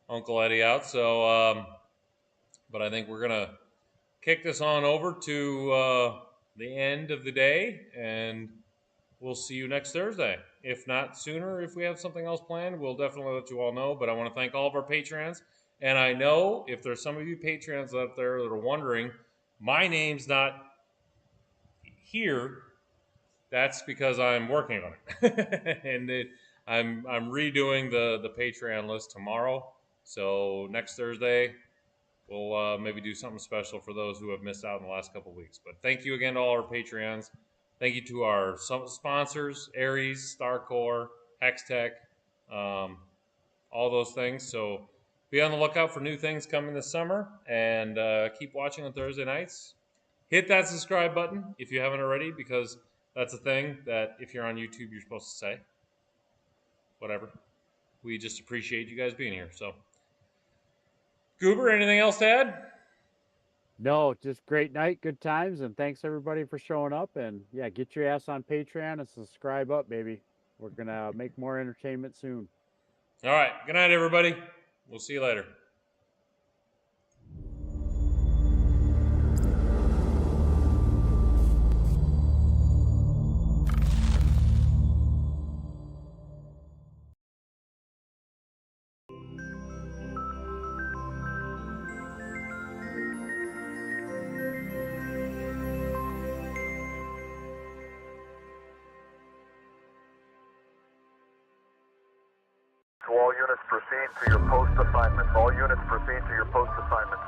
Uncle Eddie out. So, but I think we're gonna kick this on over to the end of the day, and we'll see you next Thursday. If not sooner, if we have something else planned, we'll definitely let you all know. But I want to thank all of our Patrons, and I know if there's some of you Patrons out there that are wondering, my name's not here, that's because I'm working on it. And I'm redoing the Patreon list tomorrow. So next Thursday, we'll maybe do something special for those who have missed out in the last couple of weeks. But thank you again to all our Patreons. Thank you to our sponsors, Aries, Starcore, Hextech, all those things. So be on the lookout for new things coming this summer, and keep watching on Thursday nights. Hit that subscribe button if you haven't already, because that's a thing that if you're on YouTube, you're supposed to say. Whatever. We just appreciate you guys being here. So, Goober, anything else to add? No, just great night, good times, and thanks everybody for showing up. And yeah, get your ass on Patreon and subscribe up, baby. We're going to make more entertainment soon. All right. Good night, everybody. We'll see you later. To all units, proceed to your post assignments. All units, proceed to your post assignments.